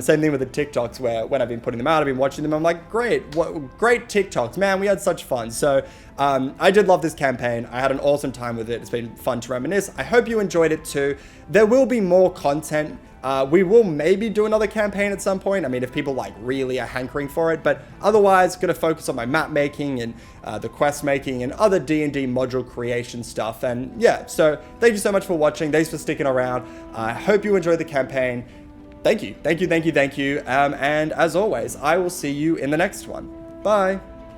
Same thing with the TikToks, where when I've been putting them out, I've been watching them, I'm like, great TikToks, man, we had such fun. So I did love this campaign. I had an awesome time with it. It's been fun to reminisce. I hope you enjoyed it too. There will be more content. We will maybe do another campaign at some point. I mean, if people really are hankering for it, but otherwise going to focus on my map making and the quest making and other D&D module creation stuff. And yeah, so thank you so much for watching. Thanks for sticking around. I hope you enjoyed the campaign. Thank you. And as always, I will see you in the next one. Bye.